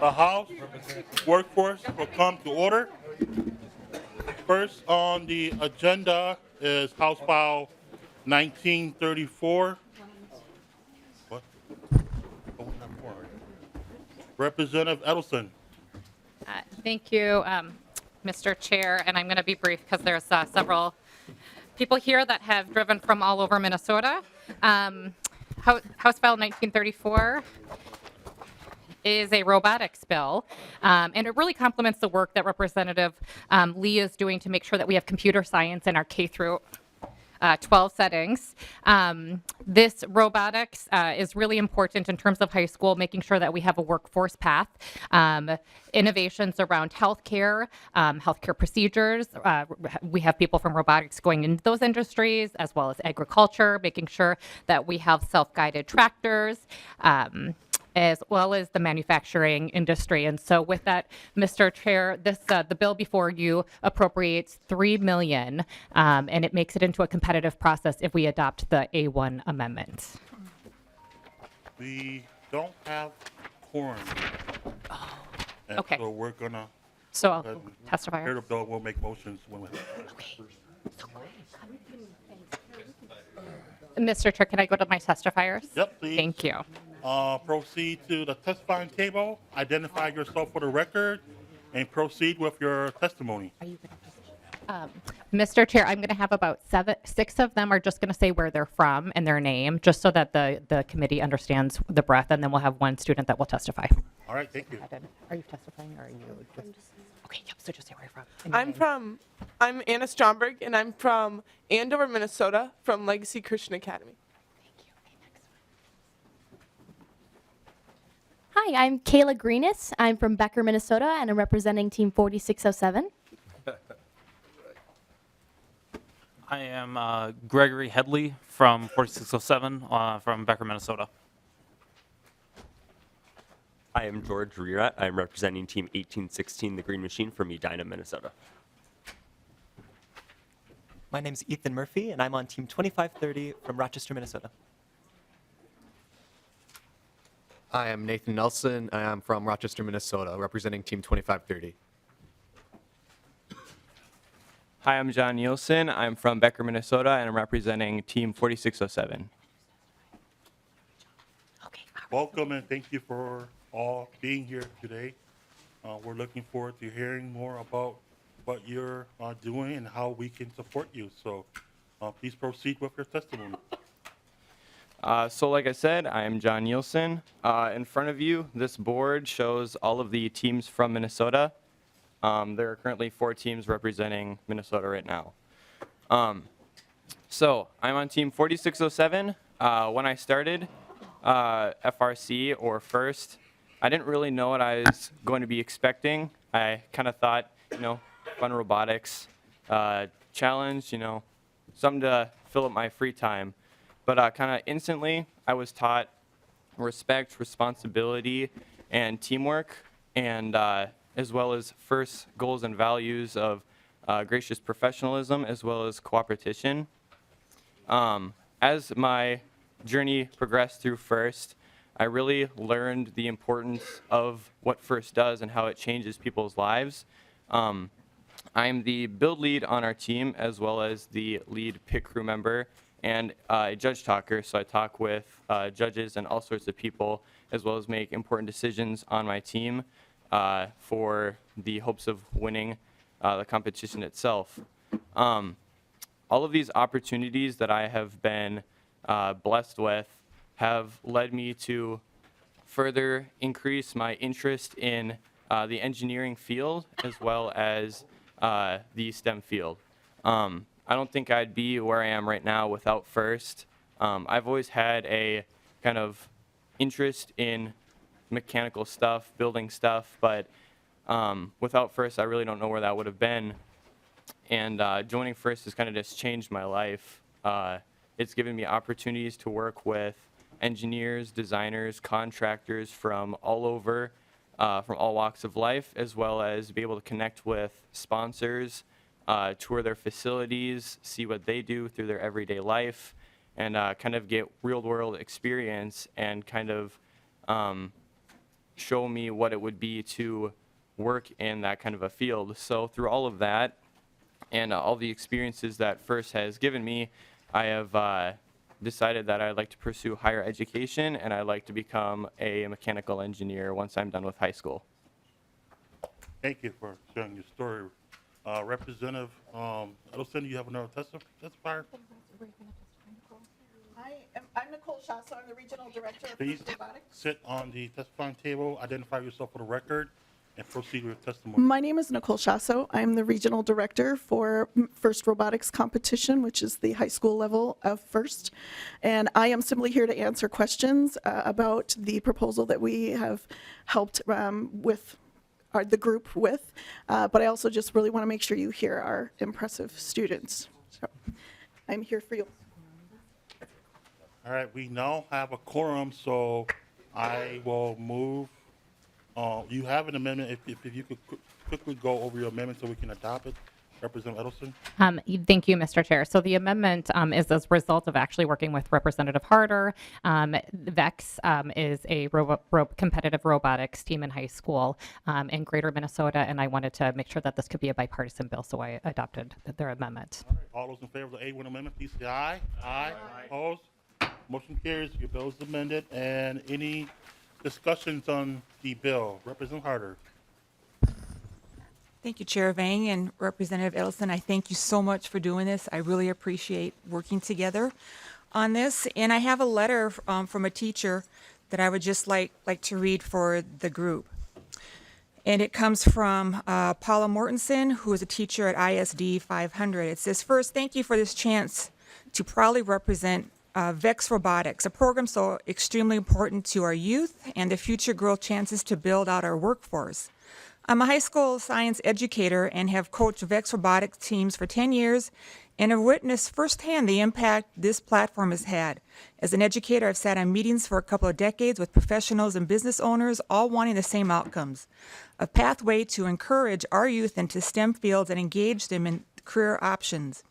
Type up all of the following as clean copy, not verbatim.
The House workforce will come to order. First on the agenda is House File 1934. What? Oh, not for it. Representative Edelson. Thank you, Mr. Chair, and I'm going to be brief because there's several people here that have driven from all over Minnesota. House File 1934 is a robotics bill, and it really complements the work that Representative Lee is doing to make sure that we have computer science in our K through 12 settings. This robotics is really important in terms of high school, making sure that we have a workforce path. Innovations around healthcare, healthcare procedures. We have people from robotics going into those industries, as well as agriculture, making sure that we have self-guided tractors. As well as the manufacturing industry. And so with that, Mr. Chair, the bill before you appropriates $3 million, and it makes it into a competitive process if we adopt the A1 amendment. We don't have quorum. And Okay. so we're going to So I'll testify. hear the bill. We'll make motions when we Mr. Chair, can I go to my testifiers? Yep, please. Thank you. Proceed to the testifying table. Identify yourself for the record and proceed with your testimony. Mr. Chair, I'm going to have about 6 of them are just going to say where they're from and their name, just so that the committee understands the breadth, and then we'll have one student that will testify. All right, thank you. Are you testifying or are you just? Okay, yep, so just say where you're from. and your name. I'm Anna Stromberg, and I'm from Andover, Minnesota, from Legacy Christian Academy. Thank you. Okay, next. Hi, I'm Kayla Greenis. I'm from Becker, Minnesota, and I'm representing Team 4607. I am Gregory Headley from 4607 from Becker, Minnesota. I am George Rirat. I'm representing Team 1816, the Green Machine from Edina, Minnesota. My name's Ethan Murphy, and I'm on Team 2530 from Rochester, Minnesota. I am Nathan Nelson. I am from Rochester, Minnesota, representing Team 2530. Hi, I'm John Nielsen. I'm from Becker, Minnesota, and I'm representing Team 4607. Okay. Welcome and thank you for all being here today. We're looking forward to hearing more about what you're doing and how we can support you. So please proceed with your testimony. So like I said, I am John Nielsen. In front of you, this board shows all of the teams from Minnesota. There are currently 4 teams representing Minnesota right now. So I'm on Team 4607. When I started FRC or FIRST, I didn't really know what I was going to be expecting. I kind of thought, fun robotics, challenge, something to fill up my free time. But kind of instantly, I was taught respect, responsibility, and teamwork, and as well as first goals and values of gracious professionalism, as well as cooperation. As my journey progressed through FIRST, I really learned the importance of what FIRST does and how it changes people's lives. I'm the build lead on our team, as well as the lead pit crew member and a judge talker. So I talk with judges and all sorts of people, as well as make important decisions on my team for the hopes of winning the competition itself. All of these opportunities that I have been blessed with have led me to further increase my interest in the engineering field, as well as the STEM field. I don't think I'd be where I am right now without FIRST. I've always had a kind of interest in mechanical stuff, building stuff, but without FIRST, I really don't know where that would have been. And joining FIRST has kind of just changed my life. It's given me opportunities to work with engineers, designers, contractors from all over, from all walks of life, as well as be able to connect with sponsors, tour their facilities, see what they do through their everyday life, and kind of get real-world experience and kind of show me what it would be to work in that kind of a field. So through all of that and all the experiences that FIRST has given me, I have decided that I'd like to pursue higher education, and I'd like to become a mechanical engineer once I'm done with high school. Thank you for sharing your story. Representative Edelson, you have another testifier? I'm Nicole Shasso. I'm the Regional Director of Please FIRST Robotics. sit on the testifying table, identify yourself for the record, and proceed with your testimony. My name is Nicole Shasso. I'm the Regional Director for FIRST Robotics Competition, which is the high school level of FIRST. And I am simply here to answer questions about the proposal that we have helped with the group with. But I also just really want to make sure you hear our impressive students. So I'm here for you. All right, we now have a quorum, so I will move. You have an amendment. If you could quickly go over your amendment so we can adopt it. Representative Edelson. Thank you, Mr. Chair. So the amendment is as a result of actually working with Representative Harder. VEX is a competitive robotics team in high school in Greater Minnesota, and I wanted to make sure that this could be a bipartisan bill, so I adopted their amendment. All those in favor of the A1 amendment, please say aye. Aye. Opposed? Motion carries. Your bill is amended. And any discussions on the bill? Representative Harder. Thank you, Chair Vang and Representative Edelson. I thank you so much for doing this. I really appreciate working together on this. And I have a letter from a teacher that I would just like to read for the group. And it comes from Paula Mortensen, who is a teacher at ISD 500. It says, first, thank you for this chance to proudly represent VEX Robotics, a program so extremely important to our youth and the future growth chances to build out our workforce. I'm a high school science educator and have coached VEX Robotics teams for 10 years and have witnessed firsthand the impact this platform has had. As an educator, I've sat on meetings for a couple of decades with professionals and business owners, all wanting the same outcomes: a pathway to encourage our youth into STEM fields and engage them in career options.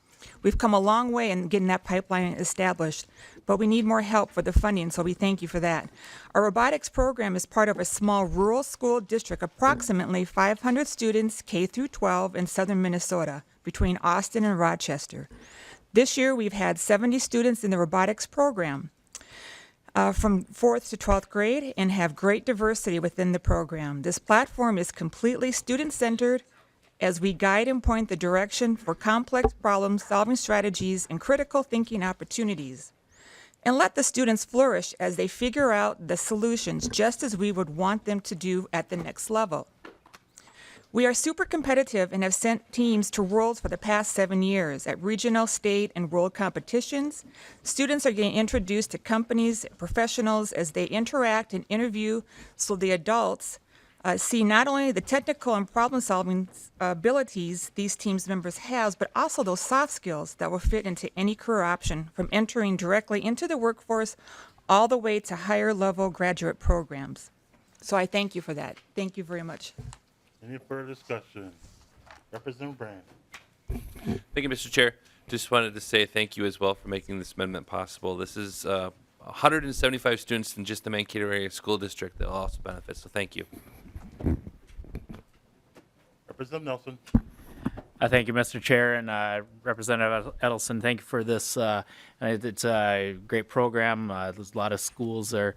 We've come a long way in getting that pipeline established, but we need more help for the funding, so we thank you for that. Our robotics program is part of a small rural school district, approximately 500 students K through 12 in southern Minnesota, between Austin and Rochester. This year, we've had 70 students in the robotics program from 4th to 12th grade and have great diversity within the program. This platform is completely student-centered, as we guide and point the direction for complex problem-solving strategies and critical thinking opportunities. And let the students flourish as they figure out the solutions, just as we would want them to do at the next level. We are super competitive and have sent teams to Worlds for the past 7 years at regional, state, and world competitions. Students are getting introduced to companies, professionals as they interact and interview, so the adults see not only the technical and problem-solving abilities these teams members have, but also those soft skills that will fit into any career option, from entering directly into the workforce all the way to higher-level graduate programs. So I thank you for that. Thank you very much. Any further discussion? Representative Brand. Thank you, Mr. Chair. Just wanted to say thank you as well for making this amendment possible. This is 175 students in just the Mankato area school district that will also benefit, so thank you. Representative Nelson. Thank you, Mr. Chair, and Representative Edelson. Thank you for this. It's a great program. There's a lot of schools are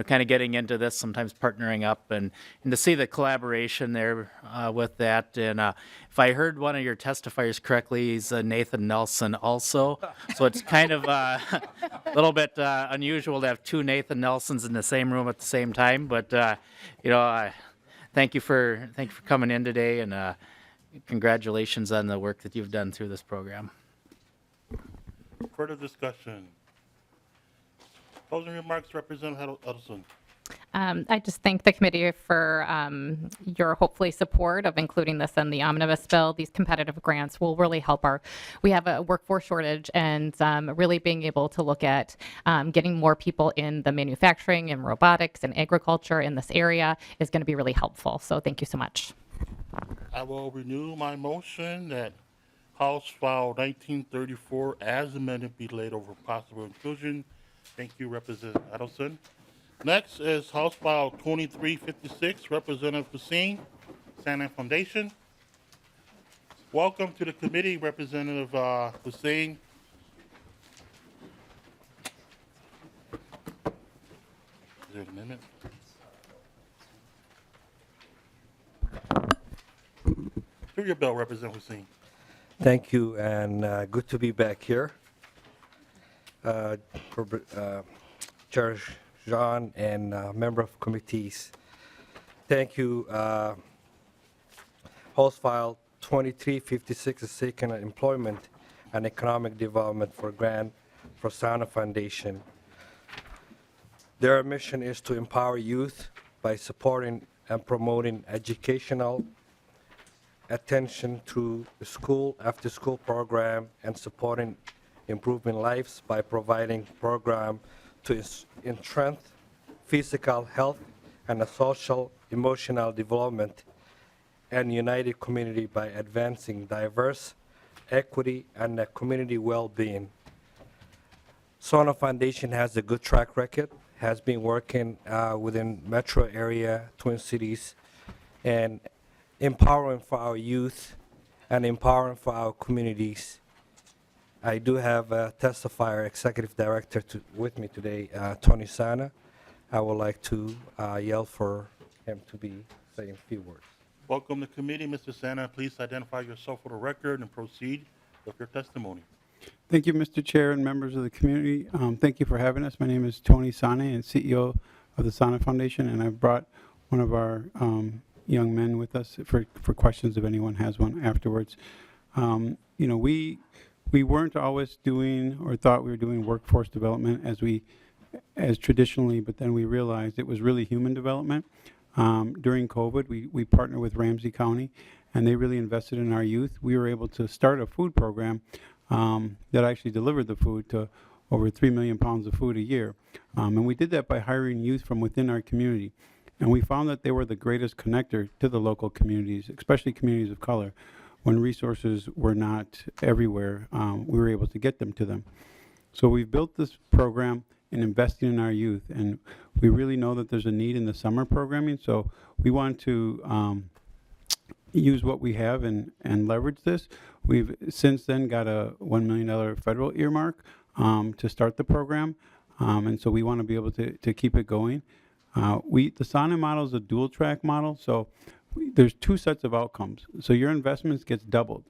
kind of getting into this, sometimes partnering up, and to see the collaboration there with that. And if I heard one of your testifiers correctly, he's Nathan Nelson also. So it's kind of a little bit unusual to have two Nathan Nelsons in the same room at the same time. But thank you for coming in today, and congratulations on the work that you've done through this program. Further discussion. Closing remarks, Representative Edelson. I just thank the committee for your hopefully support of including this in the omnibus bill. These competitive grants will really help we have a workforce shortage, and really being able to look at getting more people in the manufacturing and robotics and agriculture in this area is going to be really helpful. So thank you so much. I will renew my motion that House File 1934 as amended be laid over possible inclusion. Thank you, Representative Edelson. Next is House File 2356, Representative Hussein, Sanneh Foundation. Welcome to the committee, Representative Hussein. Is there an amendment? Through your bill, Representative Hussein. Thank you, and good to be back here. Chair Jean and member of committees, thank you. House File 2356 is seeking employment and economic development for grant for Sanneh Foundation. Their mission is to empower youth by supporting and promoting educational attention through the school after school program and supporting improving lives by providing program to enhance physical health and a social emotional development and united community by advancing diverse equity and community well-being. Sanneh Foundation has a good track record, has been working within metro area, Twin Cities, and empowering for our youth and empowering for our communities. I do have a testifier, executive director with me today, Tony Sanneh. I would like to yell for him to be saying a few words. Welcome to committee, Mr. Sanneh. Please identify yourself for the record and proceed with your testimony. Thank you, Mr. Chair and members of the community. Thank you for having us. My name is Tony Sanneh, and CEO of the Sanneh Foundation, and I brought one of our young men with us for questions if anyone has one afterwards. You know, we weren't always doing or thought we were doing workforce development as traditionally, but then we realized it was really human development. During COVID, we partnered with Ramsey County, and they really invested in our youth. We were able to start a food program that actually delivered the food to over 3 million pounds of food a year. And we did that by hiring youth from within our community. And we found that they were the greatest connector to the local communities, especially communities of color. When resources were not everywhere, we were able to get them to them. So we've built this program in investing in our youth, and we really know that there's a need in the summer programming, so we want to use what we have and leverage this. We've since then got a $1 million federal earmark to start the program, and so we want to be able to keep it going. The Sanneh model is a dual track model, so there's two sets of outcomes. So your investments gets doubled.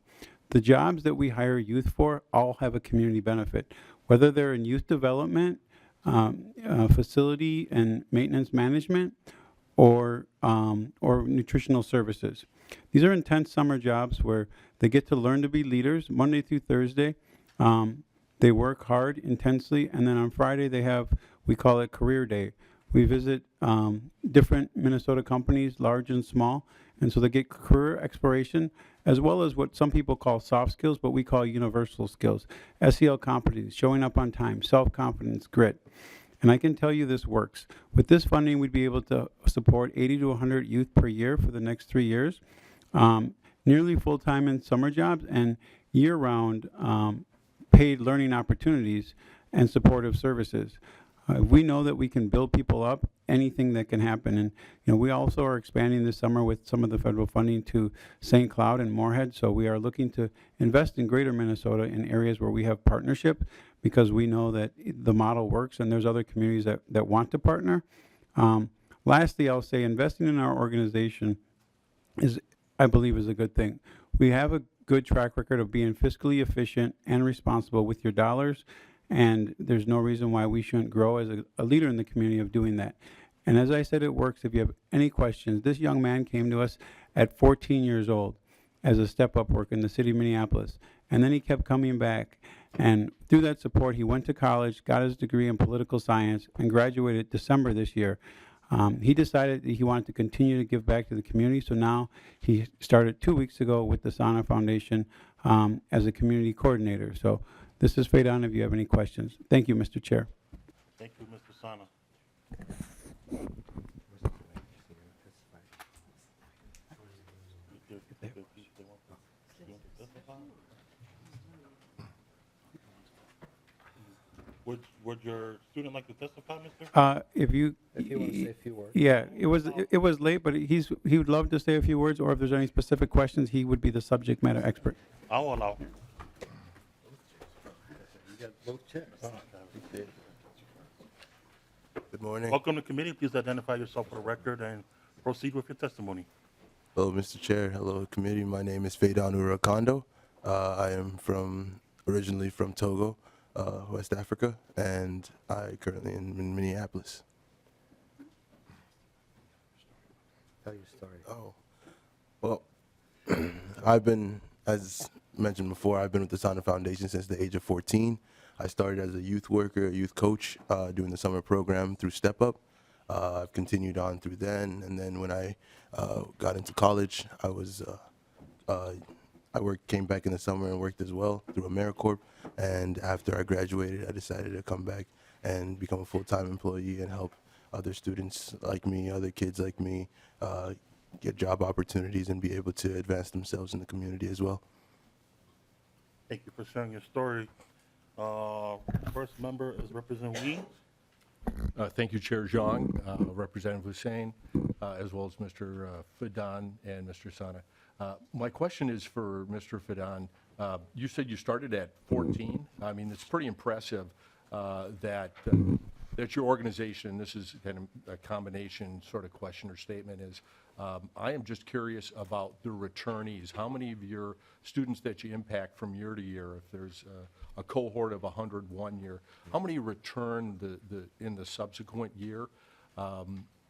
The jobs that we hire youth for all have a community benefit, whether they're in youth development, facility and maintenance management, or nutritional services. These are intense summer jobs where they get to learn to be leaders Monday through Thursday. They work hard intensely, and then on Friday they have, we call it Career Day. We visit different Minnesota companies, large and small, and so they get career exploration as well as what some people call soft skills, but we call universal skills. SEL competencies, showing up on time, self-confidence, grit. And I can tell you this works. With this funding, we'd be able to support 80 to 100 youth per year for the next 3 years, nearly full-time in summer jobs, and year-round paid learning opportunities and supportive services. We know that we can build people up, anything that can happen. And we also are expanding this summer with some of the federal funding to St. Cloud and Moorhead. So we are looking to invest in greater Minnesota in areas where we have partnership, because we know that the model works and there's other communities that want to partner. Lastly, I'll say investing in our organization I believe is a good thing. We have a good track record of being fiscally efficient and responsible with your dollars, and there's no reason why we shouldn't grow as a leader in the community of doing that. And as I said, it works. If you have any questions, this young man came to us at 14 years old as a step-up worker in the city of Minneapolis, and then he kept coming back. And through that support, he went to college, got his degree in political science, and graduated December this year. He decided that he wanted to continue to give back to the community, so now he started 2 weeks ago with the Sanneh Foundation as a community coordinator. So this is Faydon if you have any questions. Thank you, Mr. Chair. Thank you, Mr. Sanneh. would your student like to testify, Mr.? If you want to say a few words. Yeah, it was late, but he would love to say a few words, or if there's any specific questions, he would be the subject matter expert. I'll allow. Good morning. Welcome to committee. Please identify yourself for the record and proceed with your testimony. Hello, Mr. Chair. Hello, committee. My name is Feidan Urakondo. I am originally from Togo, West Africa, and I currently am in Minneapolis. Tell your story. Oh, well, I've been, as mentioned before, I've been with the Sanneh Foundation since the age of 14. I started as a youth worker, a youth coach, doing the summer program through Step Up. I've continued on through then, and then when I got into college, came back in the summer and worked as well through AmeriCorps. And after I graduated, I decided to come back and become a full-time employee and help other students like me, other kids like me, get job opportunities and be able to advance themselves in the community as well. Thank you for sharing your story. First member is Representative Weems. Thank you, Chair Zhang, Representative Hussein, as well as Mr. Feidan and Mr. Sanneh. My question is for Mr. Feidan. You said you started at 14. I mean, it's pretty impressive that your organization, this is kind of a combination sort of question or statement, is I am just curious about the returnees. How many of your students that you impact from year to year, if there's a cohort of 101 year, how many return in the subsequent year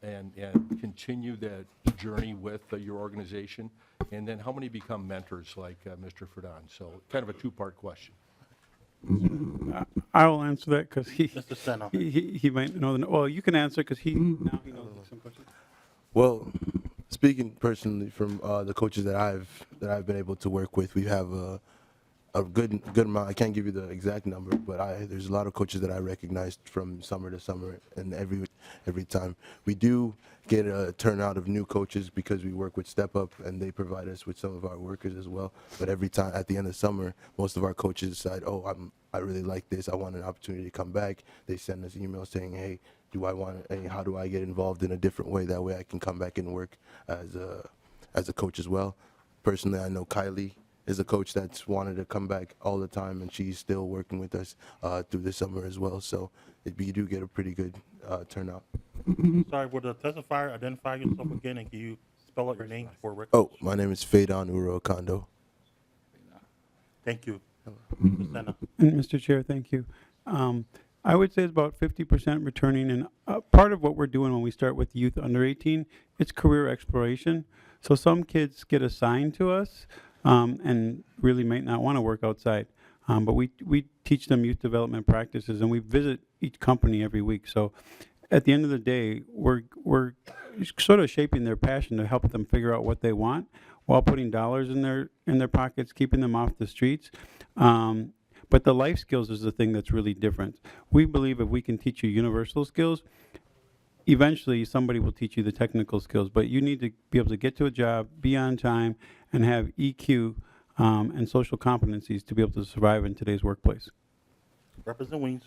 and continue that journey with your organization? And then how many become mentors like Mr. Feidan? So kind of a two-part question. I will answer that because Mr. Sanneh. he might know. Well, you can answer because now he knows some questions. Well, speaking personally from the coaches that I've been able to work with, we have a good amount. I can't give you the exact number, but there's a lot of coaches that I recognized from summer to summer, and every time we do get a turnout of new coaches because we work with Step Up and they provide us with some of our workers as well. But every time at the end of summer, most of our coaches decide, oh, I really like this. I want an opportunity to come back. They send us emails saying, hey, how do I get involved in a different way? That way I can come back and work as a coach as well. Personally, I know Kylie is a coach that's wanted to come back all the time, and she's still working with us through the summer as well. So you do get a pretty good turnout. Sorry, would the testifier identify yourself again, and can you spell out your name for record? Oh, my name is Feidan Urakondo. Thank you. Mr. Sanneh. And Mr. Chair, thank you. I would say it's about 50% returning, and part of what we're doing when we start with youth under 18, it's career exploration. So some kids get assigned to us and really might not want to work outside, but we teach them youth development practices, and we visit each company every week. So at the end of the day, we're sort of shaping their passion to help them figure out what they want while putting dollars in their pockets, keeping them off the streets. But the life skills is the thing that's really different. We believe if we can teach you universal skills, eventually somebody will teach you the technical skills, but you need to be able to get to a job, be on time, and have EQ and social competencies to be able to survive in today's workplace. Representative Weems.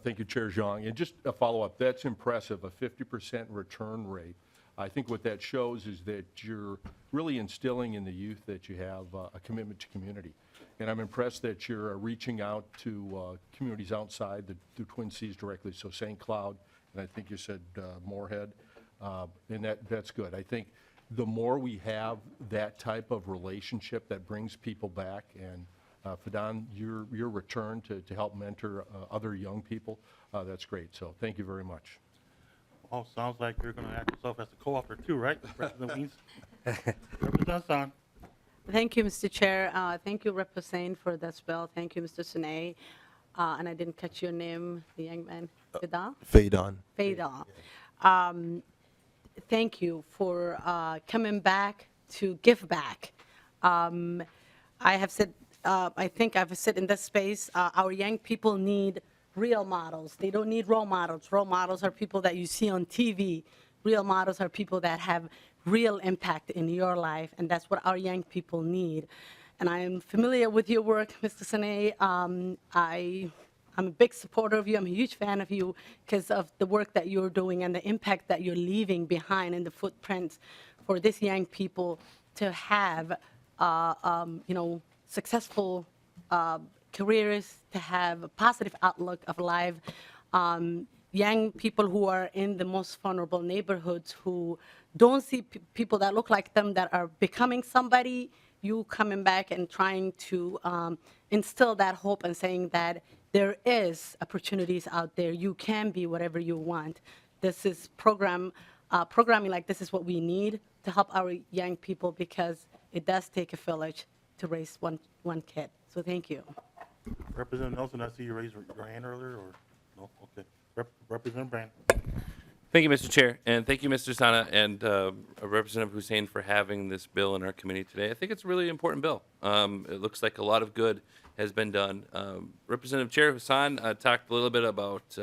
Thank you, Chair Zhang. And just a follow-up, that's impressive, a 50% return rate. I think what that shows is that you're really instilling in the youth that you have a commitment to community. And I'm impressed that you're reaching out to communities outside the Twin Cities directly, so St. Cloud, and I think you said Moorhead, and that's good. I think the more we have that type of relationship that brings people back, and Feidan, your return to help mentor other young people, that's great. So thank you very much. Oh, sounds like you're going to act yourself as a co-author too, right? Representative Weems. Representative Hassan. Thank you, Mr. Chair. Thank you, Rep. Hussein, for that spell. Thank you, Mr. Sanneh. And I didn't catch your name, the young man. Feidan? Feidan. Feidan. Thank you for coming back to give back. I have said, I think I've said in this space, our young people need real models. They don't need role models. Role models are people that you see on TV. Real models are people that have real impact in your life, and that's what our young people need. And I am familiar with your work, Mr. Sanneh. I'm a big supporter of you. I'm a huge fan of you because of the work that you're doing and the impact that you're leaving behind and the footprints for these young people to have, successful careers, to have a positive outlook of life. Young people who are in the most vulnerable neighborhoods who don't see people that look like them that are becoming somebody, you coming back and trying to instill that hope and saying that there is opportunities out there. You can be whatever you want. This is programming like this is what we need to help our young people because it does take a village to raise one kid. So thank you. Representative Nelson, I see you raised your hand earlier, or no? Okay. Representative Brand. Thank you, Mr. Chair, and thank you, Mr. Sanneh and Representative Hussein for having this bill in our committee today. I think it's a really important bill. It looks like a lot of good has been done. Representative Chair Hassan talked a little bit about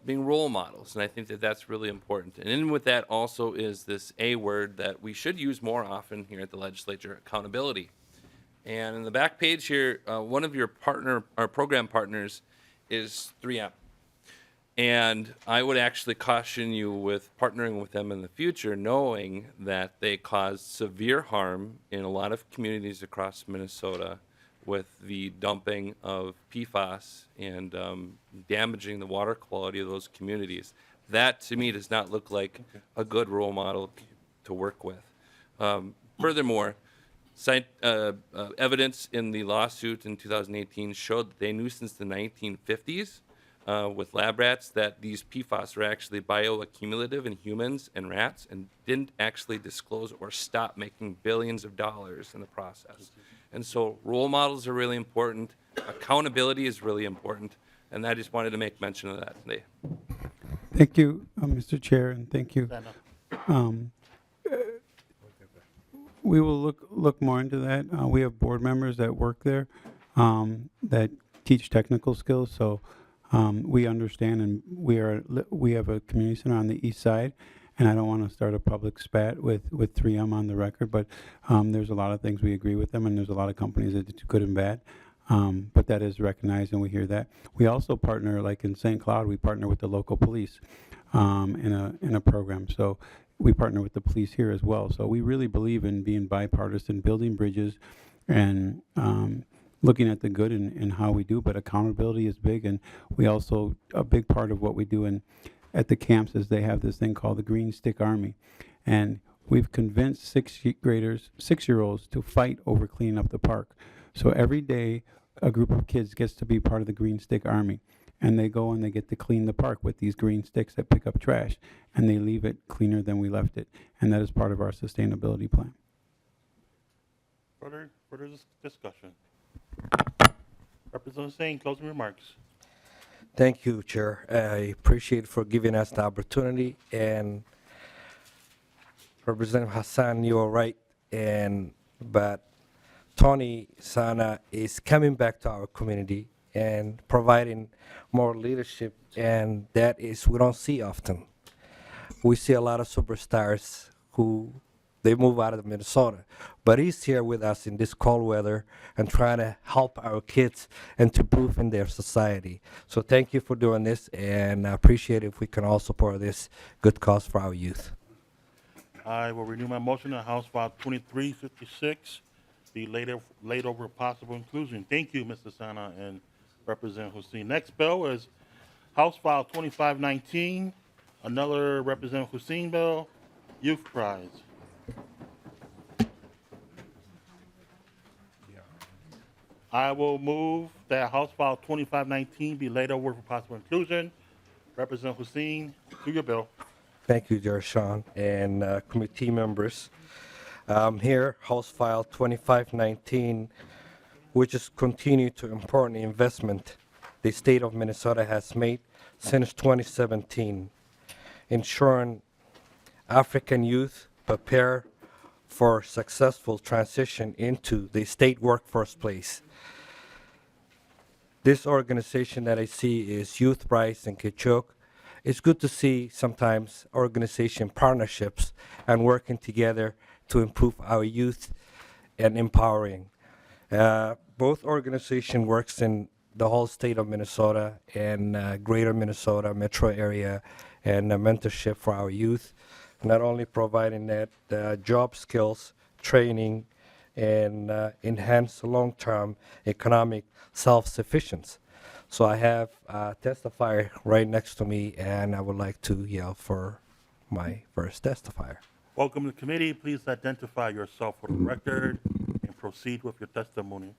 being role models, and I think that that's really important. And in with that also is this A word that we should use more often here at the legislature, accountability. And in the back page here, one of your program partners is 3M. And I would actually caution you with partnering with them in the future, knowing that they cause severe harm in a lot of communities across Minnesota with the dumping of PFAS and damaging the water quality of those communities. That, to me, does not look like a good role model to work with. Furthermore, evidence in the lawsuit in 2018 showed that they knew since the 1950s with lab rats that these PFAS are actually bioaccumulative in humans and rats and didn't actually disclose or stop making billions of dollars in the process. And so role models are really important. Accountability is really important. And I just wanted to make mention of that today. Thank you, Mr. Chair, and thank you. We will look more into that. We have board members that work there that teach technical skills, so we understand, and we have a community center on the east side, and I don't want to start a public spat with 3M on the record, but there's a lot of things we agree with them, and there's a lot of companies that do good and bad, but that is recognized, and we hear that. We also partner, like in St. Cloud, we partner with the local police in a program, so we partner with the police here as well. So we really believe in being bipartisan, building bridges, and looking at the good in how we do, but accountability is big, and we also, a big part of what we do at the camps is they have this thing called the Green Stick Army, and we've convinced six-year-olds to fight over cleaning up the park. So every day, a group of kids gets to be part of the Green Stick Army, and they go and they get to clean the park with these green sticks that pick up trash, and they leave it cleaner than we left it, and that is part of our sustainability plan. Further discussion. Representative Hussein, closing remarks. Thank you, Chair. I appreciate for giving us the opportunity. And Representative Hassan, you are right. But Tony Sanneh is coming back to our community and providing more leadership, and that is we don't see often. We see a lot of superstars who they move out of Minnesota, but he's here with us in this cold weather and trying to help our kids and to improve in their society. So thank you for doing this, and I appreciate if we can all support this good cause for our youth. I will renew my motion on House File 2356 be laid over possible inclusion. Thank you, Mr. Sanneh and Representative Hussein. Next bill is House File 2519, another Representative Hussein bill, Youthprise. I will move that House File 2519 be laid over for possible inclusion. Representative Hussein, to your bill. Thank you, Dear Sean, and committee members. Here, House File 2519, which is continue to important investment the state of Minnesota has made since 2017, ensuring African youth prepare for successful transition into the state workforce place. This organization that I see is Youthprise and Kechuk. It's good to see sometimes organization partnerships and working together to improve our youth and empowering. Both organization works in the whole state of Minnesota and greater Minnesota metro area and mentorship for our youth, not only providing that job skills, training, and enhance long-term economic self-sufficiency. So I have a testifier right next to me, and I would like to yell for my first testifier. Welcome to the committee. Please identify yourself for the record and proceed with your testimony.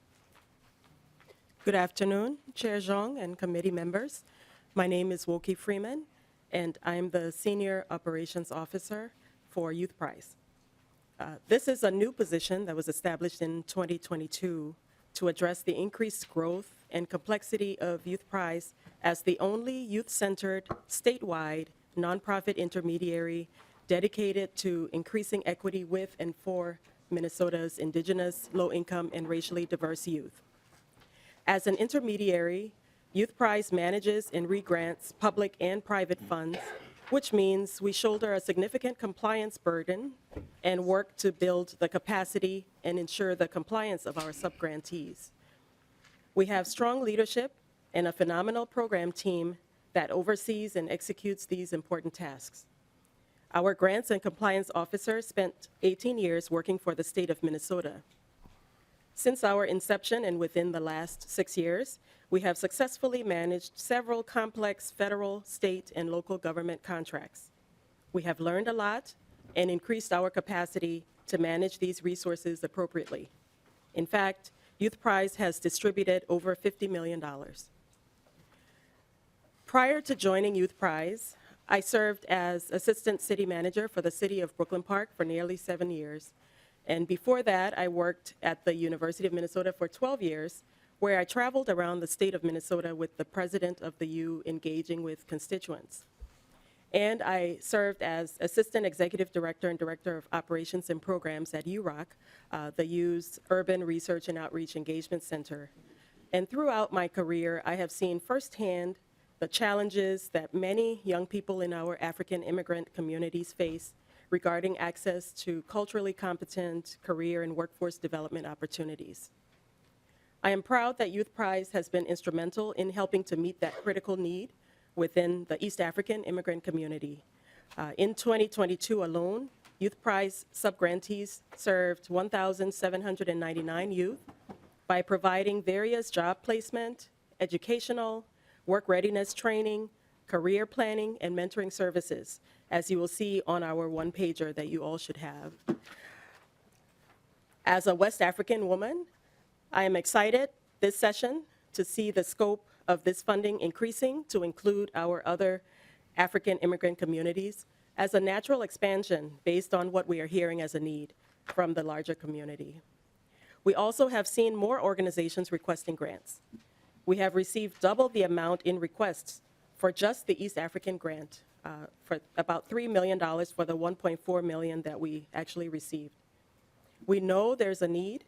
Good afternoon, Chair Zhang and committee members. My name is Woki Freeman, and I'm the Senior Operations Officer for Youthprise. This is a new position that was established in 2022 to address the increased growth and complexity of Youthprise as the only youth-centered, statewide, nonprofit intermediary dedicated to increasing equity with and for Minnesota's indigenous, low-income, and racially diverse youth. As an intermediary, Youthprise manages and regrants public and private funds, which means we shoulder a significant compliance burden and work to build the capacity and ensure the compliance of our subgrantees. We have strong leadership and a phenomenal program team that oversees and executes these important tasks. Our grants and compliance officer spent 18 years working for the state of Minnesota. Since our inception and within the last 6 years, we have successfully managed several complex federal, state, and local government contracts. We have learned a lot and increased our capacity to manage these resources appropriately. In fact, Youthprise has distributed over $50 million. Prior to joining Youthprise, I served as Assistant City Manager for the City of Brooklyn Park for nearly 7 years. And before that, I worked at the University of Minnesota for 12 years, where I traveled around the state of Minnesota with the president of the U engaging with constituents. And I served as Assistant Executive Director and Director of Operations and Programs at UROC, the U's Urban Research and Outreach Engagement Center. And throughout my career, I have seen firsthand the challenges that many young people in our African immigrant communities face regarding access to culturally competent career and workforce development opportunities. I am proud that Youthprise has been instrumental in helping to meet that critical need within the East African immigrant community. In 2022 alone, Youthprise subgrantees served 1,799 youth by providing various job placement, educational, work readiness training, career planning, and mentoring services, as you will see on our one-pager that you all should have. As a West African woman, I am excited this session to see the scope of this funding increasing to include our other African immigrant communities as a natural expansion based on what we are hearing as a need from the larger community. We also have seen more organizations requesting grants. We have received double the amount in requests for just the East African grant, for about $3 million for the $1.4 million that we actually received. We know there's a need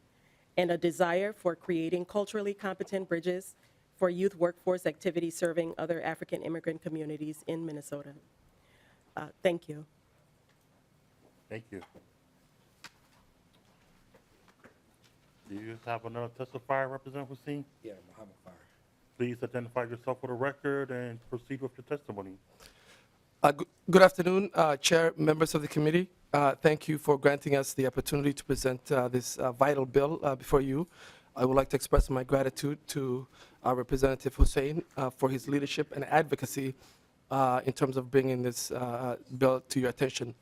and a desire for creating culturally competent bridges for youth workforce activities serving other African immigrant communities in Minnesota. Thank you. Thank you. Do you have another testifier, Representative Hussein? Yeah, Muhammad Farr. Please identify yourself for the record and proceed with your testimony. Good afternoon, Chair, members of the committee. Thank you for granting us the opportunity to present this vital bill before you. I would like to express my gratitude to our Representative Hussein for his leadership and advocacy in terms of bringing this bill to your attention.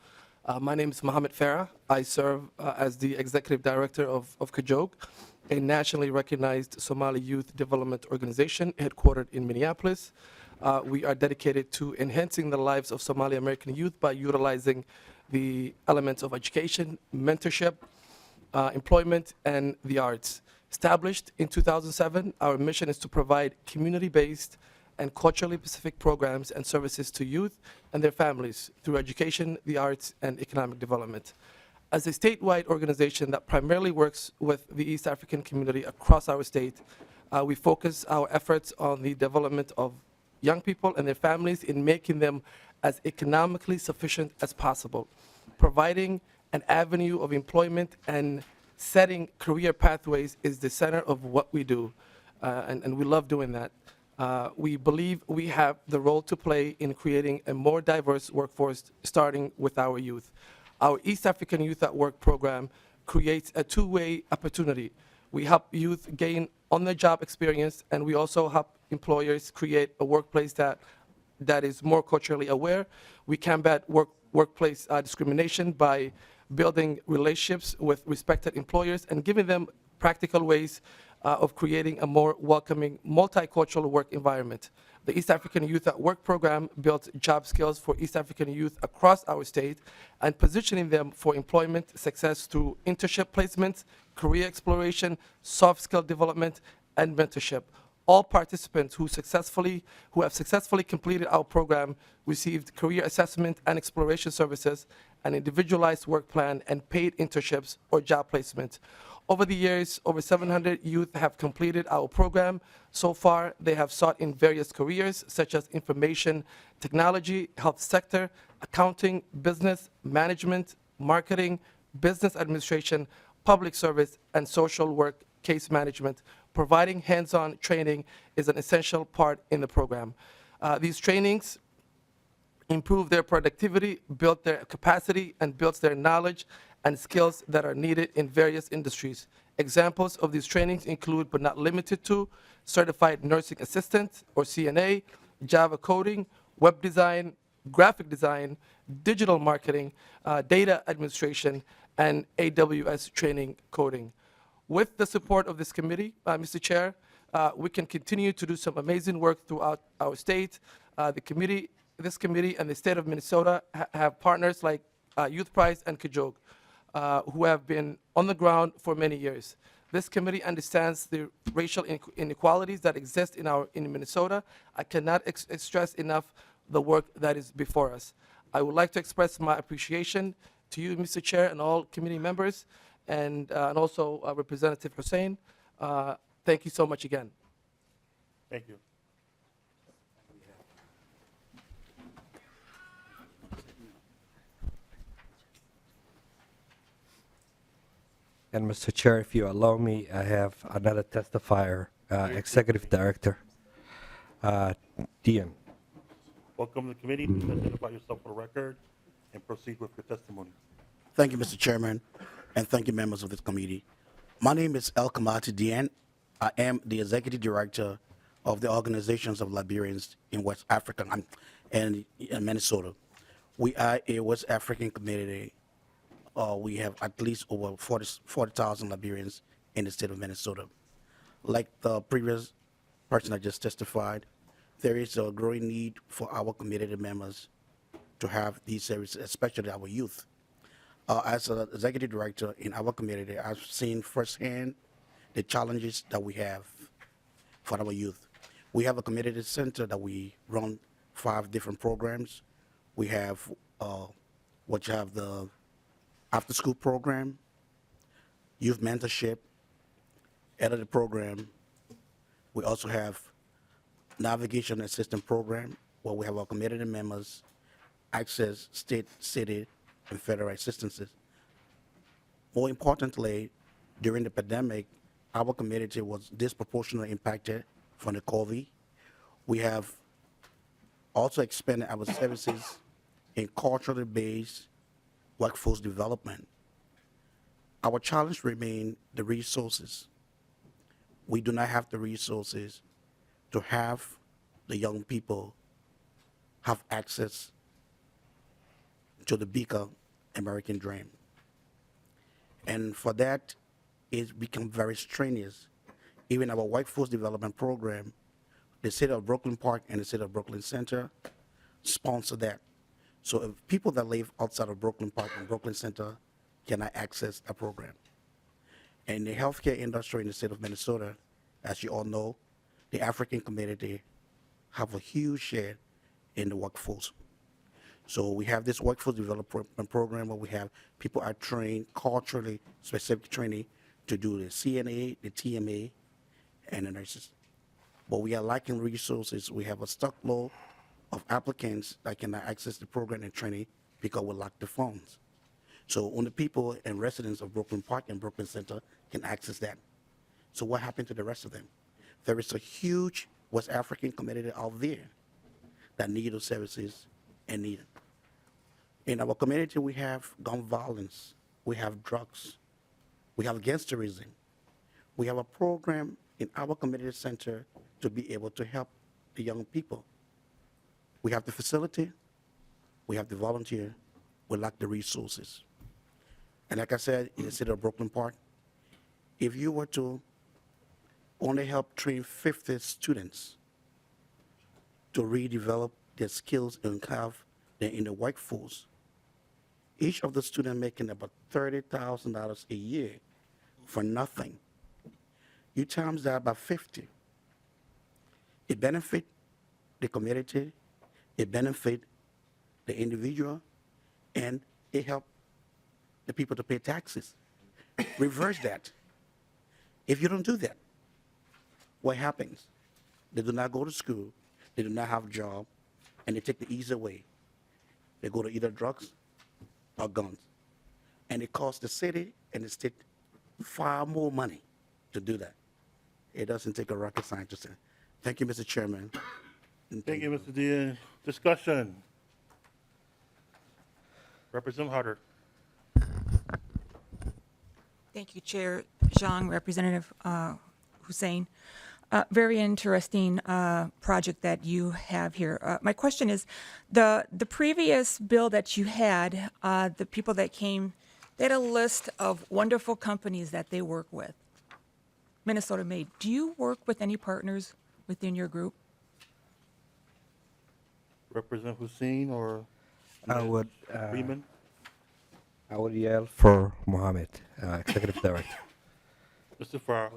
My name is Muhammad Farah. I serve as the Executive Director of KAJOG, a nationally recognized Somali youth development organization headquartered in Minneapolis. We are dedicated to enhancing the lives of Somali American youth by utilizing the elements of education, mentorship, employment, and the arts. Established in 2007, our mission is to provide community-based and culturally specific programs and services to youth and their families through education, the arts, and economic development. As a statewide organization that primarily works with the East African community across our state, we focus our efforts on the development of young people and their families in making them as economically sufficient as possible, providing an avenue of employment and setting career pathways is the center of what we do. and we love doing that. We believe we have the role to play in creating a more diverse workforce, starting with our youth. Our East African Youth at Work program creates a two-way opportunity. We help youth gain on-the-job experience, and we also help employers create a workplace that is more culturally aware. We combat workplace discrimination by building relationships with respected employers and giving them practical ways of creating a more welcoming, multicultural work environment. The East African Youth at Work program builds job skills for East African youth across our state and positioning them for employment success through internship placements, career exploration, soft skill development, and mentorship. All participants who have successfully completed our program received career assessment and exploration services, an individualized work plan, and paid internships or job placement. Over the years, over 700 youth have completed our program. So far, they have sought in various careers such as information technology, health sector, accounting, business, management, marketing, business administration, public service, and social work case management. Providing hands-on training is an essential part in the program. These trainings improve their productivity, build their capacity, and builds their knowledge and skills that are needed in various industries. Examples of these trainings include, but not limited to, certified nursing assistant or CNA, Java coding, web design, graphic design, digital marketing, data administration, and AWS training coding. With the support of this committee, Mr. Chair, we can continue to do some amazing work throughout our state. This committee and the state of Minnesota have partners like Youthprise and Kajog, who have been on the ground for many years. This committee understands the racial inequalities that exist in Minnesota. I cannot stress enough the work that is before us. I would like to express my appreciation to you, Mr. Chair, and all committee members, and also Representative Hussein. Thank you so much again. Thank you. And Mr. Chair, if you allow me, I have another testifier, Executive Director, Dean. Welcome to the committee. Please identify yourself for the record and proceed with your testimony. Thank you, Mr. Chairman, and thank you, members of this committee. My name is Elkamati Dian. I am the Executive Director of the Organizations of Liberians in West Africa and in Minnesota. We are a West African community. We have at least over 40,000 Liberians in the state of Minnesota. Like the previous person that just testified, there is a growing need for our community members to have these services, especially our youth. As an executive director in our community, I've seen firsthand the challenges that we have for our youth. We have a community center that we run 5 different programs. We have the after-school program, youth mentorship, editor program. We also have navigation assistance program where we have our community members access state, city, and federal assistances. More importantly, during the pandemic, our community was disproportionately impacted from the COVID. We have also expanded our services in culturally based workforce development. Our challenge remains the resources. We do not have the resources to have the young people have access to the bigger American dream. And for that, it's become very strenuous. Even our workforce development program, the city of Brooklyn Park and the city of Brooklyn Center sponsor that. So if people that live outside of Brooklyn Park and Brooklyn Center cannot access a program. And the healthcare industry in the state of Minnesota, as you all know, the African community have a huge share in the workforce. So we have this workforce development program where we have people are trained, culturally specific training to do the CNA, the TMA, and the nurses. But we are lacking resources. We have a stock load of applicants that cannot access the program and training because we lack the funds. So only people and residents of Brooklyn Park and Brooklyn Center can access that. So what happened to the rest of them? There is a huge West African community out there that need those services and need it. In our community, we have gun violence, we have drugs, we have gangsterism. We have a program in our community center to be able to help the young people. We have the facility, we have the volunteer, we lack the resources. And like I said, in the city of Brooklyn Park, if you were to only help train 50 students to redevelop their skills and have them in the workforce, each of the students making about $30,000 a year for nothing. You times that by 50. It benefit the community, it benefit the individual, and it help the people to pay taxes. Reverse that. If you don't do that, what happens? They do not go to school, they do not have a job, and they take the easy way. They go to either drugs or guns. And it costs the city and the state far more money to do that. It doesn't take a rocket scientist. Thank you, Mr. Chairman. Thank you, Mr. Dean. Discussion. Representative Harder. Thank you, Chair Zhang, Representative Hussein. Very interesting project that you have here. My question is, the previous bill that you had, the people that came, they had a list of wonderful companies that they work with, Minnesota made. Do you work with any partners within your group? Representative Hussein or I would, Freeman? I would yell for Mohammed, Executive Director. Mr. Farr.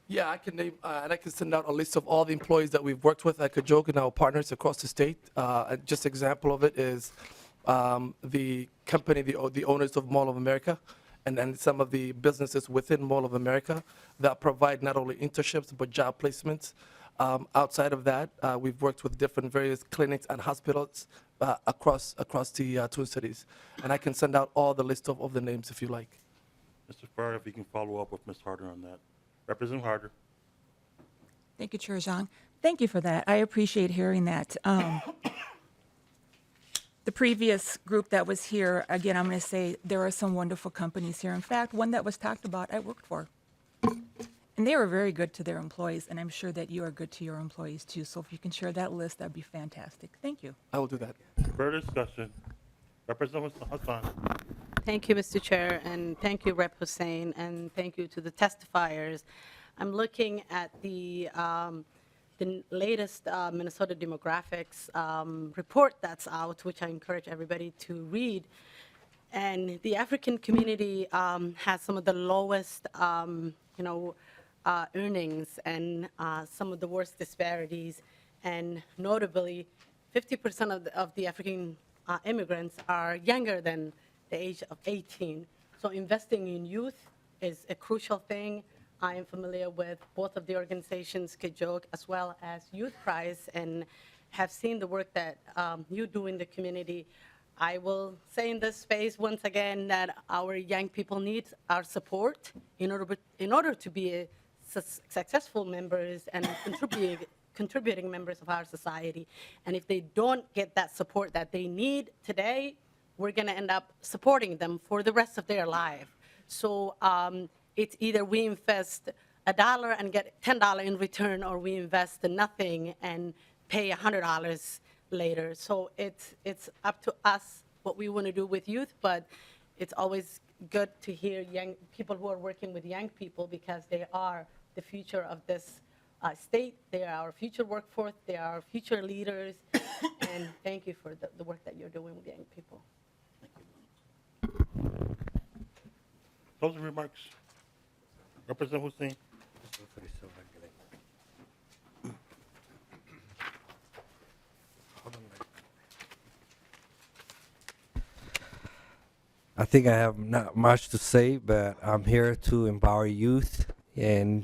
Yeah, I can name, and I can send out a list of all the employees that we've worked with at Kajoke and our partners across the state. Just example of it is the company, the owners of Mall of America, and then some of the businesses within Mall of America that provide not only internships but job placements. Outside of that, we've worked with different various clinics and hospitals across the Twin Cities, and I can send out all the list of the names if you like. Mr. Farr, if you can follow up with Ms. Harder on that. Representative Harder. Thank you, Chair Zhang. Thank you for that. I appreciate hearing that. The previous group that was here, again, I'm going to say there are some wonderful companies here. In fact, one that was talked about, I worked for. And they were very good to their employees, and I'm sure that you are good to your employees too. So if you can share that list, that'd be fantastic. Thank you. I will do that. Further discussion. Representative Hassan. Thank you, Mr. Chair, and thank you, Rep. Hussein, and thank you to the testifiers. I'm looking at the latest Minnesota demographics report that's out, which I encourage everybody to read. And the African community has some of the lowest, earnings and some of the worst disparities. And notably, 50% of the African immigrants are younger than the age of 18. So investing in youth is a crucial thing. I am familiar with both of the organizations, Kajoke as well as Youthprise, and have seen the work that you do in the community. I will say in this space once again that our young people need our support in order to be successful members and contributing members of our society. And if they don't get that support that they need today, we're going to end up supporting them for the rest of their life. So it's either we invest $1 and get $10 in return, or we invest nothing and pay $100 later. So it's up to us what we want to do with youth, but it's always good to hear young people who are working with young people, because they are the future of this state. They are our future workforce. They are our future leaders. And thank you for the work that you're doing with young people. Closing remarks. Representative Hussein. I think I have not much to say, but I'm here to empower youth, and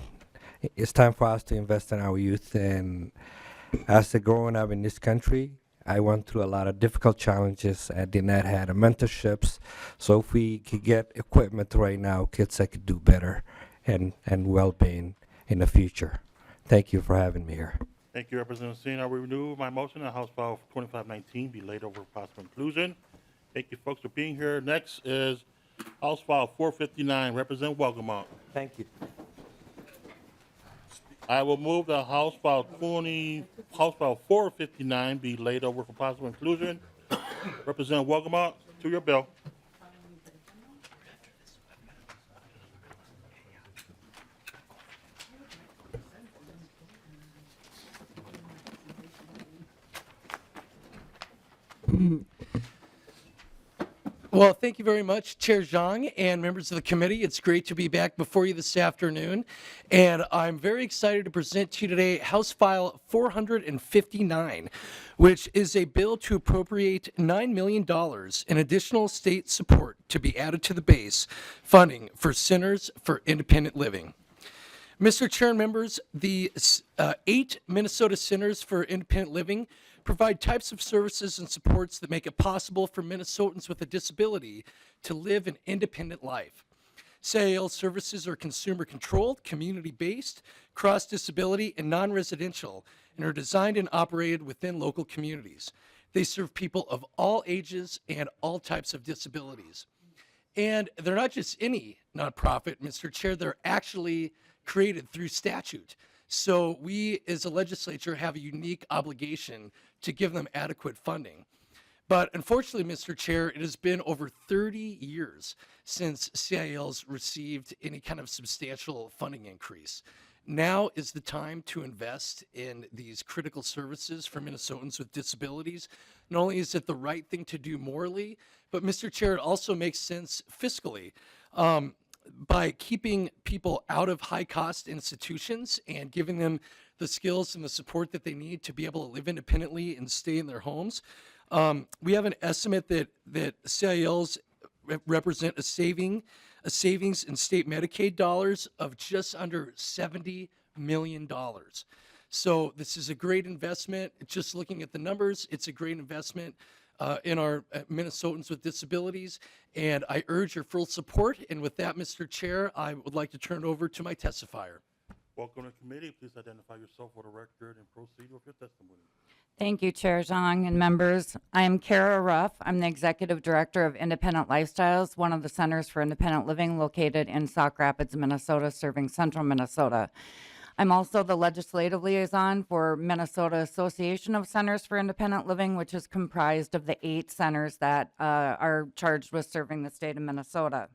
it's time for us to invest in our youth. And as a growing up in this country, I went through a lot of difficult challenges. I did not have mentorships. So if we could get equipment right now, kids that could do better and well-being in the future. Thank you for having me here. Thank you, Representative Hussein. I will renew my motion that House File 2519 be laid over for possible inclusion. Thank you, folks, for being here. Next is House File 459, Representative Wolgamott. Thank you. I will move that House File 459 be laid over for possible inclusion. Representative Wolgamott, to your bill. Well, thank you very much, Chair Zhang and members of the committee. It's great to be back before you this afternoon. And I'm very excited to present to you today House File 459, which is a bill to appropriate $9 million in additional state support to be added to the base funding for Centers for Independent Living. Mr. Chair and members, the 8 Minnesota Centers for Independent Living provide types of services and supports that make it possible for Minnesotans with a disability to live an independent life. CIL services are consumer-controlled, community-based, cross-disability, and non-residential, and are designed and operated within local communities. They serve people of all ages and all types of disabilities. And they're not just any nonprofit, Mr. Chair, they're actually created through statute. So we, as a legislature, have a unique obligation to give them adequate funding. But unfortunately, Mr. Chair, it has been over 30 years since CILs received any kind of substantial funding increase. Now is the time to invest in these critical services for Minnesotans with disabilities. Not only is it the right thing to do morally, but Mr. Chair, it also makes sense fiscally. By keeping people out of high-cost institutions and giving them the skills and the support that they need to be able to live independently and stay in their homes. We have an estimate that CILs represent a savings in state Medicaid dollars of just under $70 million. So this is a great investment. Just looking at the numbers, it's a great investment in our Minnesotans with disabilities, and I urge your full support. And with that, Mr. Chair, I would like to turn it over to my testifier. Welcome to the committee. Please identify yourself for the record and proceed with your testimony. Thank you, Chair Zhang and members. I am Kara Ruff. I'm the Executive Director of Independent Lifestyles, one of the Centers for Independent Living located in Sauk Rapids, Minnesota, serving central Minnesota. I'm also the legislative liaison for Minnesota Association of Centers for Independent Living, which is comprised of the 8 centers that are charged with serving the state of Minnesota.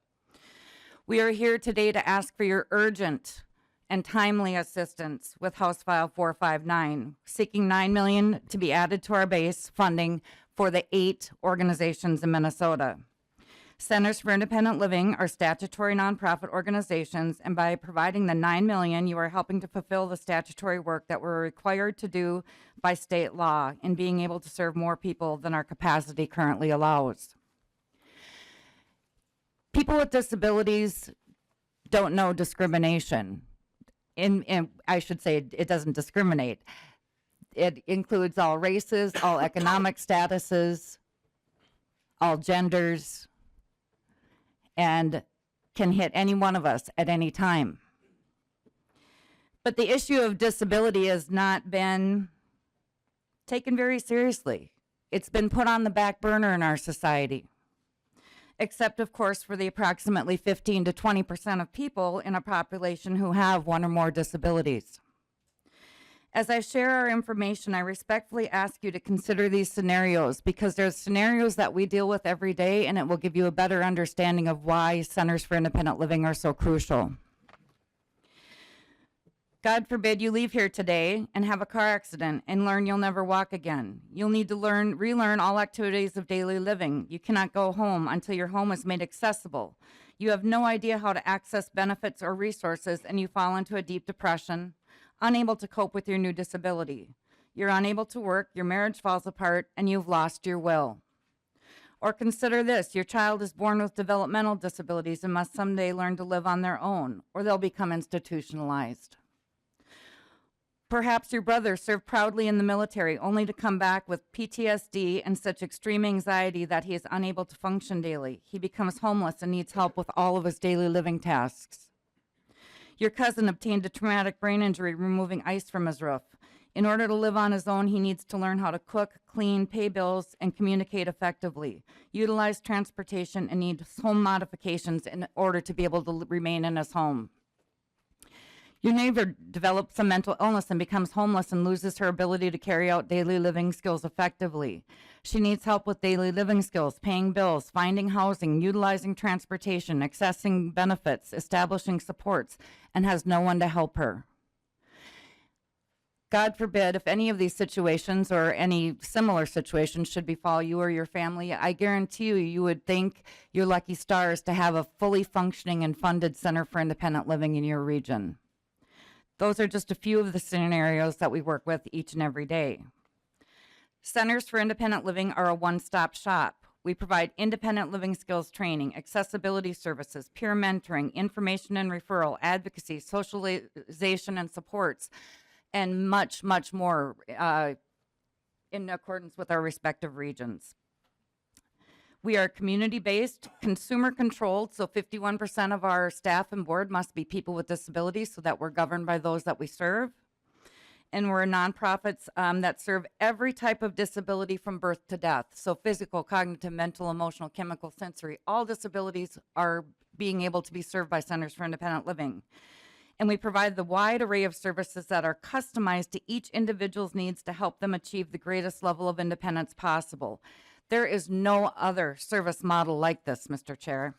We are here today to ask for your urgent and timely assistance with House File 459, seeking $9 million to be added to our base funding for the 8 organizations in Minnesota. Centers for Independent Living are statutory nonprofit organizations, and by providing the $9 million, you are helping to fulfill the statutory work that we're required to do by state law in being able to serve more people than our capacity currently allows. People with disabilities don't know discrimination. I should say it doesn't discriminate. It includes all races, all economic statuses, all genders, and can hit any one of us at any time. But the issue of disability has not been taken very seriously. It's been put on the back burner in our society, except, of course, for the approximately 15 to 20% of people in a population who have one or more disabilities. As I share our information, I respectfully ask you to consider these scenarios because there's scenarios that we deal with every day, and it will give you a better understanding of why Centers for Independent Living are so crucial. God forbid you leave here today and have a car accident and learn you'll never walk again. You'll need to relearn all activities of daily living. You cannot go home until your home is made accessible. You have no idea how to access benefits or resources, and you fall into a deep depression, unable to cope with your new disability. You're unable to work, your marriage falls apart, and you've lost your will. Or consider this, your child is born with developmental disabilities and must someday learn to live on their own, or they'll become institutionalized. Perhaps your brother served proudly in the military only to come back with PTSD and such extreme anxiety that he is unable to function daily. He becomes homeless and needs help with all of his daily living tasks. Your cousin obtained a traumatic brain injury removing ice from his roof. In order to live on his own, he needs to learn how to cook, clean, pay bills, and communicate effectively, utilize transportation, and needs home modifications in order to be able to remain in his home. Your neighbor develops a mental illness and becomes homeless and loses her ability to carry out daily living skills effectively. She needs help with daily living skills, paying bills, finding housing, utilizing transportation, accessing benefits, establishing supports, and has no one to help her. God forbid, if any of these situations or any similar situations should befall you or your family, I guarantee you, you would thank your lucky stars to have a fully functioning and funded Center for Independent Living in your region. Those are just a few of the scenarios that we work with each and every day. Centers for Independent Living are a one-stop shop. We provide independent living skills training, accessibility services, peer mentoring, information and referral, advocacy, socialization and supports, and much, much more in accordance with our respective regions. We are community-based, consumer-controlled, so 51% of our staff and board must be people with disabilities so that we're governed by those that we serve. And we're nonprofits that serve every type of disability from birth to death. So physical, cognitive, mental, emotional, chemical, sensory, all disabilities are being able to be served by Centers for Independent Living. And we provide the wide array of services that are customized to each individual's needs to help them achieve the greatest level of independence possible. There is no other service model like this, Mr. Chair.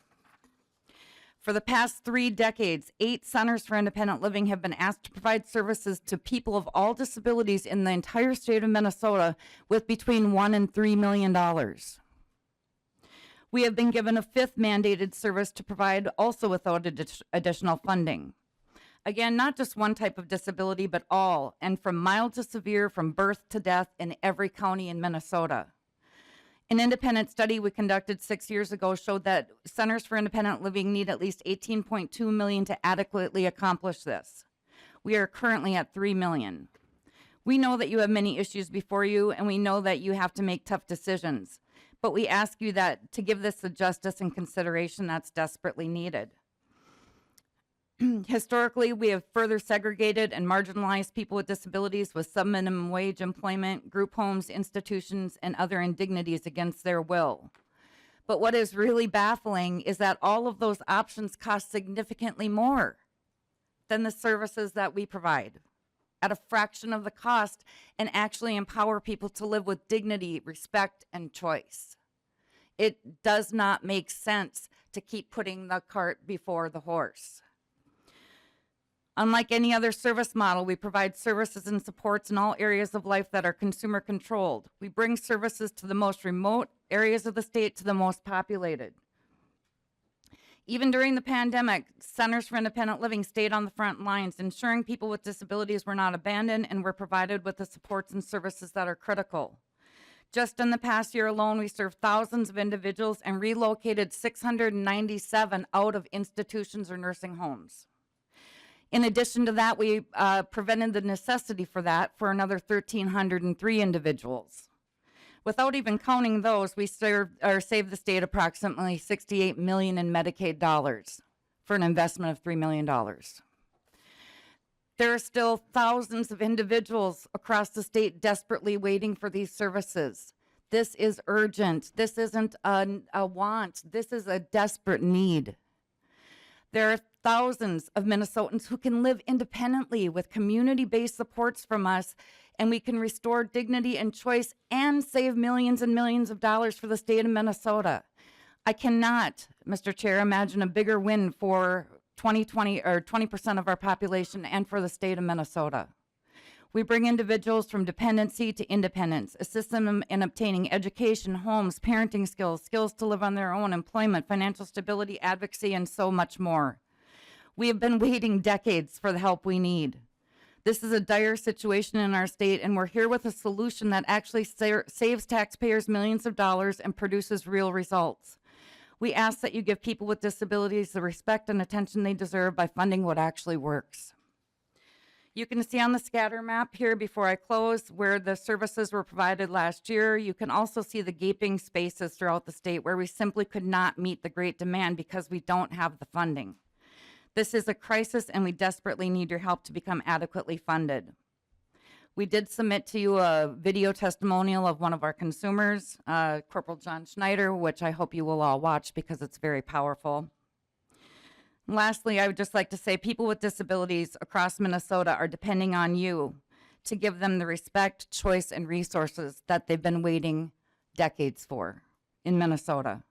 For the past 3 decades, 8 Centers for Independent Living have been asked to provide services to people of all disabilities in the entire state of Minnesota with between $1 and $3 million. We have been given a 5th mandated service to provide also without additional funding. Again, not just one type of disability, but all, and from mild to severe, from birth to death in every county in Minnesota. An independent study we conducted 6 years ago showed that Centers for Independent Living need at least $18.2 million to adequately accomplish this. We are currently at $3 million. We know that you have many issues before you, and we know that you have to make tough decisions. But we ask you that to give this the justice and consideration that's desperately needed. Historically, we have further segregated and marginalized people with disabilities with sub-minimum wage employment, group homes, institutions, and other indignities against their will. But what is really baffling is that all of those options cost significantly more than the services that we provide at a fraction of the cost and actually empower people to live with dignity, respect, and choice. It does not make sense to keep putting the cart before the horse. Unlike any other service model, we provide services and supports in all areas of life that are consumer controlled. We bring services to the most remote areas of the state to the most populated. Even during the pandemic, Centers for Independent Living stayed on the front lines, ensuring people with disabilities were not abandoned and were provided with the supports and services that are critical. Just in the past year alone, we served thousands of individuals and relocated 697 out of institutions or nursing homes. In addition to that, we prevented the necessity for that for another 1,303 individuals. Without even counting those, we saved the state approximately $68 million in Medicaid dollars for an investment of $3 million. There are still thousands of individuals across the state desperately waiting for these services. This is urgent. This isn't a want. This is a desperate need. There are thousands of Minnesotans who can live independently with community-based supports from us, and we can restore dignity and choice and save millions and millions of dollars for the state of Minnesota. I cannot, Mr. Chair, imagine a bigger win for 20% of our population and for the state of Minnesota. We bring individuals from dependency to independence, assist them in obtaining education, homes, parenting skills, skills to live on their own, employment, financial stability, advocacy, and so much more. We have been waiting decades for the help we need. This is a dire situation in our state, and we're here with a solution that actually saves taxpayers millions of dollars and produces real results. We ask that you give people with disabilities the respect and attention they deserve by funding what actually works. You can see on the scatter map here before I close where the services were provided last year. You can also see the gaping spaces throughout the state where we simply could not meet the great demand because we don't have the funding. This is a crisis and we desperately need your help to become adequately funded. We did submit to you a video testimonial of one of our consumers, Corporal John Schneider, which I hope you will all watch because it's very powerful. Lastly, I would just like to say people with disabilities across Minnesota are depending on you to give them the respect, choice, and resources that they've been waiting decades for in Minnesota.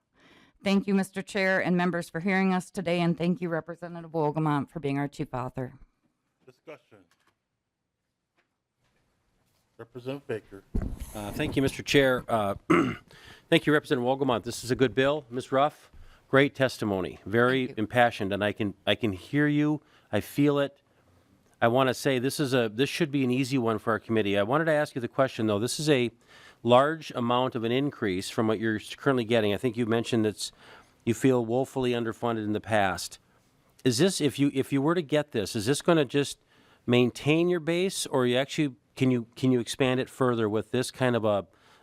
Thank you, Mr. Chair and members, for hearing us today, and thank you, Representative Wolgamott, for being our chief author. Discussion. Representative Baker. Thank you, Mr. Chair. Thank you, Representative Wolgamott. This is a good bill. Ms. Ruff, great testimony, very impassioned, and I can hear you. I feel it. I want to say this should be an easy one for our committee. I wanted to ask you the question, though. This is a large amount of an increase from what you're currently getting. I think you mentioned that you feel woefully underfunded in the past. Is this, if you were to get this, is this going to just maintain your base, or you actually can you expand it further with this kind of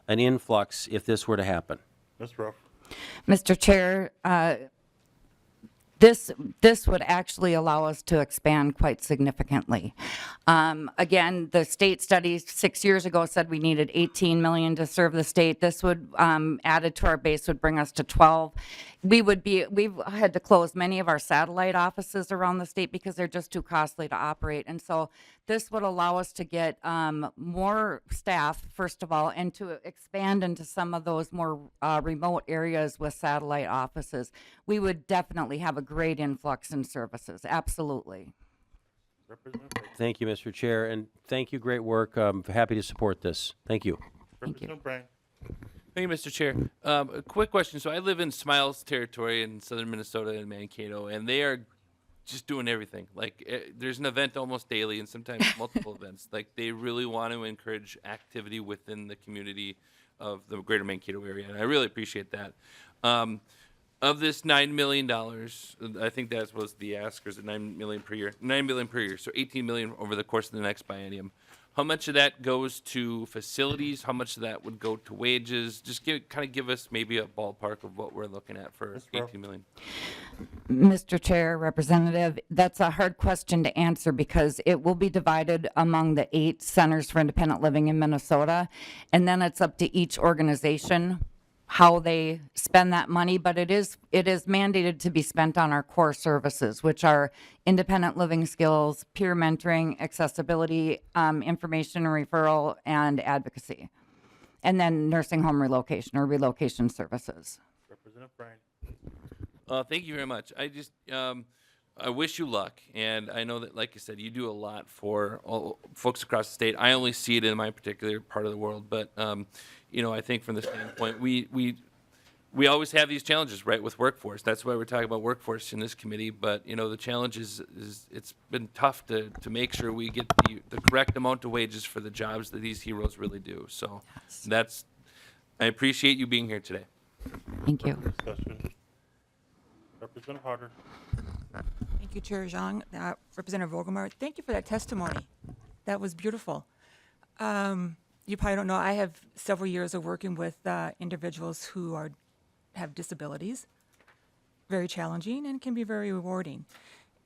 an influx if this were to happen? Ms. Ruff. Mr. Chair, this would actually allow us to expand quite significantly. Again, the state study 6 years ago said we needed 18 million to serve the state. This would, added to our base, would bring us to 12. We've had to close many of our satellite offices around the state because they're just too costly to operate. And so this would allow us to get more staff, first of all, and to expand into some of those more remote areas with satellite offices. We would definitely have a great influx in services, absolutely. Thank you, Mr. Chair, and thank you. Great work. I'm happy to support this. Thank you. Representative Bryan. Thank you, Mr. Chair. A quick question. So I live in Smiles territory in southern Minnesota in Mankato, and they are just doing everything. Like there's an event almost daily, and sometimes multiple events. Like they really want to encourage activity within the community of the greater Mankato area, and I really appreciate that. Of this $9 million, I think that was the ask, or is it $9 million per year? $9 million per year, so $18 million over the course of the next biennium. How much of that goes to facilities? How much of that would go to wages? Just kind of give us maybe a ballpark of what we're looking at for $18 million. Mr. Chair, Representative, that's a hard question to answer because it will be divided among the 8 centers for independent living in Minnesota, and then it's up to each organization how they spend that money, but it is mandated to be spent on our core services, which are independent living skills, peer mentoring, accessibility, information and referral, and advocacy, and then nursing home relocation or relocation services. Representative Bryan. Thank you very much. I just I wish you luck, and I know that, like you said, you do a lot for all folks across the state. I only see it in my particular part of the world, but you know, I think from the standpoint, we always have these challenges, right, with workforce. That's why we're talking about workforce in this committee. But you know, the challenge is it's been tough to make sure we get the correct amount of wages for the jobs that these heroes really do. So that's, I appreciate you being here today. Thank you. Discussion. Representative Harder. Thank you, Chair Zhang. Representative Wolgamott, thank you for that testimony. That was beautiful. You probably don't know, I have several years of working with individuals who have disabilities. Very challenging and can be very rewarding.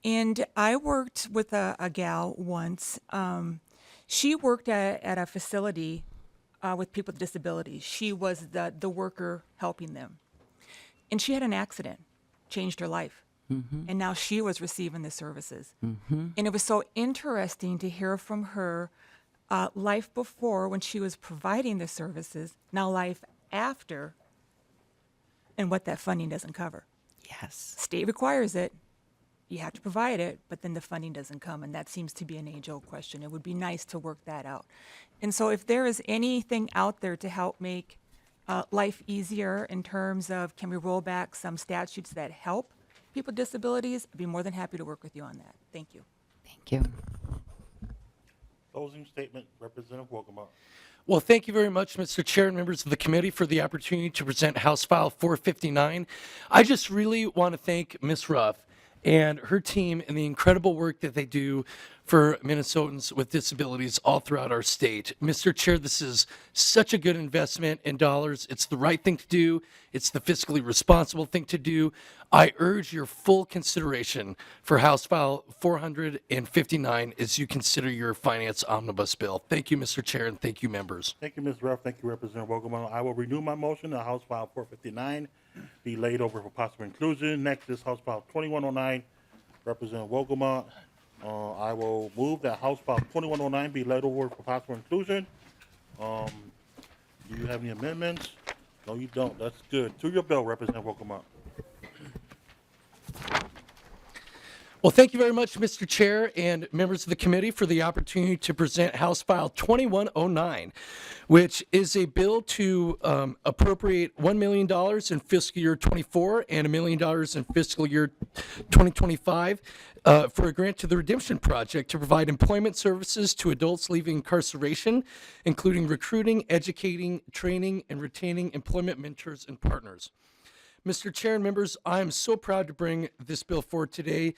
And I worked with a gal once. She worked at a facility with people with disabilities. She was the worker helping them. And she had an accident, changed her life. Mm-hmm. And now she was receiving the services. Mm-hmm. And it was so interesting to hear from her life before when she was providing the services, now life after, and what that funding doesn't cover. Yes. State requires it. You have to provide it, but then the funding doesn't come, and that seems to be an age-old question. It would be nice to work that out. And so if there is anything out there to help make life easier in terms of can we roll back some statutes that help people with disabilities, I'd be more than happy to work with you on that. Thank you. Thank you. Closing statement, Representative Wolgamott. Well, thank you very much, Mr. Chair and members of the committee, for the opportunity to present House File 459. I just really want to thank Ms. Ruff and her team and the incredible work that they do for Minnesotans with disabilities all throughout our state. Mr. Chair, this is such a good investment in dollars. It's the right thing to do. It's the fiscally responsible thing to do. I urge your full consideration for House File 459 as you consider your finance omnibus bill. Thank you, Mr. Chair, and thank you, members. Thank you, Ms. Ruff. Thank you, Representative Wolgamott. I will renew my motion that House File 459 be laid over for possible inclusion. Next is House File 2109, Representative Wolgamott. I will move that House File 2109 be laid over for possible inclusion. Do you have any amendments? No, you don't. That's good. To your bill, Representative Wolgamott. Well, thank you very much, Mr. Chair and members of the committee, for the opportunity to present House File 2109, which is a bill to appropriate $1 million in fiscal year 24 and $1 million in fiscal year 2025 for a grant to the Redemption Project to provide employment services to adults leaving incarceration, including recruiting, educating, training, and retaining employment mentors and partners. Mr. Chair and members, I am so proud to bring this bill forward today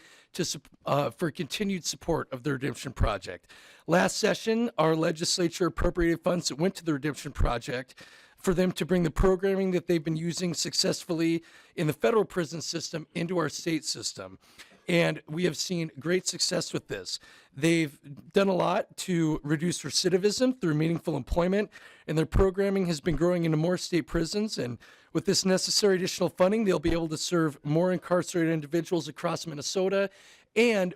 for continued support of the Redemption Project. Last session, our legislature appropriated funds that went to the Redemption Project for them to bring the programming that they've been using successfully in the federal prison system into our state system. And we have seen great success with this. They've done a lot to reduce recidivism through meaningful employment, and their programming has been growing into more state prisons. And with this necessary additional funding, they'll be able to serve more incarcerated individuals across Minnesota and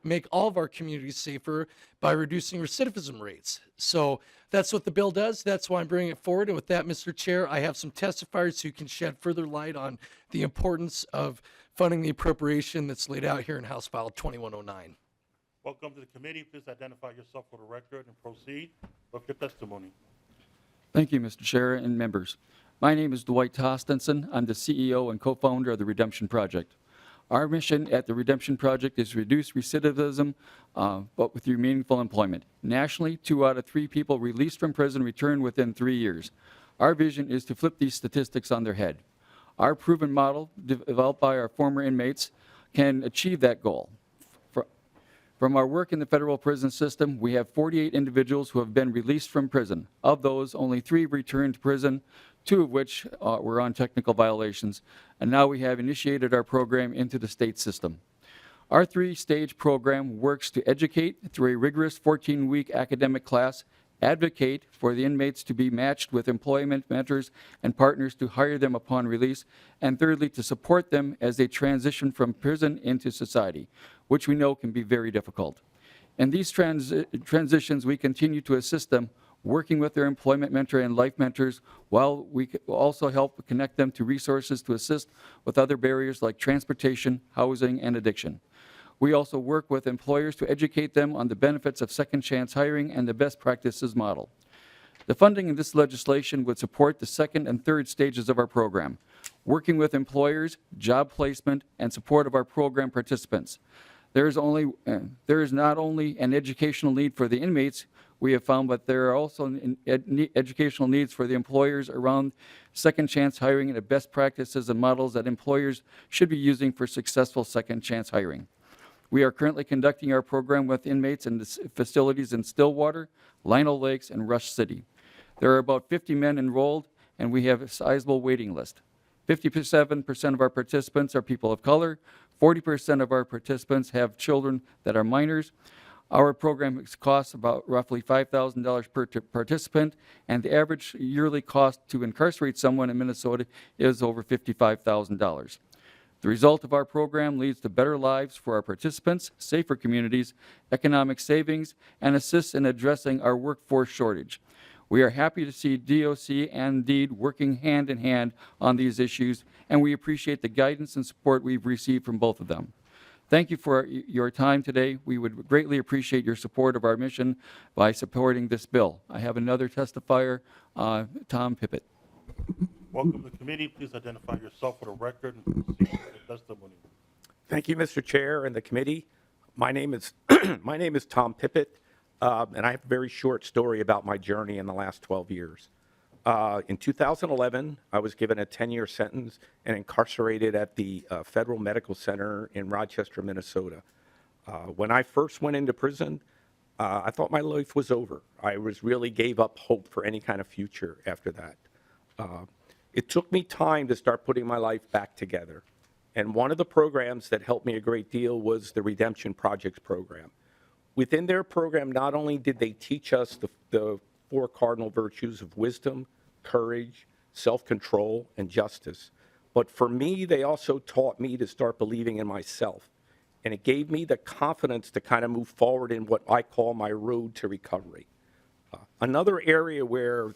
make all of our communities safer by reducing recidivism rates. So that's what the bill does. That's why I'm bringing it forward. And with that, Mr. Chair, I have some testifiers who can shed further light on the importance of funding the appropriation that's laid out here in House File 2109. Welcome to the committee. Please identify yourself for the record and proceed with your testimony. Thank you, Mr. Chair and members. My name is Dwight Tostenson. I'm the CEO and co-founder of the Redemption Project. Our mission at the Redemption Project is to reduce recidivism, but through meaningful employment. Nationally, 2 out of 3 people released from prison return within 3 years. Our vision is to flip these statistics on their head. Our proven model, developed by our former inmates, can achieve that goal. From our work in the federal prison system, we have 48 individuals who have been released from prison. Of those, only 3 returned to prison, 2 of which were on technical violations, and now we have initiated our program into the state system. Our 3-stage program works to educate through a rigorous 14-week academic class, advocate for the inmates to be matched with employment mentors and partners to hire them upon release, and thirdly, to support them as they transition from prison into society, which we know can be very difficult. In these transitions, we continue to assist them, working with their employment mentor and life mentors, while we also help connect them to resources to assist with other barriers like transportation, housing, and addiction. We also work with employers to educate them on the benefits of second chance hiring and the best practices model. The funding in this legislation would support the 2nd and 3rd stages of our program, working with employers, job placement, and support of our program participants. There is not only an educational need for the inmates we have found, but there are also educational needs for the employers around second chance hiring and the best practices and models that employers should be using for successful second chance hiring. We are currently conducting our program with inmates in the facilities in Stillwater, Lino Lakes, and Rush City. There are about 50 men enrolled, and we have a sizable waiting list. 57% of our participants are people of color. 40% of our participants have children that are minors. Our program costs about roughly $5,000 per participant, and the average yearly cost to incarcerate someone in Minnesota is over $55,000. The result of our program leads to better lives for our participants, safer communities, economic savings, and assists in addressing our workforce shortage. We are happy to see DOC and DEED working hand in hand on these issues, and we appreciate the guidance and support we've received from both of them. Thank you for your time today. We would greatly appreciate your support of our mission by supporting this bill. I have another testifier, Tom Pippett. Welcome to the committee. Please identify yourself for the record and proceed with your testimony. Thank you, Mr. Chair and the committee. My name is Tom Pippett, and I have a very short story about my journey in the last 12 years. In 2011, I was given a 10-year sentence and incarcerated at the Federal Medical Center in Rochester, Minnesota. When I first went into prison, I thought my life was over. I really gave up hope for any kind of future after that. It took me time to start putting my life back together. And one of the programs that helped me a great deal was the Redemption Projects program. Within their program, not only did they teach us the four cardinal virtues of wisdom, courage, self-control, and justice, but for me, they also taught me to start believing in myself. And it gave me the confidence to kind of move forward in what I call my road to recovery. Another area where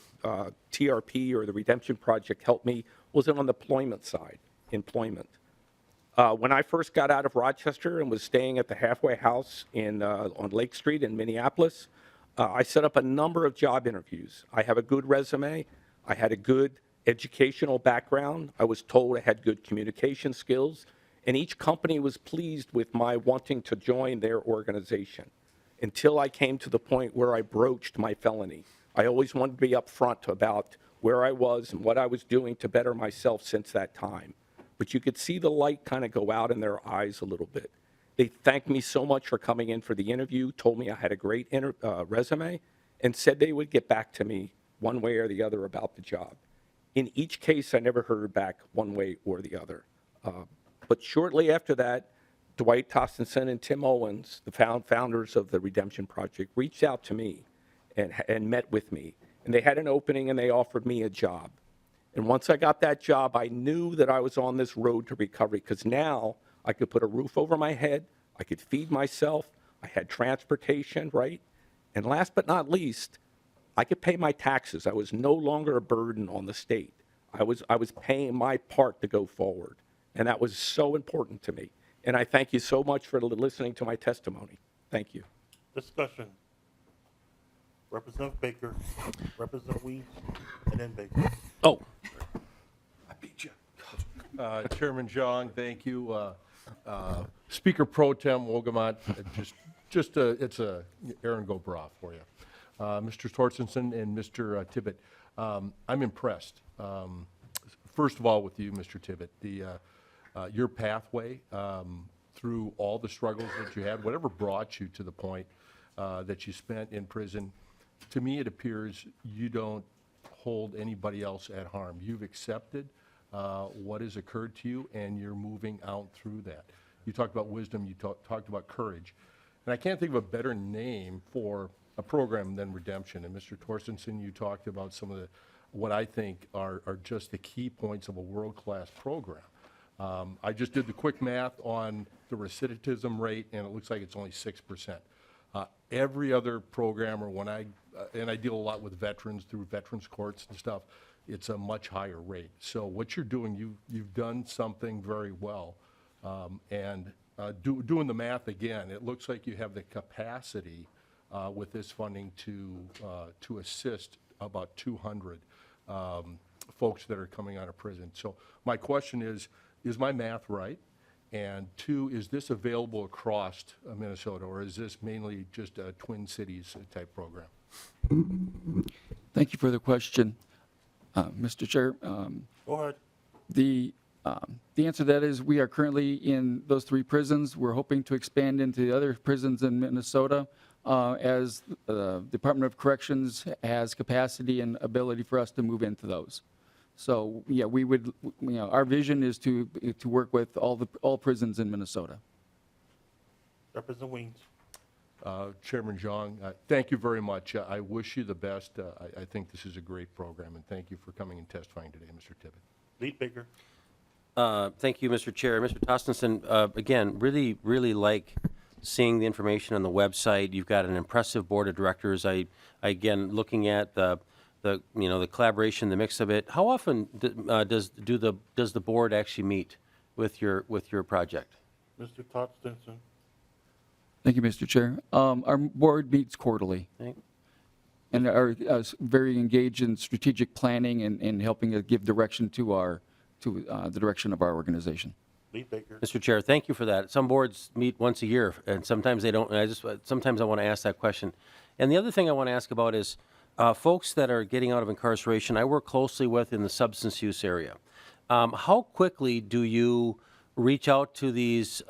TRP or the Redemption Project helped me was on the employment side, employment. When I first got out of Rochester and was staying at the halfway house on Lake Street in Minneapolis, I set up a number of job interviews. I have a good resume. I had a good educational background. I was told I had good communication skills. And each company was pleased with my wanting to join their organization until I came to the point where I broached my felony. I always wanted to be upfront about where I was and what I was doing to better myself since that time. But you could see the light kind of go out in their eyes a little bit. They thanked me so much for coming in for the interview, told me I had a great resume, and said they would get back to me one way or the other about the job. In each case, I never heard back one way or the other. But shortly after that, Dwight Tostenson and Tim Owens, the founders of the Redemption Project, reached out to me and met with me. And they had an opening and they offered me a job. And once I got that job, I knew that I was on this road to recovery because now I could put a roof over my head, I could feed myself, I had transportation, right? And last but not least, I could pay my taxes. I was no longer a burden on the state. I was paying my part to go forward. And that was so important to me. And I thank you so much for listening to my testimony. Thank you. Discussion. Representative Baker, Representative Weeds, and then Baker. Oh. I beat you. Chairman Zhang, thank you. Speaker Pro Tem Wolgamott, it's a Aaron go bra for you. Mr. Torstenson and Mr. Tibbet, I'm impressed. First of all, with you, Mr. Tibbet, your pathway through all the struggles that you had, whatever brought you to the point that you spent in prison, to me it appears you don't hold anybody else at harm. You've accepted what has occurred to you, and you're moving out through that. You talked about wisdom, you talked about courage. And I can't think of a better name for a program than Redemption. And Mr. Torstenson, you talked about some of what I think are just the key points of a world-class program. I just did the quick math on the recidivism rate, and it looks like it's only 6%. Every other program, or and I deal a lot with veterans through veterans courts and stuff, it's a much higher rate. So what you're doing, you've done something very well. Doing the math again, it looks like you have the capacity with this funding to assist about 200 folks that are coming out of prison. So my question is my math right? And two, is this available across Minnesota, or is this mainly just a Twin Cities type program? Thank you for the question, Mr. Chair. Go ahead. The answer to that is we are currently in those 3 prisons. We're hoping to expand into the other prisons in Minnesota as the Department of Corrections has capacity and ability for us to move into those. So yeah, we would, our vision is to work with all prisons in Minnesota. Representative Weeds. Chairman Zhang, thank you very much. I wish you the best. I think this is a great program, and thank you for coming and testifying today, Mr. Tibbet. Lead Baker. Thank you, Mr. Chair. Mr. Tostenson, again, really like seeing the information on the website. You've got an impressive board of directors. Again, looking at the collaboration, the mix of it. How often does the board actually meet with your project? Mr. Tostenson. Thank you, Mr. Chair. Our board meets quarterly. And are very engaged in strategic planning and helping to give direction to the direction of our organization. Lead Baker. Mr. Chair, thank you for that. Some boards meet once a year, and sometimes they don't. And sometimes I want to ask that question. And the other thing I want to ask about is folks that are getting out of incarceration. I work closely with in the substance use area. How quickly do you reach out to these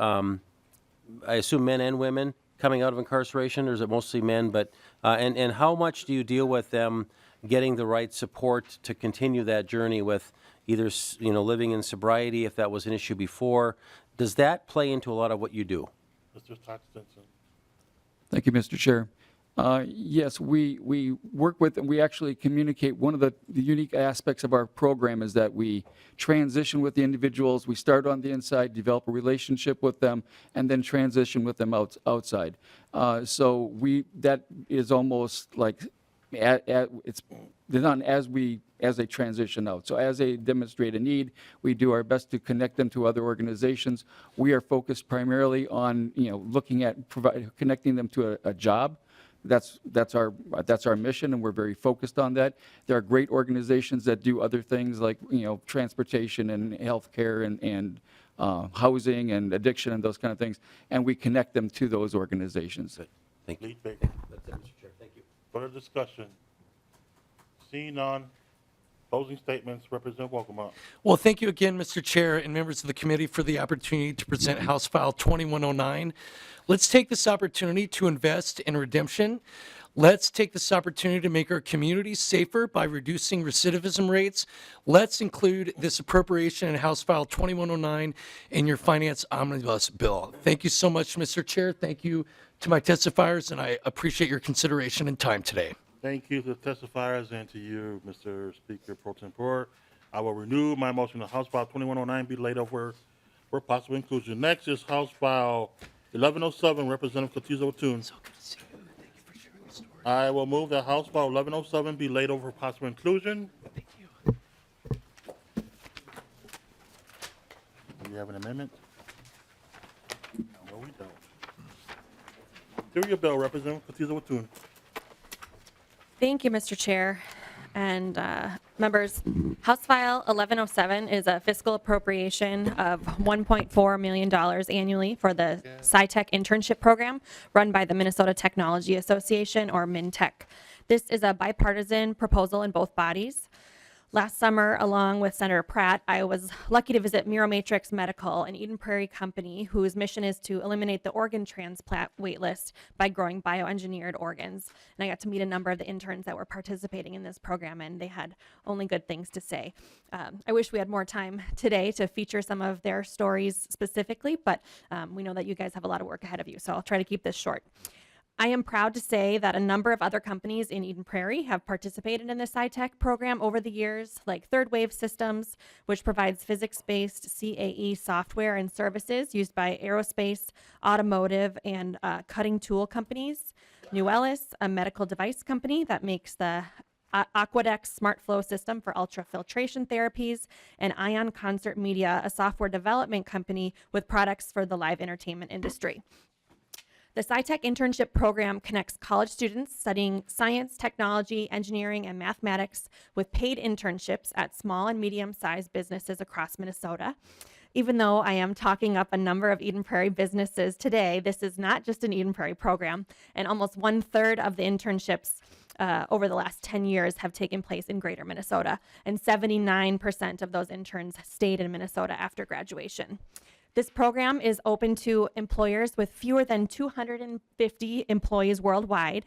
I assume men and women coming out of incarceration, or is it mostly men? But and how much do you deal with them getting the right support to continue that journey with either living in sobriety, if that was an issue before? Does that play into a lot of what you do? Mr. Toxtenson. Thank you, Mr. Chair. Yes, we work with, and we actually communicate. One of the unique aspects of our program is that we transition with the individuals. We start on the inside, develop a relationship with them, and then transition with them outside. So that is almost like it's done as they transition out. So as they demonstrate a need, we do our best to connect them to other organizations. We are focused primarily on looking at connecting them to a job. That's our mission, and we're very focused on that. There are great organizations that do other things like transportation and healthcare and housing and addiction and those kind of things, and we connect them to those organizations. Thank you. That's it, Mr. Chair. Thank you. Further discussion? Seeing none. Closing statements, Representative Wolgamott. Well, thank you again, Mr. Chair and members of the committee for the opportunity to present House File 2109. Let's take this opportunity to invest in redemption. Let's take this opportunity to make our communities safer by reducing recidivism rates. Let's include this appropriation in House File 2109 in your Finance Omnibus Bill. Thank you so much, Mr. Chair. Thank you to my testifiers, and I appreciate your consideration and time today. Thank you to the testifiers and to you, Mr. Speaker Pro Tempore. I will renew my motion that House File 2109 be laid over for possible inclusion. Next is House File 1107, Representative Kotyza-Witthuhn. So good to see you. Thank you for sharing the story. I will move that House File 1107 be laid over for possible inclusion. Thank you. Do we have an amendment? No, we don't. Through your bill, Representative Kotyza-Witthuhn. Thank you, Mr. Chair and members. House File 1107 is a fiscal appropriation of $1.4 million annually for the SciTech internship program run by the Minnesota Technology Association, or MinTech. This is a bipartisan proposal in both bodies. Last summer, along with Senator Pratt, I was lucky to visit Miromatrix Medical, an Eden Prairie company whose mission is to eliminate the organ transplant waitlist by growing bioengineered organs. And I got to meet a number of the interns that were participating in this program, and they had only good things to say. I wish we had more time today to feature some of their stories specifically, but we know that you guys have a lot of work ahead of you, so I'll try to keep this short. I am proud to say that a number of other companies in Eden Prairie have participated in the SciTech program over the years, like Third Wave Systems, which provides physics-based CAE software and services used by aerospace, automotive, and cutting tool companies. Nuelis, a medical device company that makes the Aquadex SmartFlow system for ultrafiltration therapies, and Ion Concert Media, a software development company with products for the live entertainment industry. The SciTech internship program connects college students studying science, technology, engineering, and mathematics with paid internships at small and medium-sized businesses across Minnesota. Even though I am talking up a number of Eden Prairie businesses today, this is not just an Eden Prairie program, and almost 1/3 of the internships over the last 10 years have taken place in Greater Minnesota, and 79% of those interns stayed in Minnesota after graduation. This program is open to employers with fewer than 250 employees worldwide,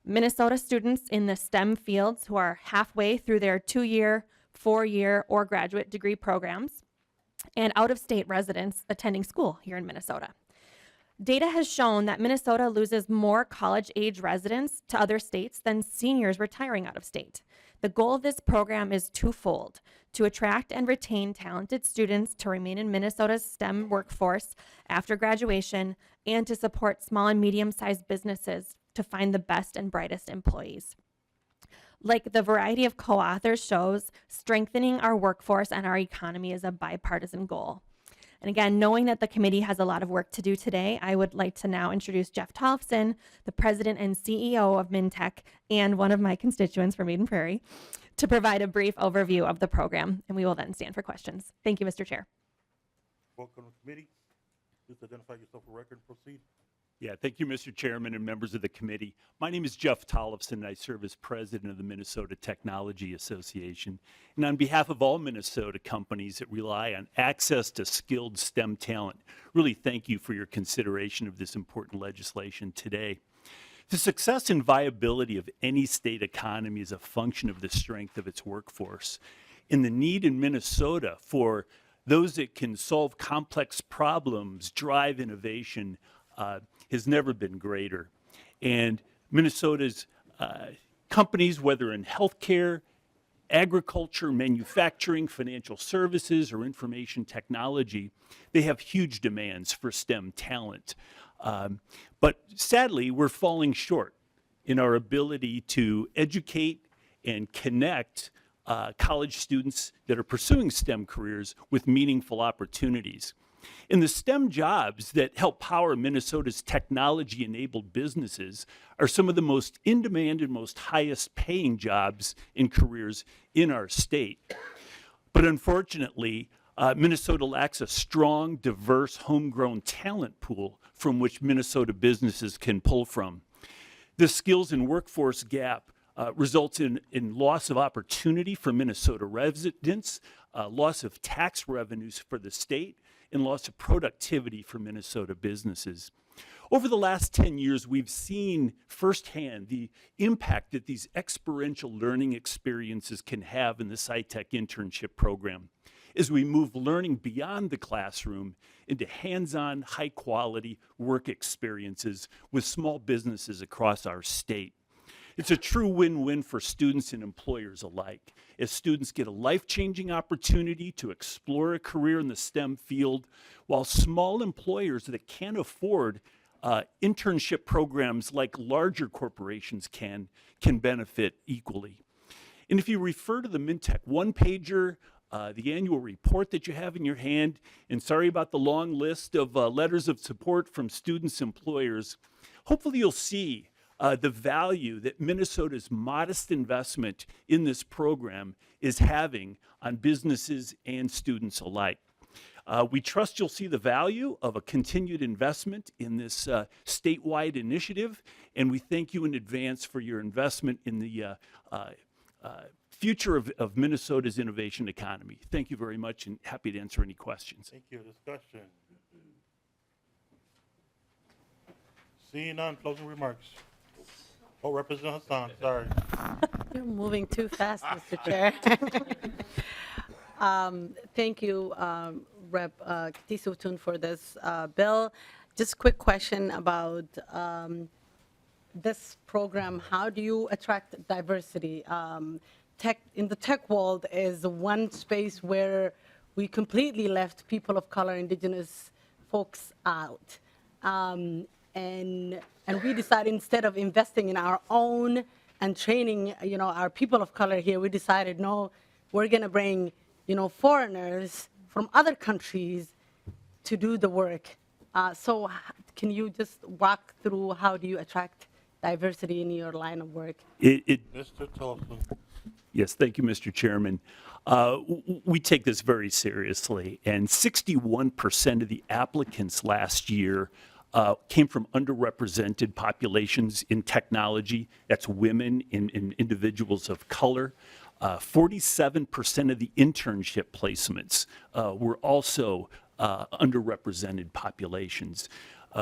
Minnesota students in the STEM fields who are halfway through their 2-year, 4-year, or graduate degree programs, and out-of-state residents attending school here in Minnesota. Data has shown that Minnesota loses more college-age residents to other states than seniors retiring out of state. The goal of this program is twofold: to attract and retain talented students to remain in Minnesota's STEM workforce after graduation, and to support small and medium-sized businesses to find the best and brightest employees. Like the variety of co-authors shows, strengthening our workforce and our economy is a bipartisan goal. And again, knowing that the committee has a lot of work to do today, I would like to now introduce Jeff Tollefson, the president and CEO of MinTech and one of my constituents from Eden Prairie, to provide a brief overview of the program, and we will then stand for questions. Thank you, Mr. Chair. Welcome to the committee. Please identify yourself for record and proceed. Yeah, thank you, Mr. Chairman and members of the committee. My name is Jeff Tollefson, and I serve as president of the Minnesota Technology Association. And on behalf of all Minnesota companies that rely on access to skilled STEM talent, really thank you for your consideration of this important legislation today. The success and viability of any state economy is a function of the strength of its workforce. And the need in Minnesota for those that can solve complex problems, drive innovation, has never been greater. And Minnesota's companies, whether in healthcare, agriculture, manufacturing, financial services, or information technology, they have huge demands for STEM talent. But sadly, we're falling short in our ability to educate and connect college students that are pursuing STEM careers with meaningful opportunities. And the STEM jobs that help power Minnesota's technology-enabled businesses are some of the most in-demand and most highest paying jobs and careers in our state. But unfortunately, Minnesota lacks a strong, diverse, homegrown talent pool from which Minnesota businesses can pull from. This skills and workforce gap results in loss of opportunity for Minnesota residents, loss of tax revenues for the state, and loss of productivity for Minnesota businesses. Over the last 10 years, we've seen firsthand the impact that these experiential learning experiences can have in the SciTech internship program as we move learning beyond the classroom into hands-on, high-quality work experiences with small businesses across our state. It's a true win-win for students and employers alike, as students get a life-changing opportunity to explore a career in the STEM field, while small employers that can't afford internship programs like larger corporations can benefit equally. And if you refer to the MinTech one-pager, the annual report that you have in your hand, and sorry about the long list of letters of support from students, employers, hopefully you'll see the value that Minnesota's modest investment in this program is having on businesses and students alike. We trust you'll see the value of a continued investment in this statewide initiative, and we thank you in advance for your investment in the future of Minnesota's innovation economy. Thank you very much, and happy to answer any questions. Thank you. Discussion. Seeing none, closing remarks. Oh, Representative Hassan, sorry. You're moving too fast, Mr. Chair. Thank you, Rep. Kotyza-Witthuhn, for this bill. Just quick question about this program. How do you attract diversity? In the tech world is one space where we completely left people of color, indigenous folks out. And we decided, instead of investing in our own and training, our people of color here, we decided, no, we're going to bring, foreigners from other countries to do the work. So can you just walk through how do you attract diversity in your line of work? Mr. Tolson. Yes, thank you, Mr. Chairman. We take this very seriously, and 61% of the applicants last year came from underrepresented populations in technology. That's women and individuals of color. 47% of the internship placements were also underrepresented populations.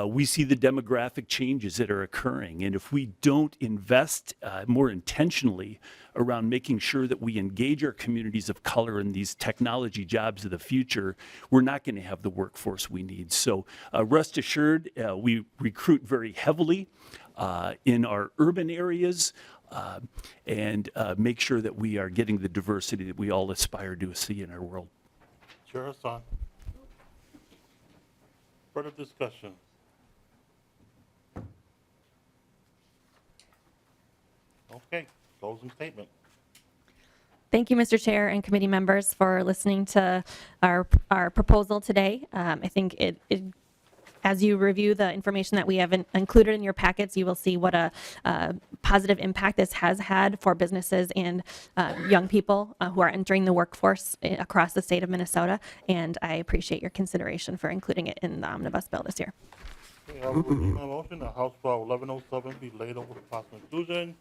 We see the demographic changes that are occurring, and if we don't invest more intentionally around making sure that we engage our communities of color in these technology jobs of the future, we're not going to have the workforce we need. So rest assured, we recruit very heavily in our urban areas and make sure that we are getting the diversity that we all aspire to see in our world. Chair Hassan. Further discussion. Okay, closing statement. Thank you, Mr. Chair and committee members, for listening to our proposal today. I think as you review the information that we have included in your packets, you will see what a positive impact this has had for businesses and young people who are entering the workforce across the state of Minnesota. And I appreciate your consideration for including it in the omnibus bill this year. Okay, I will repeat my motion that House File 1107 be laid over for possible inclusion.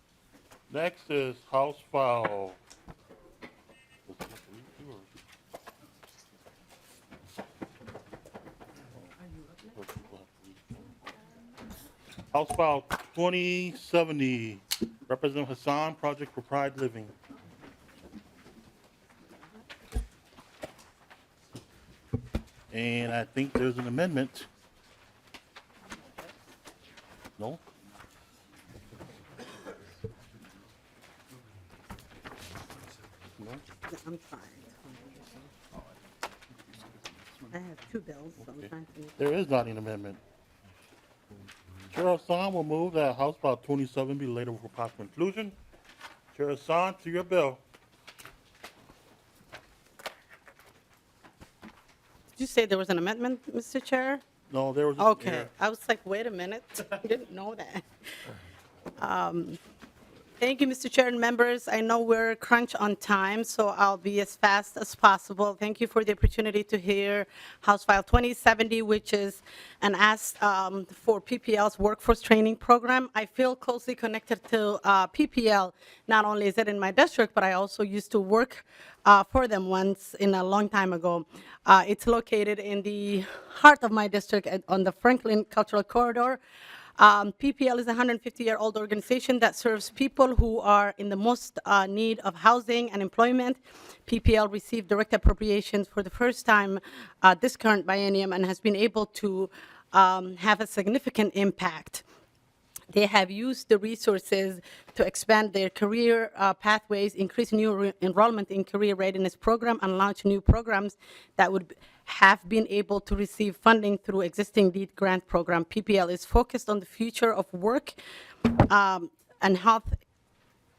Next is House File. House File 2070, Representative Hassan, Project for Pride Living. And I think there's an amendment. No? No? I'm trying. I have two bills, so I'm trying to make. There is not an amendment. Chair Hassan will move that House File 27 be laid over for possible inclusion. Chair Hassan, to your bill. Did you say there was an amendment, Mr. Chair? No, there was. Okay, I was like, wait a minute, I didn't know that. Thank you, Mr. Chair and members. I know we're crunch on time, so I'll be as fast as possible. Thank you for the opportunity to hear House File 2070, which is an ask for PPL's workforce training program. I feel closely connected to PPL. Not only is it in my district, but I also used to work for them once in a long time ago. It's located in the heart of my district on the Franklin Cultural Corridor. PPL is a 150-year-old organization that serves people who are in the most need of housing and employment. PPL received direct appropriations for the first time this current biennium and has been able to have a significant impact. They have used the resources to expand their career pathways, increase new enrollment in career readiness program, and launch new programs that would have been able to receive funding through existing LEAD grant program. PPL is focused on the future of work and health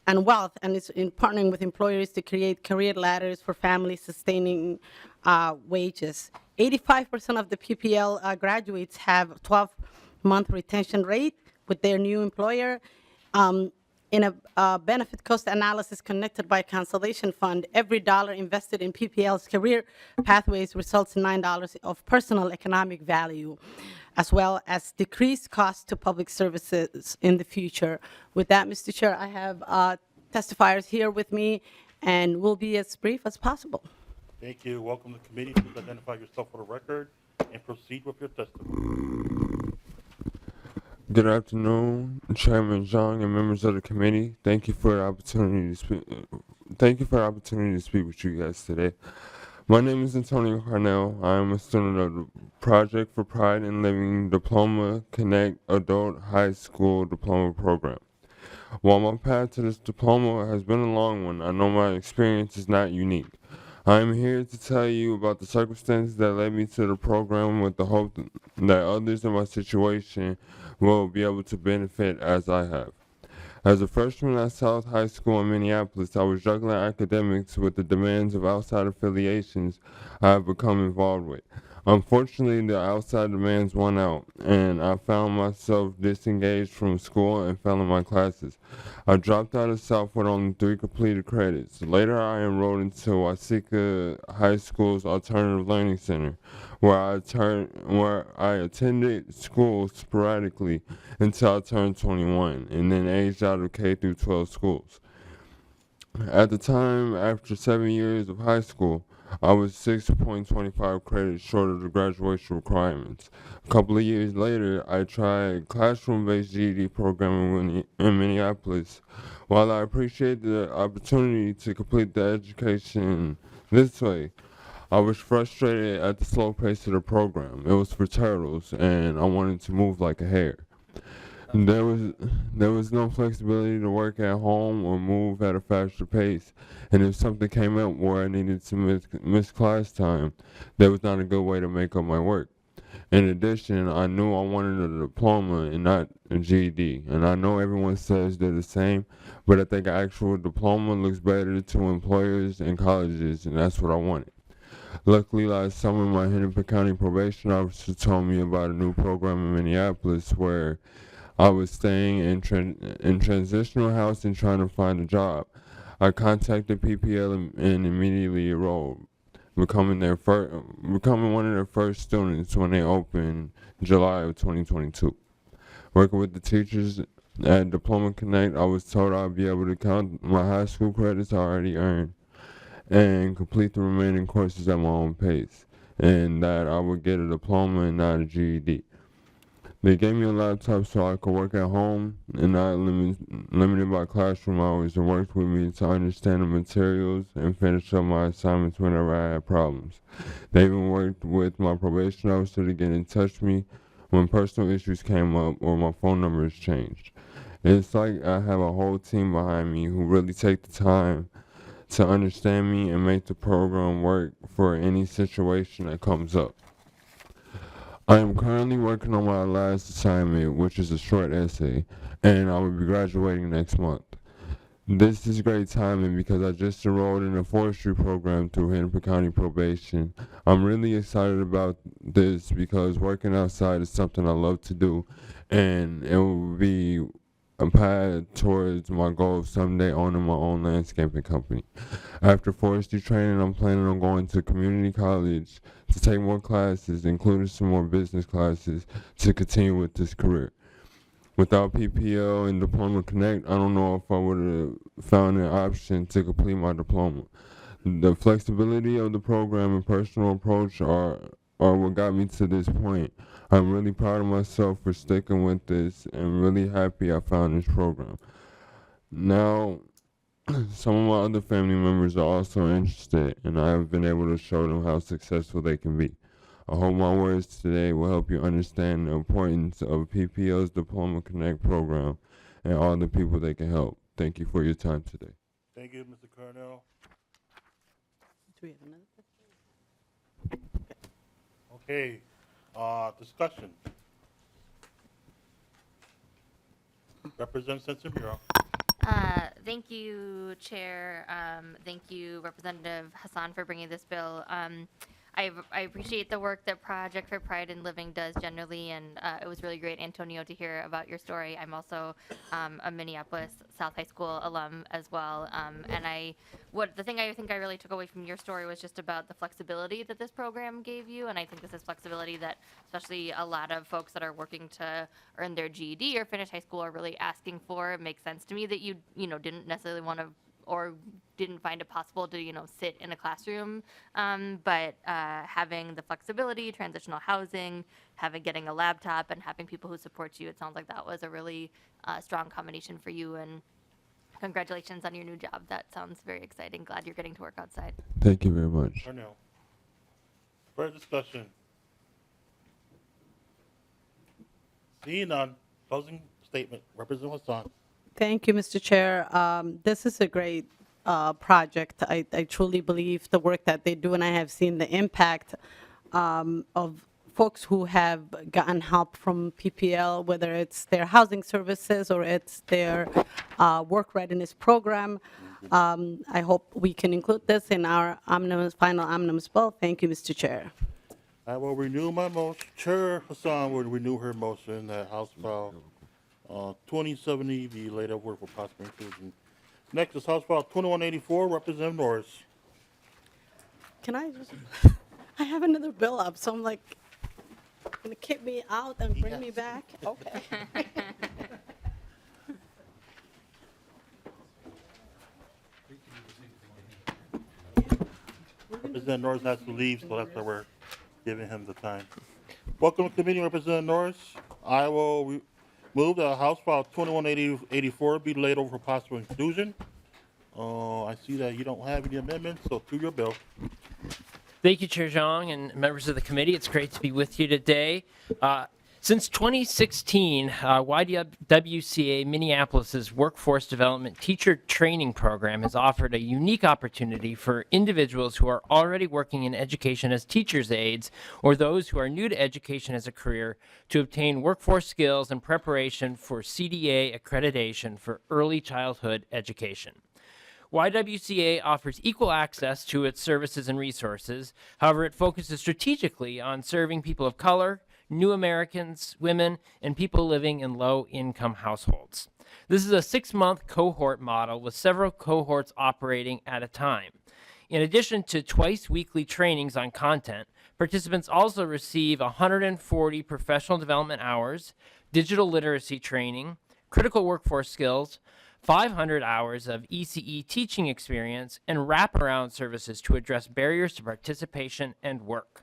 and wealth, and is in partnering with employers to create career ladders for families sustaining wages. 85% of the PPL graduates have a 12-month retention rate with their new employer. In a benefit cost analysis conducted by Constellation Fund, every dollar invested in PPL's career pathways results in $9 of personal economic value, as well as decreased costs to public services in the future. With that, Mr. Chair, I have testifiers here with me, and will be as brief as possible. Thank you. Welcome to the committee. Please identify yourself for the record and proceed with your testimony. Good afternoon, Chairman Zhang and members of the committee. Thank you for the opportunity to speak. Thank you for the opportunity to speak with you guys today. My name is Antonio Carnell. I am a student of the Project for Pride in Living Diploma Connect Adult High School Diploma Program. While my path to this diploma has been a long one, I know my experience is not unique. I am here to tell you about the circumstances that led me to the program with the hope that others in my situation will be able to benefit as I have. As a freshman at South High School in Minneapolis, I was juggling academics with the demands of outside affiliations I have become involved with. Unfortunately, the outside demands won out, and I found myself disengaged from school and failing my classes. I dropped out of South with only 3 completed credits. Later, I enrolled into YWCA High School's Alternative Learning Center, where I attended school sporadically until I turned 21, and then aged out of K through 12 schools. At the time, after 7 years of high school, I was 6.25 credits short of the graduation requirements. A couple of years later, I tried classroom-based GED programming in Minneapolis. While I appreciate the opportunity to complete the education this way, I was frustrated at the slow pace of the program. It was for turtles, and I wanted to move like a hare. There was no flexibility to work at home or move at a faster pace, and if something came up where I needed to miss class time, there was not a good way to make up my work. In addition, I knew I wanted a diploma and not a GED, and I know everyone says they're the same, but I think an actual diploma looks better to employers and colleges, and that's what I wanted. Luckily, last summer, my Hennepin County probation officer told me about a new program in Minneapolis where I was staying in transitional housing trying to find a job. I contacted PPL and immediately enrolled. becoming one of their first students when they opened July of 2022. Working with the teachers at Diploma Connect, I was told I'd be able to count my high school credits I already earned and complete the remaining courses at my own pace, and that I would get a diploma and not a GED. They gave me a laptop so I could work at home and not limited by classroom hours, and worked with me to understand the materials and finish up my assignments whenever I had problems. They even worked with my probation officer to get in touch with me when personal issues came up or my phone numbers changed. It's like I have a whole team behind me who really take the time to understand me and make the program work for any situation that comes up. I am currently working on my last assignment, which is a short essay, and I will be graduating next month. This is great timing because I just enrolled in a forestry program through Hennepin County Probation. I'm really excited about this because working outside is something I love to do, and it will be a path towards my goal of someday owning my own landscaping company. After forestry training, I'm planning on going to community college to take more classes, including some more business classes, to continue with this career. Without PPL and Diploma Connect, I don't know if I would have found an option to complete my diploma. The flexibility of the program and personal approach are what got me to this point. I'm really proud of myself for sticking with this and really happy I found this program. Now, some of my other family members are also interested, and I have been able to show them how successful they can be. I hope my words today will help you understand the importance of PPL's Diploma Connect program and all the people they can help. Thank you for your time today. Thank you, Mr. Cornell. Do we have another question? Okay, discussion. Representative Sencer-Mura. Thank you, Chair. Thank you, Representative Hassan, for bringing this bill. I appreciate the work that Project for Pride in Living does generally, and it was really great, Antonio, to hear about your story. I'm also a Minneapolis South High School alum as well, and the thing I think I really took away from your story was just about the flexibility that this program gave you, and I think this is flexibility that especially a lot of folks that are working to earn their GED or finish high school are really asking for. It makes sense to me that you didn't necessarily want to or didn't find it possible to, sit in a classroom. But having the flexibility, transitional housing, getting a laptop, and having people who support you, it sounds like that was a really strong combination for you. And congratulations on your new job. That sounds very exciting. Glad you're getting to work outside. Thank you very much. Cornell. Further discussion. Seeing none, closing statement. Representative Hassan. Thank you, Mr. Chair. This is a great project. I truly believe the work that they do, and I have seen the impact of folks who have gotten help from PPL, whether it's their housing services or it's their work readiness program. I hope we can include this in our final omnibus bill. Thank you, Mr. Chair. I will renew my motion. Chair Hassan will renew her motion that House File 2070 be laid over for possible inclusion. Next is House File 2184, Representative Norris. Can I just, I have another bill up, so I'm like, gonna kick me out and bring me back? Okay. Representative Norris has to leave, so that's why we're giving him the time. Welcome to committee, Representative Norris. I will move that House File 2184 be laid over for possible inclusion. I see that you don't have any amendments, so to your bill. Thank you, Chair Zhang and members of the committee. It's great to be with you today. Since 2016, YWCA Minneapolis's Workforce Development Teacher Training Program has offered a unique opportunity for individuals who are already working in education as teachers' aides or those who are new to education as a career to obtain workforce skills and preparation for CDA accreditation for early childhood education. YWCA offers equal access to its services and resources. However, it focuses strategically on serving people of color, new Americans, women, and people living in low-income households. This is a 6-month cohort model with several cohorts operating at a time. In addition to twice weekly trainings on content, participants also receive 140 professional development hours, digital literacy training, critical workforce skills, 500 hours of ECE teaching experience, and wraparound services to address barriers to participation and work.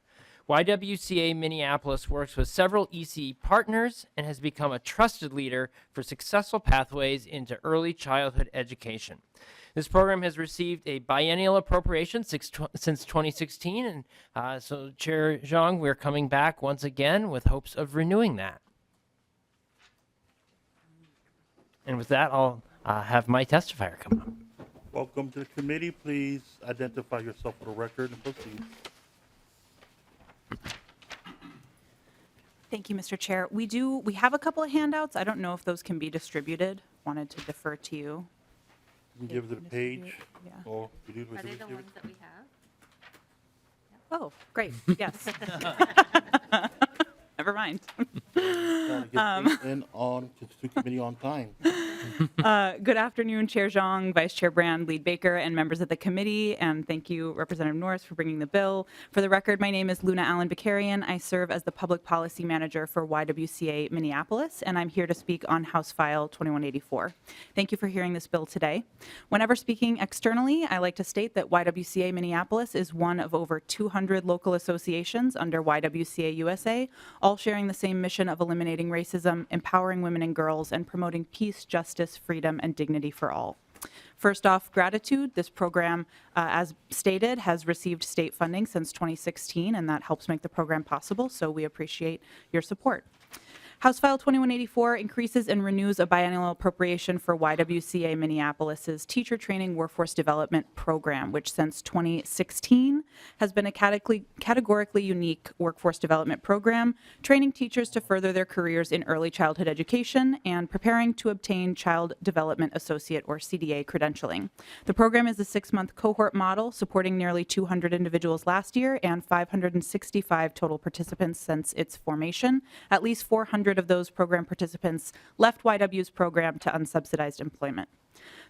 YWCA Minneapolis works with several ECE partners and has become a trusted leader for successful pathways into early childhood education. This program has received a biennial appropriation since 2016, and so Chair Zhang, we're coming back once again with hopes of renewing that. And with that, I'll have my testifier come up. Welcome to the committee. Please identify yourself for the record and proceed. Thank you, Mr. Chair. We have a couple of handouts. I don't know if those can be distributed. Wanted to defer to you. You can give it a page. Yeah. Or you do Are they the give it- ones that we have? Oh, great. Yes. Never mind. Trying to get things in on to committee on time. Good afternoon, Chair Zhang, Vice Chair Brand, Lead Baker, and members of the committee, and thank you, Representative Norris, for bringing the bill. For the record, my name is Luna Allen Bakarian. I serve as the Public Policy Manager for YWCA Minneapolis, and I'm here to speak on House File 2184. Thank you for hearing this bill today. Whenever speaking externally, I like to state that YWCA Minneapolis is one of over 200 local associations under YWCA USA, all sharing the same mission of eliminating racism, empowering women and girls, and promoting peace, justice, freedom, and dignity for all. First off, gratitude. This program, as stated, has received state funding since 2016, and that helps make the program possible, so we appreciate your support. House File 2184 increases and renews a biennial appropriation for YWCA Minneapolis's Teacher Training Workforce Development Program, which since 2016 has been a categorically unique workforce development program, training teachers to further their careers in early childhood education and preparing to obtain Child Development Associate or CDA credentialing. The program is a 6-month cohort model supporting nearly 200 individuals last year and 565 total participants since its formation. At least 400 of those program participants left YW's program to unsubsidized employment.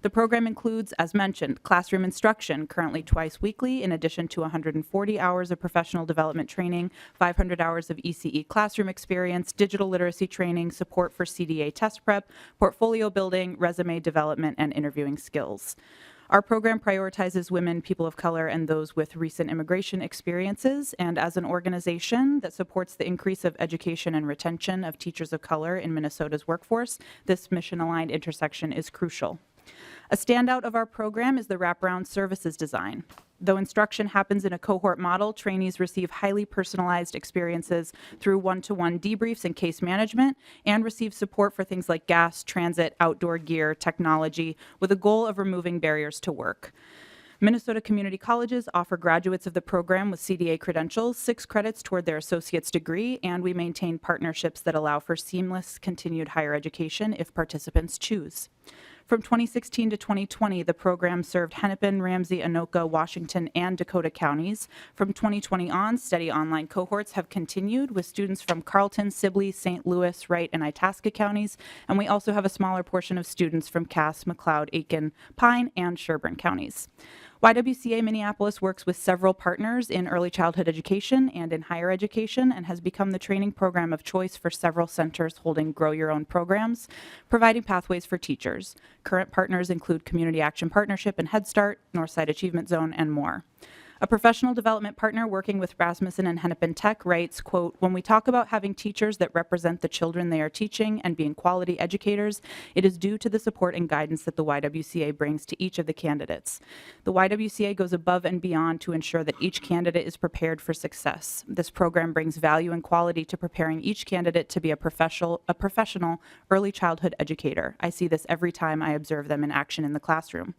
The program includes, as mentioned, classroom instruction, currently twice weekly, in addition to 140 hours of professional development training, 500 hours of ECE classroom experience, digital literacy training, support for CDA test prep, portfolio building, resume development, and interviewing skills. Our program prioritizes women, people of color, and those with recent immigration experiences, and as an organization that supports the increase of education and retention of teachers of color in Minnesota's workforce, this mission-aligned intersection is crucial. A standout of our program is the wraparound services design. Though instruction happens in a cohort model, trainees receive highly personalized experiences through one-to-one debriefs and case management, and receive support for things like gas, transit, outdoor gear, technology, with a goal of removing barriers to work. Minnesota community colleges offer graduates of the program with CDA credentials 6 credits toward their associate's degree, and we maintain partnerships that allow for seamless continued higher education if participants choose. From 2016 to 2020, the program served Hennepin, Ramsey, Anoka, Washington, and Dakota counties. From 2020 on, steady online cohorts have continued with students from Carlton, Sibley, St. Louis, Wright, and Itasca counties, and we also have a smaller portion of students from Cass, McLeod, Aiken, Pine, and Sherburne counties. YWCA Minneapolis works with several partners in early childhood education and in higher education and has become the training program of choice for several centers holding Grow Your Own programs, providing pathways for teachers. Current partners include Community Action Partnership and Head Start, Northside Achievement Zone, and more. A professional development partner working with Rasmussen and Hennepin Tech writes, quote, "When we talk about having teachers that represent the children they are teaching and being quality educators, it is due to the support and guidance that the YWCA brings to each of the candidates. The YWCA goes above and beyond to ensure that each candidate is prepared for success. This program brings value and quality to preparing each candidate to be a professional early childhood educator. I see this every time I observe them in action in the classroom."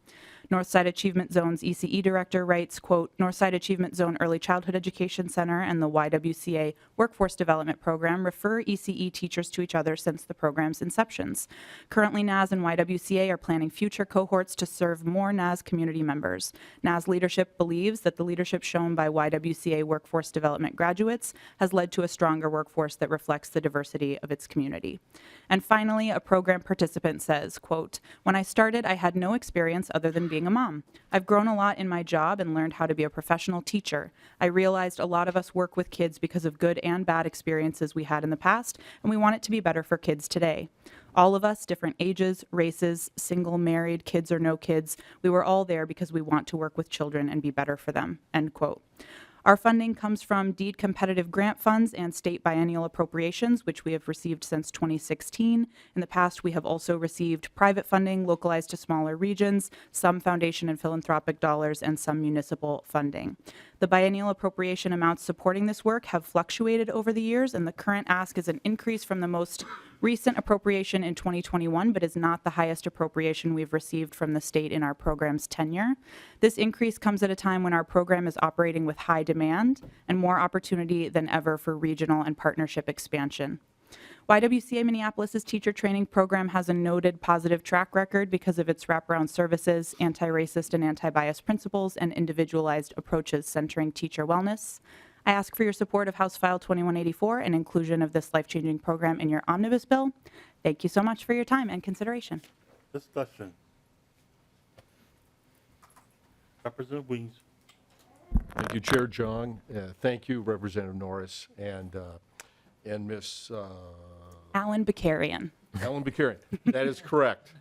Northside Achievement Zone's ECE director writes, quote, "Northside Achievement Zone Early Childhood Education Center and the YWCA Workforce Development Program refer ECE teachers to each other since the program's inceptions. Currently, NAS and YWCA are planning future cohorts to serve more NAS community members. NAS leadership believes that the leadership shown by YWCA Workforce Development graduates has led to a stronger workforce that reflects the diversity of its community." And finally, a program participant says, quote, "When I started, I had no experience other than being being a mom. I've grown a lot in my job and learned how to be a professional teacher. I realized a lot of us work with kids because of good and bad experiences we had in the past, and we want it to be better for kids today. All of us, different ages, races, single, married, kids or no kids, we were all there because we want to work with children and be better for them, end quote. Our funding comes from deed competitive grant funds and state biennial appropriations, which we have received since 2016. In the past, we have also received private funding localized to smaller regions, some foundation and philanthropic dollars, and some municipal funding. The biennial appropriation amounts supporting this work have fluctuated over the years, and the current ask is an increase from the most recent appropriation in 2021, but is not the highest appropriation we've received from the state in our program's tenure. This increase comes at a time when our program is operating with high demand and more opportunity than ever for regional and partnership expansion. YWCA Minneapolis' teacher training program has a noted positive track record because of its wraparound services, anti-racist and anti-bias principles, and individualized approaches centering teacher wellness. I ask for your support of House File 2184 and inclusion of this life-changing program in your omnibus bill. Thank you so much for your time and consideration. Discussion. Representative Weems. Thank you, Chair Jong. Thank you, Representative Norris, and Miss Alan Bakarian. Alan Bakarian. That is correct.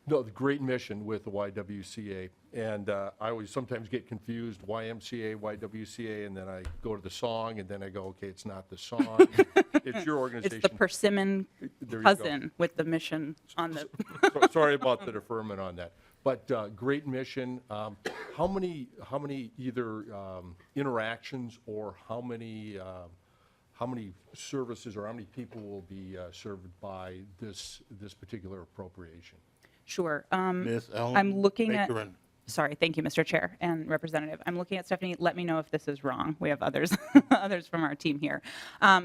No, the great mission with the YWCA. And I always sometimes get confused, YMCA, YWCA, and then I go to the song, and then I go, okay, it's not the song. It's your organization. It's the persimmon There you cousin go. with the mission on the... Sorry about the deferment on that. But great mission. How many either interactions or how many services or how many people will be served by this particular appropriation? Sure. Ms. Ellen I'm looking at... Bakerin. Sorry, thank you, Mr. Chair and Representative. I'm looking at Stephanie. Let me know if this is wrong. We have others, others from our team here.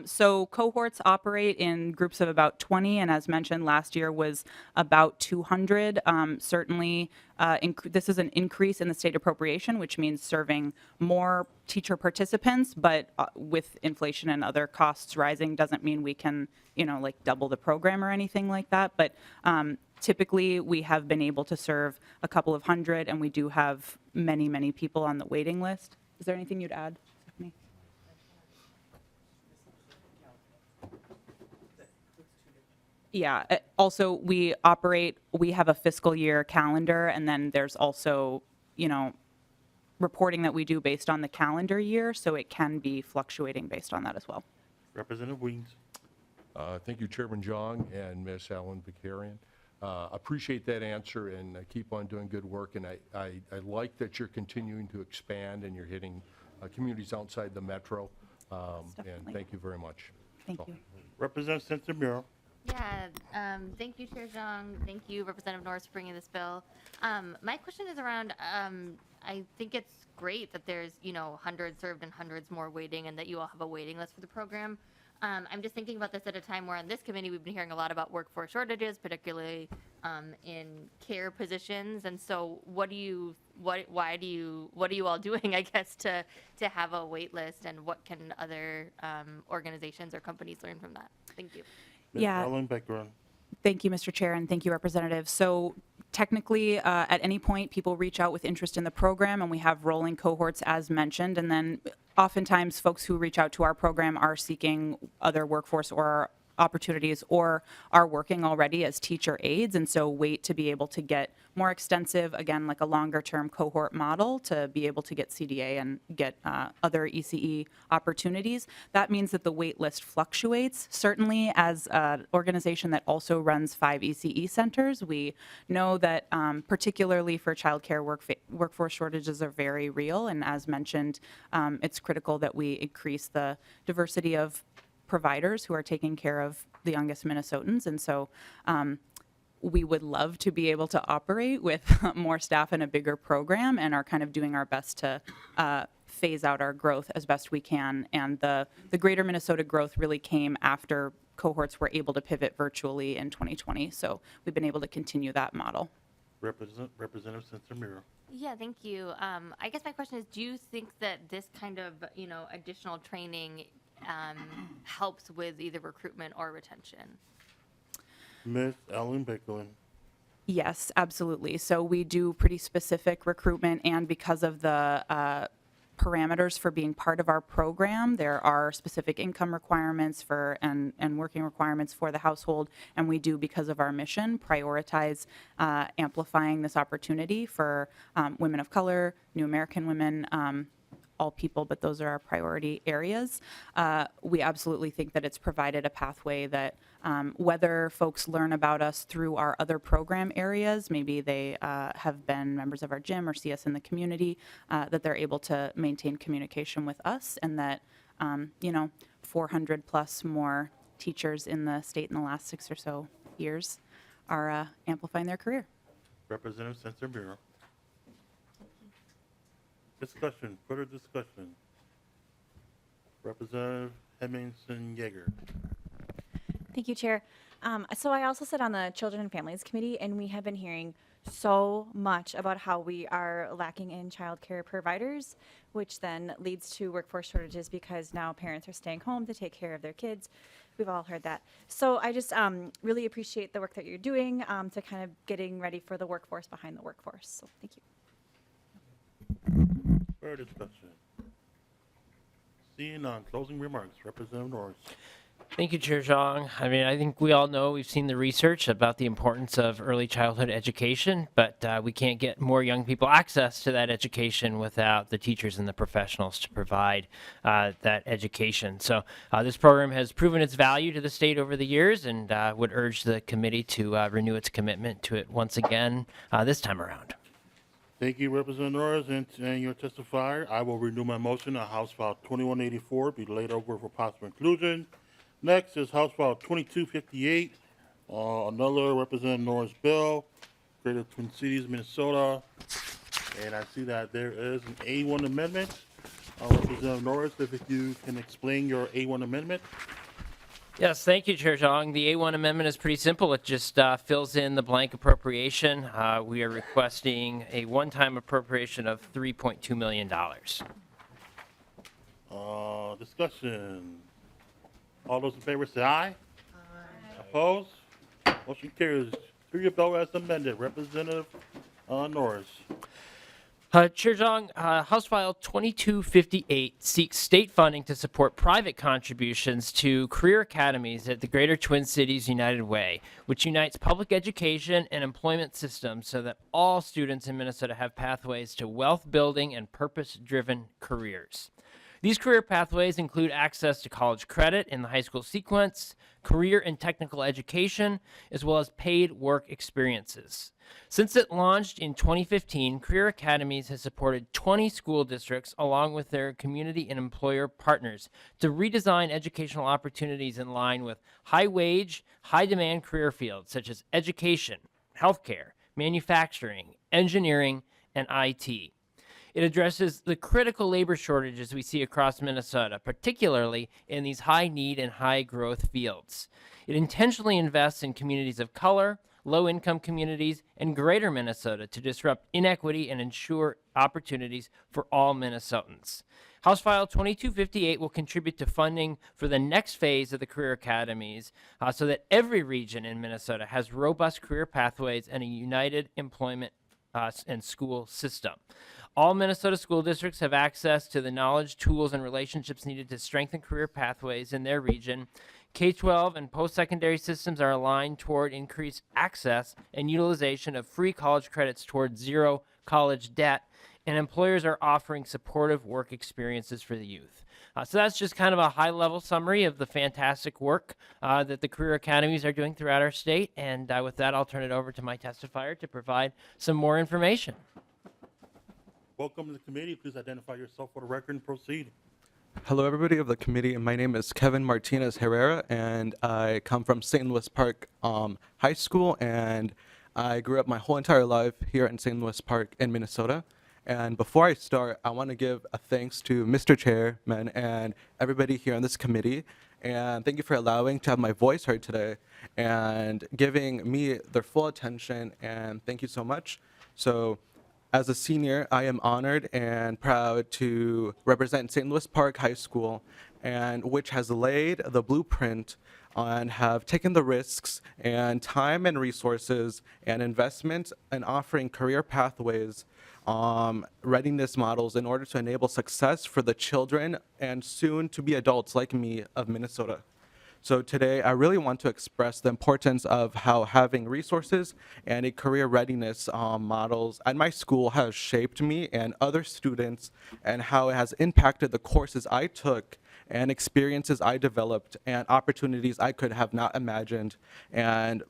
So cohorts operate in groups of about 20, and as mentioned, last year was about 200. Certainly, this is an increase in the state appropriation, which means serving more teacher participants, but with inflation and other costs rising doesn't mean we can, like double the program or anything like that. But typically, we have been able to serve a couple of hundred, and we do have many, many people on the waiting list. Is there anything you'd add, Stephanie? Yeah. Also, we have a fiscal year calendar, and then there's also, reporting that we do based on the calendar year, so it can be fluctuating based on that as well. Representative Weems. Thank you, Chairman Jong and Ms. Ellen Bakarian. Appreciate that answer and keep on doing good work. And I like that you're continuing to expand and you're hitting communities outside the metro. And thank you very much. Thank you. Representative Sencer-Mura. Yeah, thank you, Chair Zhang. Thank you, Representative Norris, for bringing this bill. My question is around, I think it's great that there's, hundreds served and hundreds more waiting and that you all have a waiting list for the program. I'm just thinking about this at a time where on this committee we've been hearing a lot about workforce shortages, particularly in care positions. And so what are you all doing, I guess, to have a wait list, and what can other organizations or companies learn from that? Thank you. Ms. Yeah. Ellen Bakerin. Thank you, Mr. Chair, and thank you, Representative. So technically, at any point, people reach out with interest in the program, and we have rolling cohorts as mentioned. And then oftentimes, folks who reach out to our program are seeking other workforce or opportunities or are working already as teacher aides, and so wait to be able to get more extensive, again, like a longer term cohort model to be able to get CDA and get other ECE opportunities. That means that the wait list fluctuates. Certainly, as an organization that also runs 5 ECE centers, we know that particularly for childcare, workforce shortages are very real, and as mentioned, it's critical that we increase the diversity of providers who are taking care of the youngest Minnesotans. And so we would love to be able to operate with more staff and a bigger program, and are kind of doing our best to phase out our growth as best we can. And the greater Minnesota growth really came after cohorts were able to pivot virtually in 2020. So we've been able to continue that model. Representative Sencer-Mura. Yeah, thank you. I guess my question is, do you think that this kind of, additional training helps with either recruitment or retention? Ms. Ellen Bakerin. Yes, absolutely. So we do pretty specific recruitment, and because of the parameters for being part of our program, there are specific income requirements for and working requirements for the household, and we do, because of our mission, prioritize amplifying this opportunity for women of color, new American women, all people, but those are our priority areas. We absolutely think that it's provided a pathway that whether folks learn about us through our other program areas, maybe they have been members of our gym or see us in the community, that they're able to maintain communication with us, and that 400 plus more teachers in the state in the last 6 or so years are amplifying their career. Representative Sencer-Mura. Discussion, further discussion. Representative Hemmingson-Yeager. Thank you, Chair. So I also sit on the Children and Families Committee, and we have been hearing so much about how we are lacking in child care providers, which then leads to workforce shortages because now parents are staying home to take care of their kids. We've all heard that. So I just really appreciate the work that you're doing to kind of getting ready for the workforce behind the workforce. So thank you. Further discussion. Seeing none, closing remarks. Representative Norris. Thank you, Chair Zhang. I mean, I think we all know, we've seen the research about the importance of early childhood education, but we can't get more young people access to that education without the teachers and the professionals to provide that education. So this program has proven its value to the state over the years, and would urge the committee to renew its commitment to it once again this time around. Thank you, Representative Norris, and your testifier. I will renew my motion on House File 2184 be laid over for possible inclusion. Next is House File 2258, another Representative Norris bill, Greater Twin Cities, Minnesota. And I see that there is an A1 amendment. Representative Norris, if you can explain your A1 amendment. Yes, thank you, Chair Zhang. The A1 amendment is pretty simple. It just fills in the blank appropriation. We are requesting a one-time appropriation of $3.2 million. Discussion. All those in favor say aye. Aye. Opposed? Motion carries. Through your bill as amended. Representative Norris. Chair Zhang, House File 2258 seeks state funding to support private contributions to career academies at the Greater Twin Cities United Way, which unites public education and employment systems so that all students in Minnesota have pathways to wealth building and purpose-driven careers. These career pathways include access to college credit in the high school sequence, career and technical education, as well as paid work experiences. Since it launched in 2015, Career Academies has supported 20 school districts along with their community and employer partners to redesign educational opportunities in line with high-wage, high-demand career fields such as education, healthcare, manufacturing, engineering, and IT. It addresses the critical labor shortages we see across Minnesota, particularly in these high-need and high-growth fields. It intentionally invests in communities of color, low-income communities, and greater Minnesota to disrupt inequity and ensure opportunities for all Minnesotans. House File 2258 will contribute to funding for the next phase of the Career Academies so that every region in Minnesota has robust career pathways and a united employment and school system. All Minnesota school districts have access to the knowledge, tools, and relationships needed to strengthen career pathways in their region. K-12 and post-secondary systems are aligned toward increased access and utilization of free college credits toward zero college debt, and employers are offering supportive work experiences for the youth. So that's just kind of a high-level summary of the fantastic work that the Career Academies are doing throughout our state, and with that, I'll turn it over to my testifier to provide some more information. Welcome to the committee. Please identify yourself for the record and proceed. Hello, everybody of the committee. My name is Kevin Martinez Herrera, and I come from St. Louis Park High School, and I grew up my whole entire life here in St. Louis Park in Minnesota. And before I start, I want to give a thanks to Mr. Chairman and everybody here on this committee, and thank you for allowing to have my voice heard today and giving me their full attention, and thank you so much. So, as a senior, I am honored and proud to represent St. Louis Park High School, and which has laid the blueprint and have taken the risks and time and resources and investment in offering career pathways, readiness models in order to enable success for the children and soon to be adults like me of Minnesota. So today, I really want to express the importance of how having resources and a career readiness models at my school has shaped me and other students, and how it has impacted the courses I took and experiences I developed and opportunities I could have not imagined, and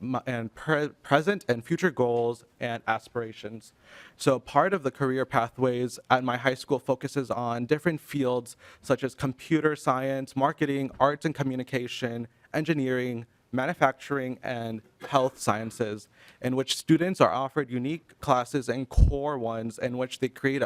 present and future goals and aspirations. So part of the career pathways at my high school focuses on different fields such as computer science, marketing, arts and communication, engineering, manufacturing, and health sciences, in which students are offered unique classes and core ones in which they create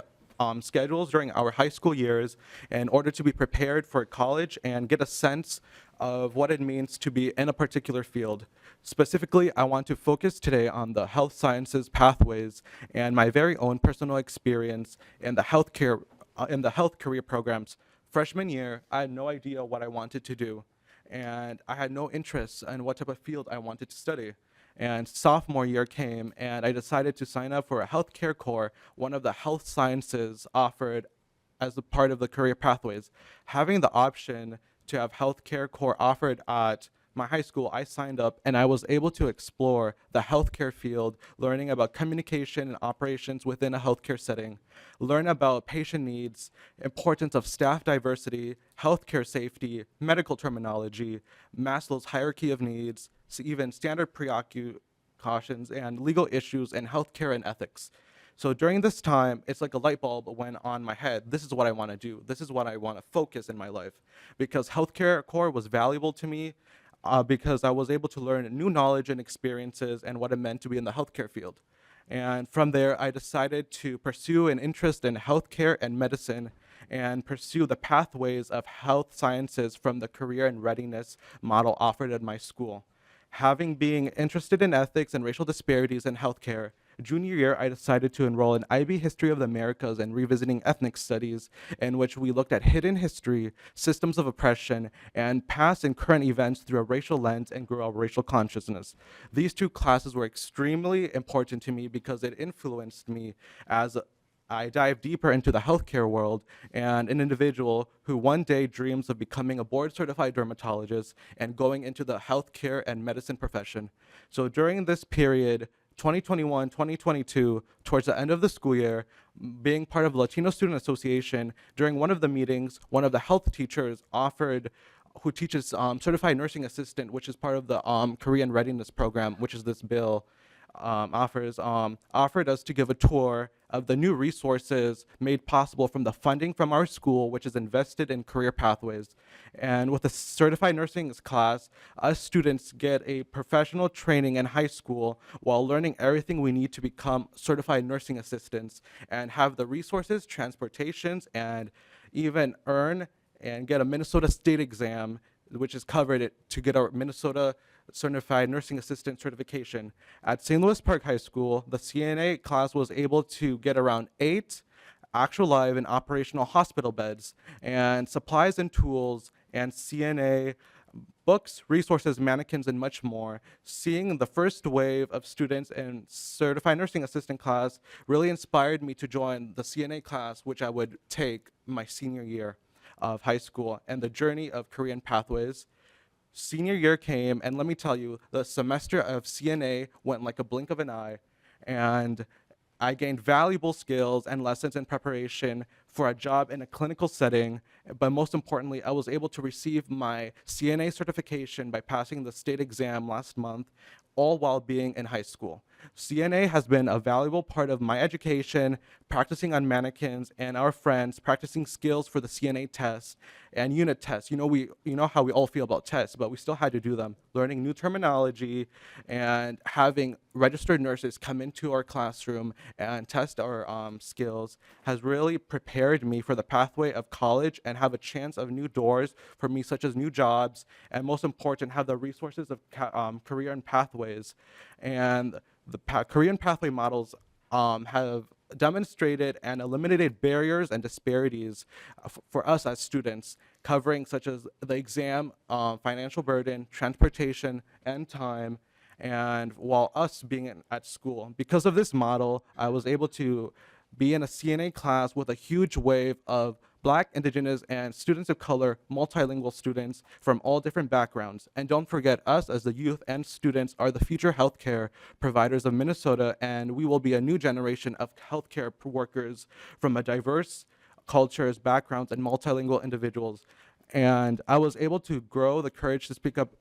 schedules during our high school years in order to be prepared for college and get a sense of what it means to be in a particular field. Specifically, I want to focus today on the health sciences pathways and my very own personal experience in the health career programs. Freshman year, I had no idea what I wanted to do, and I had no interest in what type of field I wanted to study. And sophomore year came, and I decided to sign up for a healthcare core, one of the health sciences offered as a part of the career pathways. Having the option to have healthcare core offered at my high school, I signed up, and I was able to explore the healthcare field, learning about communication and operations within a healthcare setting, learn about patient needs, importance of staff diversity, healthcare safety, medical terminology, Maslow's hierarchy of needs, even standard precautions and legal issues in healthcare and ethics. So during this time, it's like a light bulb went on my head. This is what I want to do. This is what I want to focus in my life, because healthcare core was valuable to me because I was able to learn new knowledge and experiences and what it meant to be in the healthcare field. And from there, I decided to pursue an interest in healthcare and medicine and pursue the pathways of health sciences from the career and readiness model offered at my school. Having been interested in ethics and racial disparities in healthcare, junior year, I decided to enroll in IB History of the Americas and Revisiting Ethnic Studies, in which we looked at hidden history, systems of oppression, and past and current events through a racial lens and grew our racial consciousness. These two classes were extremely important to me because it influenced me as I dive deeper into the healthcare world and an individual who one day dreams of becoming a board-certified dermatologist and going into the healthcare and medicine profession. So during this period, 2021, 2022, towards the end of the school year, being part of the Latino Student Association, during one of the meetings, one of the health teachers who teaches certified nursing assistant, which is part of the Korean readiness program, which is this bill, offered us to give a tour of the new resources made possible from the funding from our school, which is invested in career pathways. And with a certified nursing class, us students get a professional training in high school while learning everything we need to become certified nursing assistants and have the resources, transportations, and even earn and get a Minnesota state exam, which is covered to get our Minnesota Certified Nursing Assistant certification. At St. Louis Park High School, the CNA class was able to get around 8 actual live and operational hospital beds and supplies and tools and CNA books, resources, mannequins, and much more. Seeing the first wave of students in Certified Nursing Assistant class really inspired me to join the CNA class, which I would take my senior year of high school, and the journey of Korean pathways. Senior year came, and let me tell you, the semester of CNA went like a blink of an eye, and I gained valuable skills and lessons in preparation for a job in a clinical setting, but most importantly, I was able to receive my CNA certification by passing the state exam last month, all while being in high school. CNA has been a valuable part of my education, practicing on mannequins and our friends, practicing skills for the CNA tests and unit tests. You know how we all feel about tests, but we still had to do them. Learning new terminology and having registered nurses come into our classroom and test our skills has really prepared me for the pathway of college and have a chance of new doors for me, such as new jobs, and most important, have the resources of career and pathways. And the Korean pathway models have demonstrated and eliminated barriers and disparities for us as students, covering such as the exam, financial burden, transportation, and time, and while us being at school. Because of this model, I was able to be in a CNA class with a huge wave of Black, Indigenous, and students of color, multilingual students from all different backgrounds. And don't forget, us as the youth and students are the future healthcare providers of Minnesota, and we will be a new generation of healthcare workers from a diverse cultures, backgrounds, and multilingual individuals. And I was able to grow the courage to speak up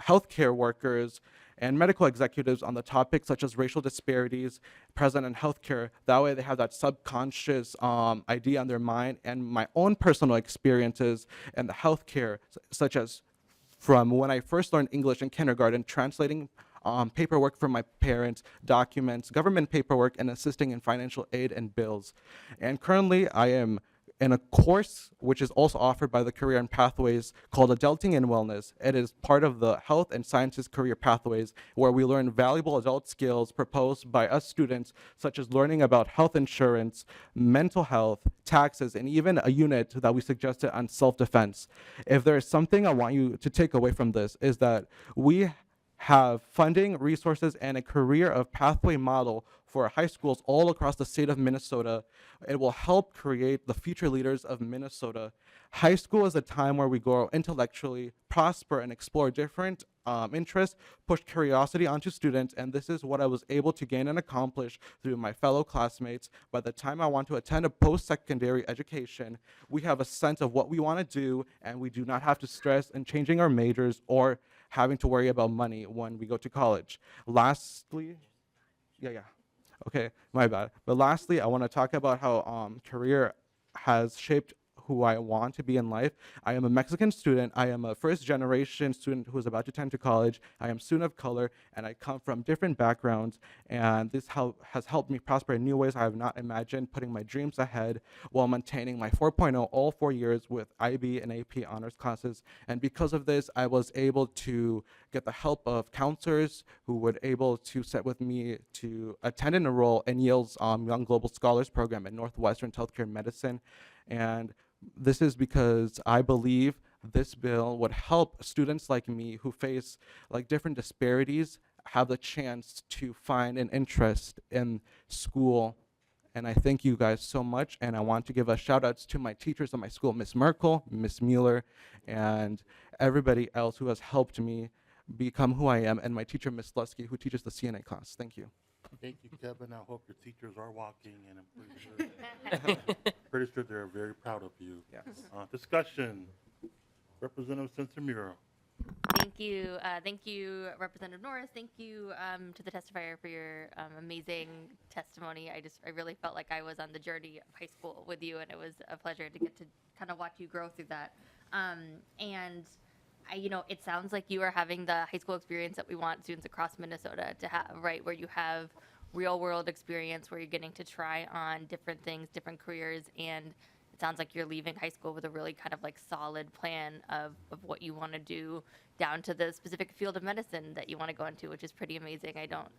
healthcare workers and medical executives on the topics such as racial disparities present in healthcare. That way they have that subconscious idea on their mind, and my own personal experiences in the healthcare, such as from when I first learned English in kindergarten, translating paperwork for my parents, documents, government paperwork, and assisting in financial aid and bills. And currently I am in a course which is also offered by the Career and Pathways called Adulting in Wellness. It is part of the Health and Sciences Career Pathways, where we learn valuable adult skills proposed by us students, such as learning about health insurance, mental health, taxes, and even a unit that we suggested on self-defense. If there is something I want you to take away from this, is that we have funding, resources, and a career of pathway model for high schools all across the state of Minnesota. It will help create the future leaders of Minnesota. High school is a time where we grow intellectually, prosper, and explore different interests, push curiosity onto students, and this is what I was able to gain and accomplish through my fellow classmates. By the time I want to attend a post-secondary education, we have a sense of what we want to do, and we do not have to stress in changing our majors or having to worry about money when we go to college. Lastly, okay, my bad. But lastly, I want to talk about how career has shaped who I want to be in life. I am a Mexican student. I am a first-generation student who is about to attend to college. I am a student of color, and I come from different backgrounds, and this has helped me prosper in new ways I have not imagined, putting my dreams ahead while maintaining my 4.0 all 4 years with IB and AP honors classes. And because of this, I was able to get the help of counselors who were able to sit with me to attend and enroll in Yale's Young Global Scholars Program in Northwestern Healthcare Medicine. And this is because I believe this bill would help students like me who face like different disparities have the chance to find an interest in school. And I thank you guys so much. And I want to give a shout outs to my teachers at my school, Miss Merkel, Miss Mueller, and everybody else who has helped me become who I am, and my teacher, Miss Lusky, who teaches the CNA class. Thank you. Thank you, Kevin. I hope your teachers are walking, and I'm pretty sure they're very proud of you. Yes. Discussion. Representative Sencer-Mura. Thank you. Thank you, Representative Norris. Thank you to the testifier for your amazing testimony. I really felt like I was on the journey of high school with you, and it was a pleasure to get to kind of watch you grow through that. It sounds like you are having the high school experience that we want students across Minnesota to have, right? Where you have real world experience, where you're getting to try on different things, different careers, and it sounds like you're leaving high school with a really kind of like solid plan of what you want to do down to the specific field of medicine that you want to go into, which is pretty amazing. I don't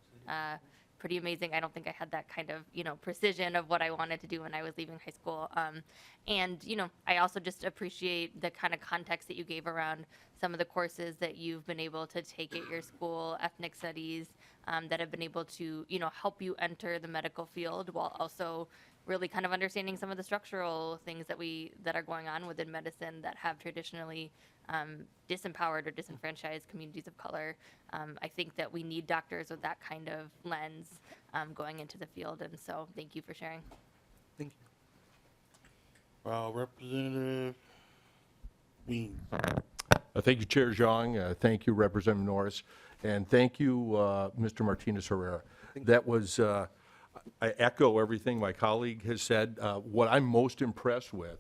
think I had that kind of, precision of what I wanted to do when I was leaving high school. I also just appreciate the kind of context that you gave around some of the courses that you've been able to take at your school, ethnic studies, that have been able to, help you enter the medical field while also really kind of understanding some of the structural things that are going on within medicine that have traditionally disempowered or disenfranchised communities of color. I think that we need doctors with that kind of lens going into the field, and so thank you for sharing. Thank you. Representative Weems. Thank you, Chair Zhang. Thank you, Representative Norris. And thank you, Mr. Martinez-Herrera. That was, I echo everything my colleague has said. What I'm most impressed with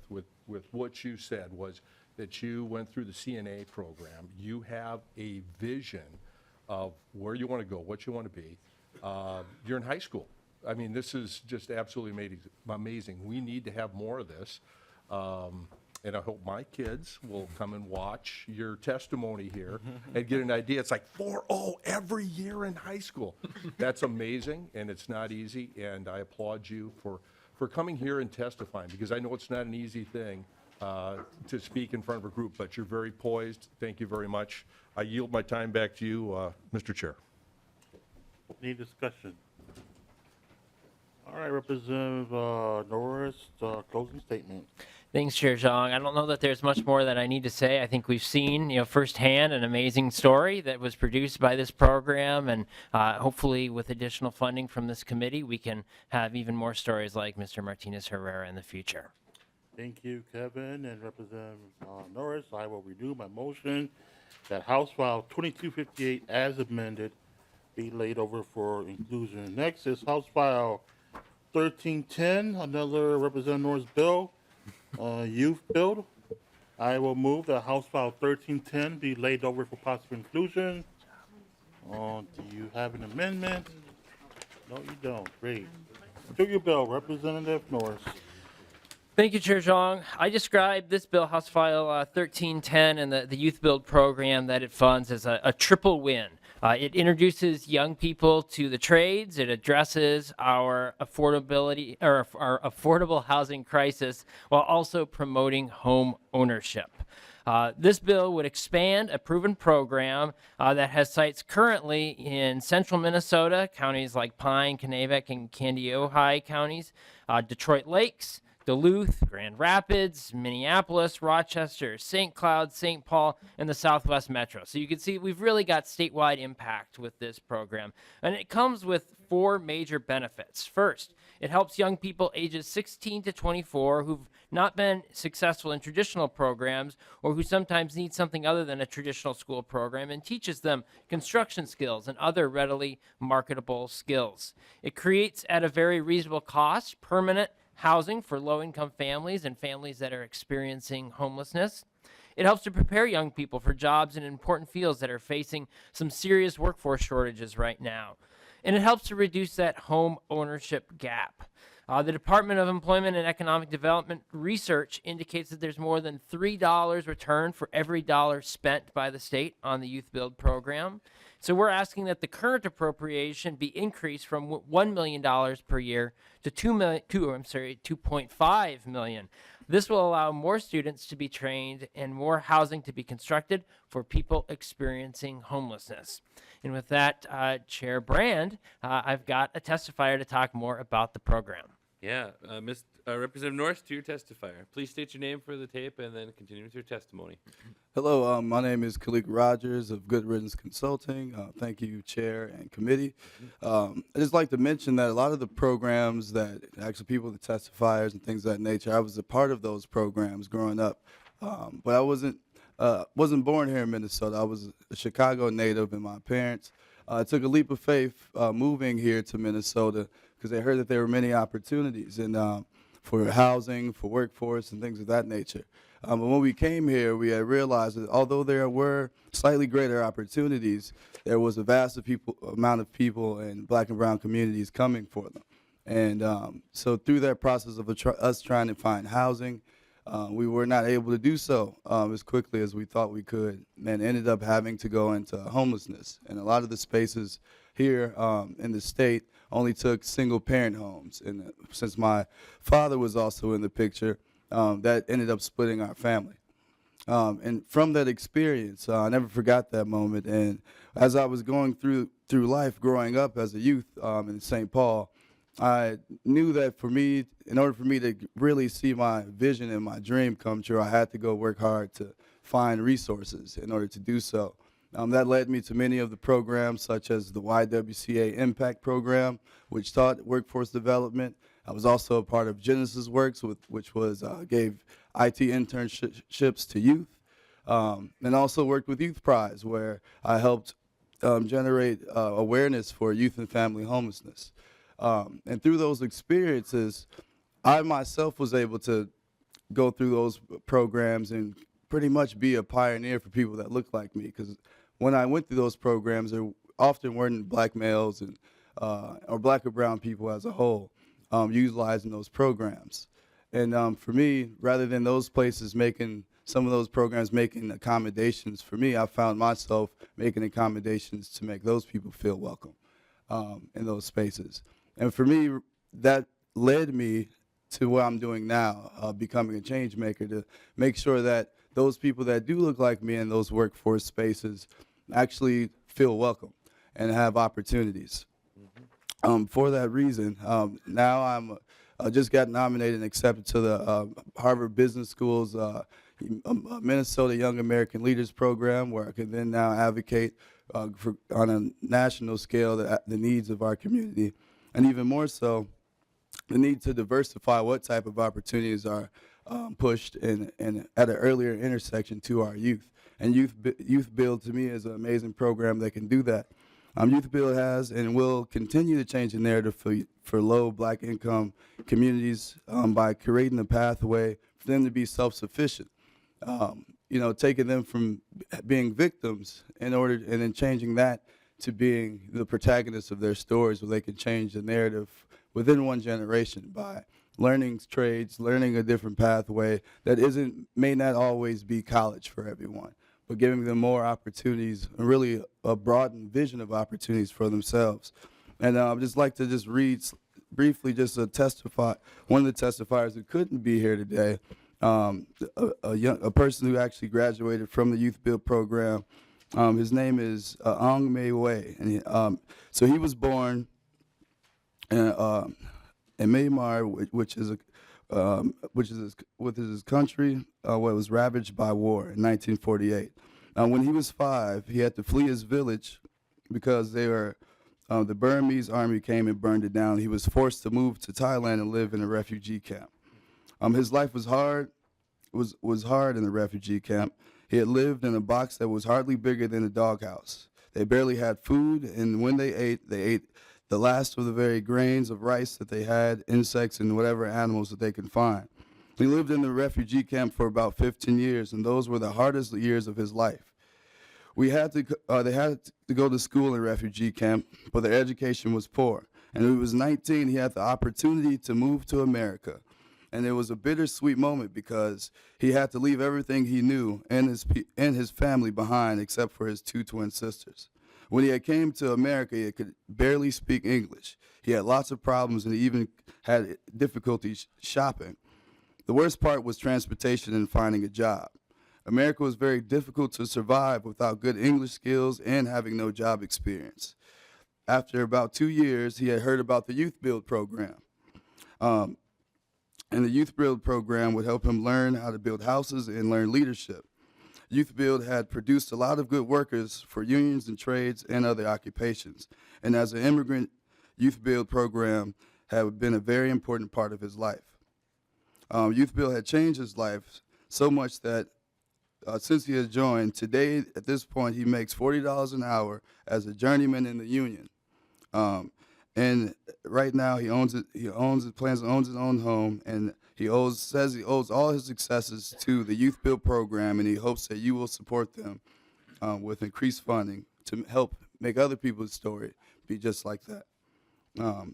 what you said was that you went through the CNA program. You have a vision of where you want to go, what you want to be. You're in high school. I mean, this is just absolutely amazing. We need to have more of this. and I hope my kids will come and watch your testimony here and get an idea. It's like 4.0 every year in high school. That's amazing, and it's not easy, and I applaud you for coming here and testifying, because I know it's not an easy thing to speak in front of a group, but you're very poised. Thank you very much. I yield my time back to you, Mr. Chair. Any discussion? All right, Representative Norris, closing statement. Thanks, Chair Zhang. I don't know that there's much more that I need to say. I think we've seen, firsthand an amazing story that was produced by this program, and hopefully with additional funding from this committee, we can have even more stories like Mr. Martinez Herrera in the future. Thank you, Kevin, and Representative Norris. I will renew my motion that House File 2258 as amended be laid over for inclusion. Next is House File 1310, another Representative Norris bill, Youthbuild. I will move that House File 1310 be laid over for possible inclusion. Do you have an amendment? No, you don't. Great. To your bill, Representative Norris. Thank you, Chair Zhang. I described this bill, House File 1310, and the Youthbuild program that it funds as a triple win. It introduces young people to the trades. It addresses our affordability or our affordable housing crisis while also promoting home ownership. This bill would expand a proven program that has sites currently in central Minnesota, counties like Pine, Kanabec, and Kandiyohi counties, Detroit Lakes, Duluth, Grand Rapids, Minneapolis, Rochester, St. Cloud, St. Paul, and the Southwest Metro. So you can see we've really got statewide impact with this program. And it comes with 4 major benefits. First, it helps young people ages 16 to 24 who've not been successful in traditional programs or who sometimes need something other than a traditional school program, and teaches them construction skills and other readily marketable skills. It creates at a very reasonable cost permanent housing for low-income families and families that are experiencing homelessness. It helps to prepare young people for jobs in important fields that are facing some serious workforce shortages right now. And it helps to reduce that home ownership gap. The Department of Employment and Economic Development research indicates that there's more than $3 returned for every dollar spent by the state on the Youthbuild program. So we're asking that the current appropriation be increased from $1 million per year to $2.5 million. This will allow more students to be trained and more housing to be constructed for people experiencing homelessness. And with that, Chair Brand, I've got a testifier to talk more about the program. Yeah, Representative Norris, to your testifier. Please state your name for the tape and then continue with your testimony. Hello, my name is Khalik Rogers of Good Riddance Consulting. Thank you, Chair and Committee. I'd just like to mention that a lot of the programs that actually people, the testifiers and things of that nature, I was a part of those programs growing up, but I wasn't born here in Minnesota. I was a Chicago native, and my parents took a leap of faith moving here to Minnesota because they heard that there were many opportunities and for housing, for workforce, and things of that nature. But when we came here, we had realized that although there were slightly greater opportunities, there was a vast amount of people in black and brown communities coming for them. And so through that process of us trying to find housing, we were not able to do so as quickly as we thought we could, and ended up having to go into homelessness. And a lot of the spaces here in the state only took single-parent homes. And since my father was also in the picture, that ended up splitting our family. And from that experience, I never forgot that moment. And as I was going through life, growing up as a youth in St. Paul, I knew that for me, in order for me to really see my vision and my dream come true, I had to go work hard to find resources in order to do so. That led me to many of the programs, such as the YWCA Impact Program, which taught workforce development. I was also a part of Genesis Works, which was gave IT internships to youth, and also worked with Youthprise, where I helped generate awareness for youth and family homelessness. And through those experiences, I myself was able to go through those programs and pretty much be a pioneer for people that look like me. Because when I went through those programs, there often weren't black males and or black or brown people as a whole utilizing those programs. And for me, rather than those places making some of those programs making accommodations for me, I found myself making accommodations to make those people feel welcome in those spaces. And for me, that led me to what I'm doing now, becoming a change maker, to make sure that those people that do look like me in those workforce spaces actually feel welcome and have opportunities. For that reason, now I'm just got nominated and accepted to the Harvard Business School's Minnesota Young American Leaders Program, where I can then now advocate on a national scale the needs of our community, and even more so, the need to diversify what type of opportunities are pushed and at an earlier intersection to our youth. And Youthbuild to me is an amazing program that can do that. Youthbuild has and will continue to change the narrative for low black income communities by creating a pathway for them to be self-sufficient. Taking them from being victims and then changing that to being the protagonists of their stories, where they can change the narrative within one generation by learning trades, learning a different pathway that may not always be college for everyone, but giving them more opportunities and really a broadened vision of opportunities for themselves. And I'd just like to just read briefly just one of the testifiers who couldn't be here today, a person who actually graduated from the Youthbuild program. His name is Ong Mei Wei, and so he was born in Myanmar, which is his country, what was ravaged by war in 1948. When he was 5, he had to flee his village because the Burmese army came and burned it down. He was forced to move to Thailand and live in a refugee camp. His life was hard in the refugee camp. He had lived in a box that was hardly bigger than a doghouse. They barely had food, and when they ate the last of the very grains of rice that they had, insects, and whatever animals that they could find. He lived in the refugee camp for about 15 years, and those were the hardest years of his life. They had to go to school in refugee camp, but their education was poor. And when he was 19, he had the opportunity to move to America. And it was a bittersweet moment because he had to leave everything he knew and his family behind, except for his 2 twin sisters. When he came to America, he could barely speak English. He had lots of problems, and he even had difficulty shopping. The worst part was transportation and finding a job. America was very difficult to survive without good English skills and having no job experience. After about 2 years, he had heard about the Youthbuild program. And the Youthbuild program would help him learn how to build houses and learn leadership. Youthbuild had produced a lot of good workers for unions and trades and other occupations. And as an immigrant, Youthbuild program had been a very important part of his life. Youthbuild had changed his life so much that since he has joined, today at this point he makes $40 an hour as a journeyman in the union. And right now he plans to own his own home, and says he owes all his successes to the Youthbuild program, and he hopes that you will support them with increased funding to help make other people's story be just like that.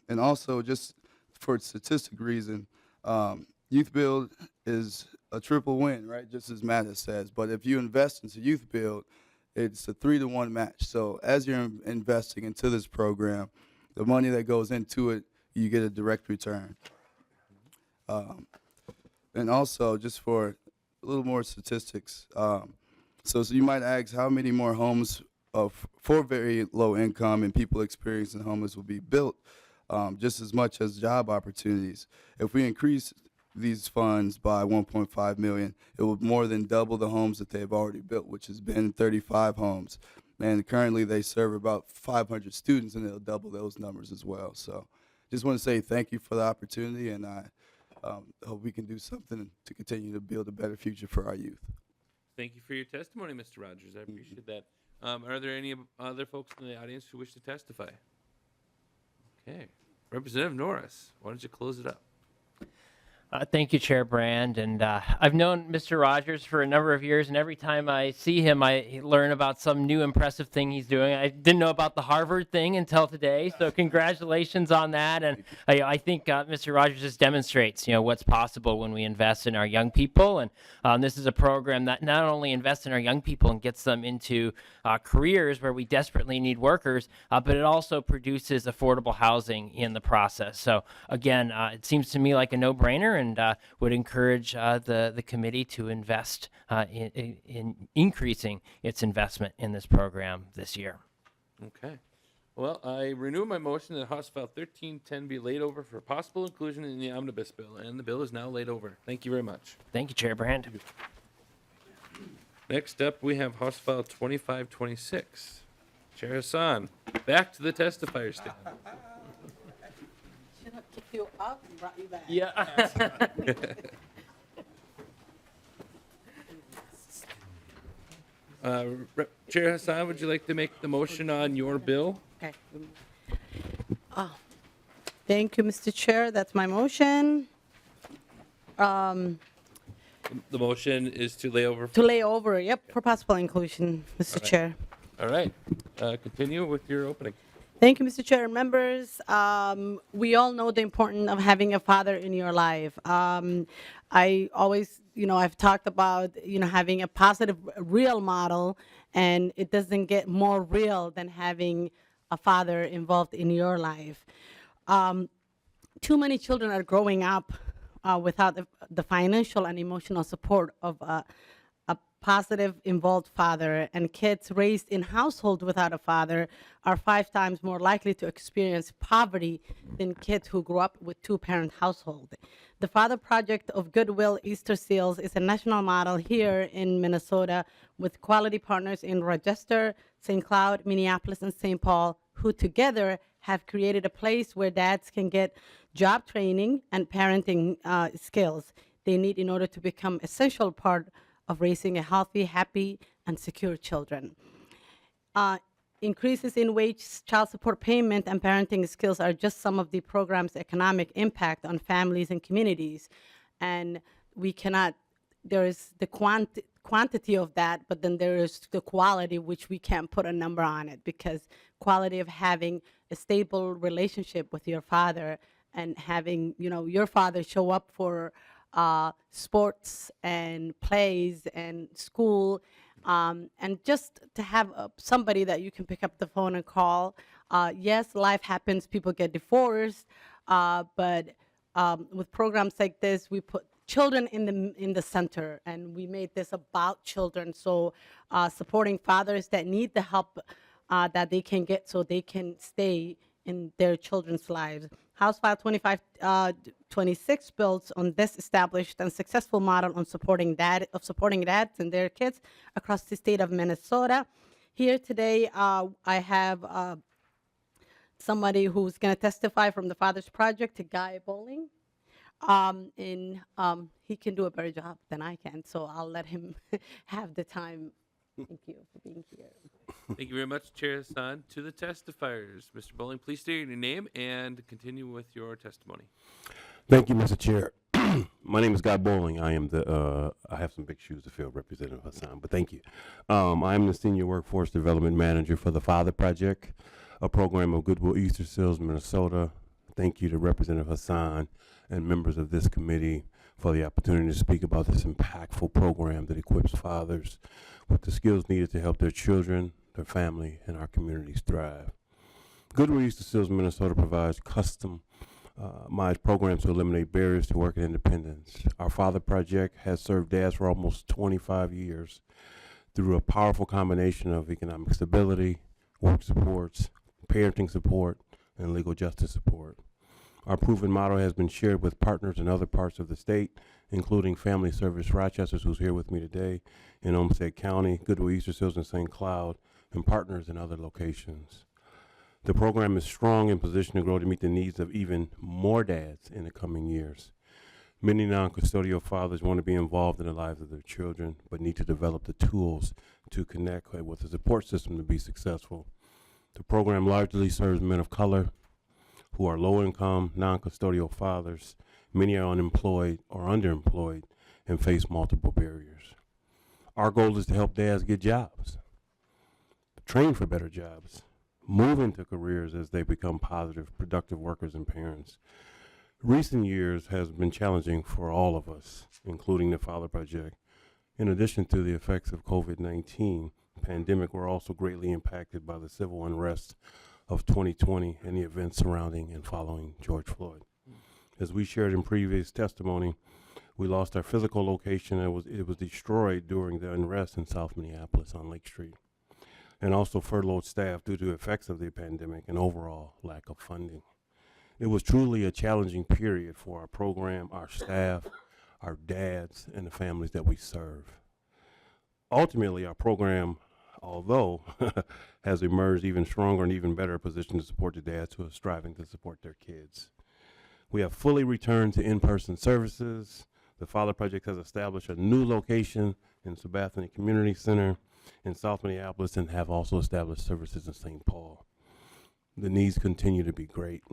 And also, just for statistic reason, Youthbuild is a triple win, right? Just as Matt has says. But if you invest into Youthbuild, it's a 3-to-1 match. So as you're investing into this program, the money that goes into it, you get a direct return. And also, just for a little more statistics, so you might ask how many more homes for very low income and people experiencing homeless will be built, just as much as job opportunities. If we increase these funds by 1.5 million, it will more than double the homes that they've already built, which has been 35 homes. And currently they serve about 500 students, and it'll double those numbers as well. So just want to say thank you for the opportunity, and I hope we can do something to continue to build a better future for our youth. Thank you for your testimony, Mr. Rogers. I appreciate that. Are there any other folks in the audience who wish to testify? Okay. Representative Norris, why don't you close it up? Thank you, Chair Brand. And I've known Mr. Rogers for a number of years, and every time I see him, I learn about some new impressive thing he's doing. I didn't know about the Harvard thing until today, so congratulations on that. And I think Mr. Rogers just demonstrates, what's possible when we invest in our young people. And this is a program that not only invests in our young people and gets them into careers where we desperately need workers, but it also produces affordable housing in the process. So again, it seems to me like a no-brainer, and would encourage the committee to invest in increasing its investment in this program this year. Okay. Well, I renew my motion that House File 1310 be laid over for possible inclusion in the omnibus bill, and the bill is now laid over. Thank you very much. Thank you, Chair Brand. Next up, we have House File 2526. Chair Hassan, back to the testifier stand. Should have kicked you out and brought you back. Yeah. Chair Hassan, would you like to make the motion on your bill? Okay. Thank you, Mr. Chair. That's my motion. The motion is to lay over. To lay over, yep, for possible inclusion, Mr. Chair. All right. Continue with your opening. Thank you, Mr. Chair. Members, we all know the importance of having a father in your life. I always, I've talked about, having a positive, real model, and it doesn't get more real than having a father involved in your life. Too many children are growing up without the financial and emotional support of a positive, involved father, and kids raised in households without a father are 5 times more likely to experience poverty than kids who grew up with 2-parent household. The Father Project of Goodwill Easter Seals is a national model here in Minnesota with quality partners in Rochester, St. Cloud, Minneapolis, and St. Paul, who together have created a place where dads can get job training and parenting skills they need in order to become essential part of raising a healthy, happy, and secure children. Increases in wage, child support payment, and parenting skills are just some of the program's economic impact on families and communities. And we cannot, there is the quantity of that, but then there is the quality, which we can't put a number on it, because quality of having a stable relationship with your father and having, your father show up for sports and plays and school, and just to have somebody that you can pick up the phone and call. Yes, life happens, people get divorced, but with programs like this, we put children in the center, and we made this about children. So supporting fathers that need the help that they can get so they can stay in their children's lives. House File 2526 builds on this established and successful model on supporting dads and their kids across the state of Minnesota. Here today, I have somebody who's going to testify from the Fathers Project, Guy Bowling. He can do a better job than I can, so I'll let him have the time. Thank you for being here. Thank you very much, Chair Hassan. To the testifiers, Mr. Bowling, please state your name and continue with your testimony. Thank you, Mr. Chair. My name is Guy Bowling. I am I have some big shoes to fill, Representative Hassan, but thank you. I am the Senior Workforce Development Manager for the Father Project, a program of Goodwill Easter Seals, Minnesota. Thank you to Representative Hassan and members of this committee for the opportunity to speak about this impactful program that equips fathers with the skills needed to help their children, their family, and our communities thrive. Goodwill Easter Seals, Minnesota provides customized programs to eliminate barriers to work and independence. Our Father Project has served dads for almost 25 years through a powerful combination of economic stability, work supports, parenting support, and legal justice support. Our proven model has been shared with partners in other parts of the state, including Family Service Rochester, who's here with me today, in Olmsted County, Goodwill Easter Seals in St. Cloud, and partners in other locations. The program is strong and positioned to grow to meet the needs of even more dads in the coming years. Many non-custodial fathers want to be involved in the lives of their children, but need to develop the tools to connect with a support system to be successful. The program largely serves men of color who are low-income, non-custodial fathers Many are unemployed or underemployed and face multiple barriers. Our goal is to help dads get jobs, train for better jobs, move into careers as they become positive, productive workers and parents. Recent years has been challenging for all of us, including the Father Project. In addition to the effects of COVID-19 pandemic, we're also greatly impacted by the civil unrest of 2020 and the events surrounding and following George Floyd. As we shared in previous testimony, we lost our physical location and it was destroyed during the unrest in South Minneapolis on Lake Street, and also furloughed staff due to effects of the pandemic and overall lack of funding. It was truly a challenging period for our program, our staff, our dads, and the families that we serve. Ultimately, our program, although has emerged even stronger and even better positioned to support the dads who are striving to support their kids. We have fully returned to in-person services. The Father Project has established a new location in Sabathani Community Center in South Minneapolis and have also established services in St. Paul. The needs continue to be great.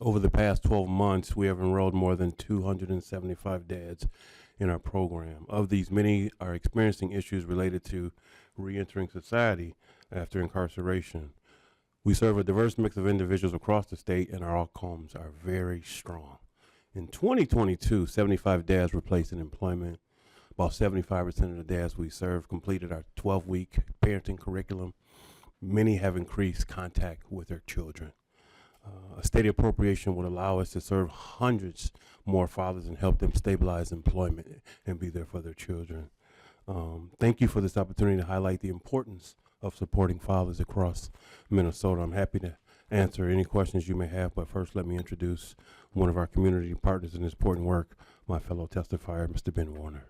Over the past 12 months, we have enrolled more than 275 dads in our program. Of these, many are experiencing issues related to reentering society after incarceration. We serve a diverse mix of individuals across the state, and our outcomes are very strong. In 2022, 75 dads were placed in employment. About 75% of the dads we serve completed our 12-week parenting curriculum. Many have increased contact with their children. A state appropriation would allow us to serve hundreds more fathers and help them stabilize employment and be there for their children. Thank you for this opportunity to highlight the importance of supporting fathers across Minnesota. I'm happy to answer any questions you may have, but first let me introduce one of our community partners in this important work, my fellow testifier, Mr. Ben Warner.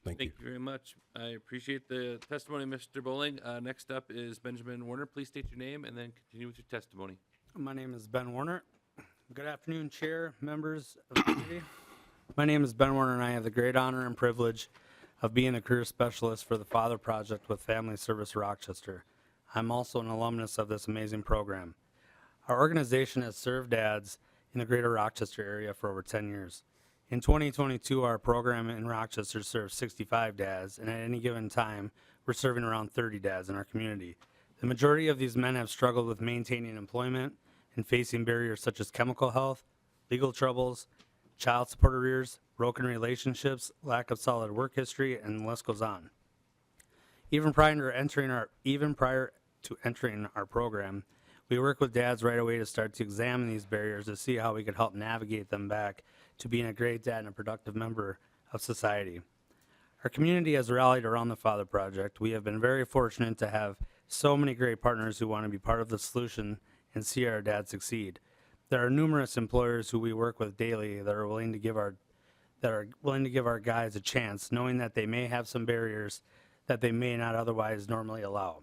Thank you. Thank you very much. I appreciate the testimony, Mr. Bowling. Next up is Benjamin Warner. Please state your name and then continue with your testimony. My name is Ben Warner. Good afternoon, Chair, members of the committee. My name is Ben Warner, and I have the great honor and privilege of being a career specialist for the Father Project with Family Service Rochester. I'm also an alumnus of this amazing program. Our organization has served dads in the greater Rochester area for over 10 years. In 2022, our program in Rochester serves 65 dads, and at any given time, we're serving around 30 dads in our community. The majority of these men have struggled with maintaining employment and facing barriers such as chemical health, legal troubles, child support arrears, broken relationships, lack of solid work history, and the list goes on. Even prior to entering our program, we work with dads right away to start to examine these barriers to see how we could help navigate them back to being a great dad and a productive member of society. Our community has rallied around the Father Project. We have been very fortunate to have so many great partners who want to be part of the solution and see our dads succeed. There are numerous employers who we work with daily that are willing to give our guys a chance, knowing that they may have some barriers that they may not otherwise normally allow.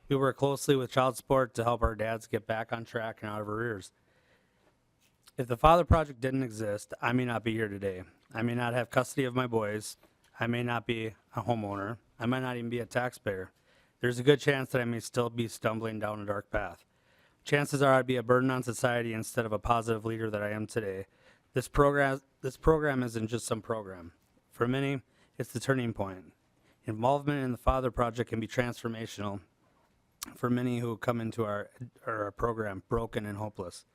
We work closely with child support to help our dads get back on track and out of arrears. If the Father Project didn't exist, I may not be here today. I may not have custody of my boys. I may not be a homeowner. I might not even be a taxpayer. There's a good chance that I may still be stumbling down a dark path. Chances are I'd be a burden on society instead of a positive leader that I am today. This program isn't just some program. For many, it's the turning point. Involvement in the Father Project can be transformational for many who come into our program broken and hopeless.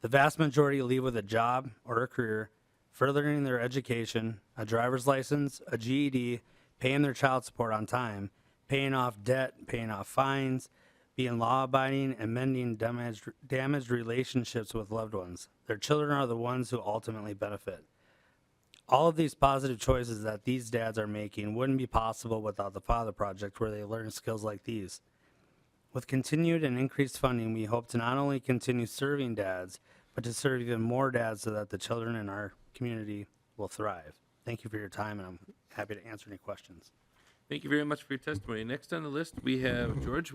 The vast majority leave with a job or a career, furthering their education, a driver's license, a GED, paying their child support on time, paying off debt, paying off fines, being law-abiding, and mending damaged relationships with loved ones. Their children are the ones who ultimately benefit. All of these positive choices that these dads are making wouldn't be possible without the Father Project, where they learn skills like these. With continued and increased funding, we hope to not only continue serving dads, but to serve even more dads so that the children in our community will thrive. Thank you for your time, and I'm happy to answer any questions. Thank you very much for your testimony. Next on the list, we have George.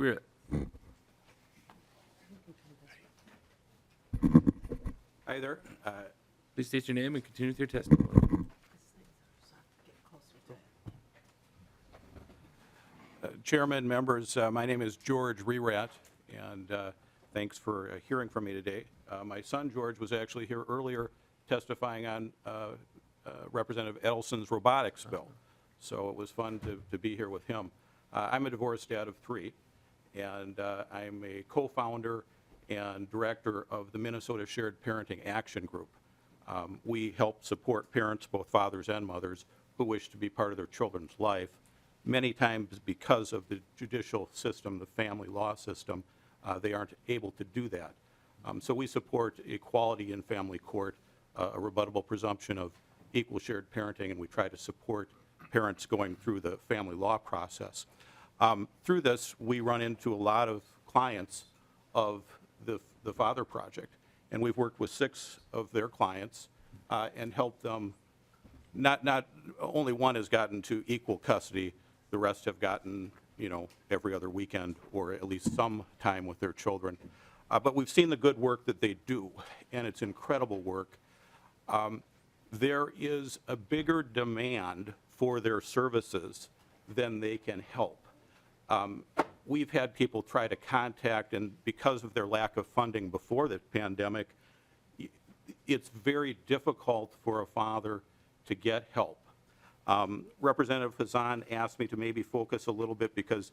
Hi there. Please state your name and continue with your testimony. Chairman, members, my name is George Rerat, and Thanks for hearing from me today. My son George was actually here earlier testifying on Representative Edelson's robotics bill. So it was fun to be here with him. I'm a divorced dad of 3, and I'm a co-founder and director of the Minnesota Shared Parenting Action Group. We help support parents, both fathers and mothers, who wish to be part of their children's life. Many times because of the judicial system, the family law system, they aren't able to do that. So we support equality in family court, a rebuttable presumption of equal shared parenting, and we try to support parents going through the family law process. Through this, we run into a lot of clients of the Father Project, and we've worked with 6 of their clients and helped them. Not only one has gotten to equal custody, the rest have gotten, every other weekend or at least some time with their children. But we've seen the good work that they do, and it's incredible work. There is a bigger demand for their services than they can help. We've had people try to contact, and because of their lack of funding before the pandemic, it's very difficult for a father to get help. Representative Hassan asked me to maybe focus a little bit because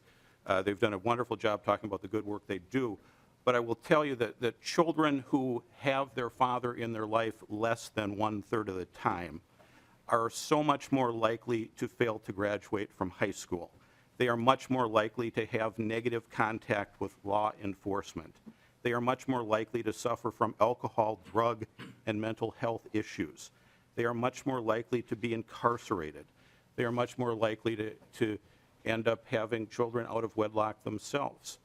they've done a wonderful job talking about the good work they do. But I will tell you that children who have their father in their life less than 1/3 of the time are so much more likely to fail to graduate from high school. They are much more likely to have negative contact with law enforcement. They are much more likely to suffer from alcohol, drug, and mental health issues. They are much more likely to be incarcerated. They are much more likely to end up having children out of wedlock themselves.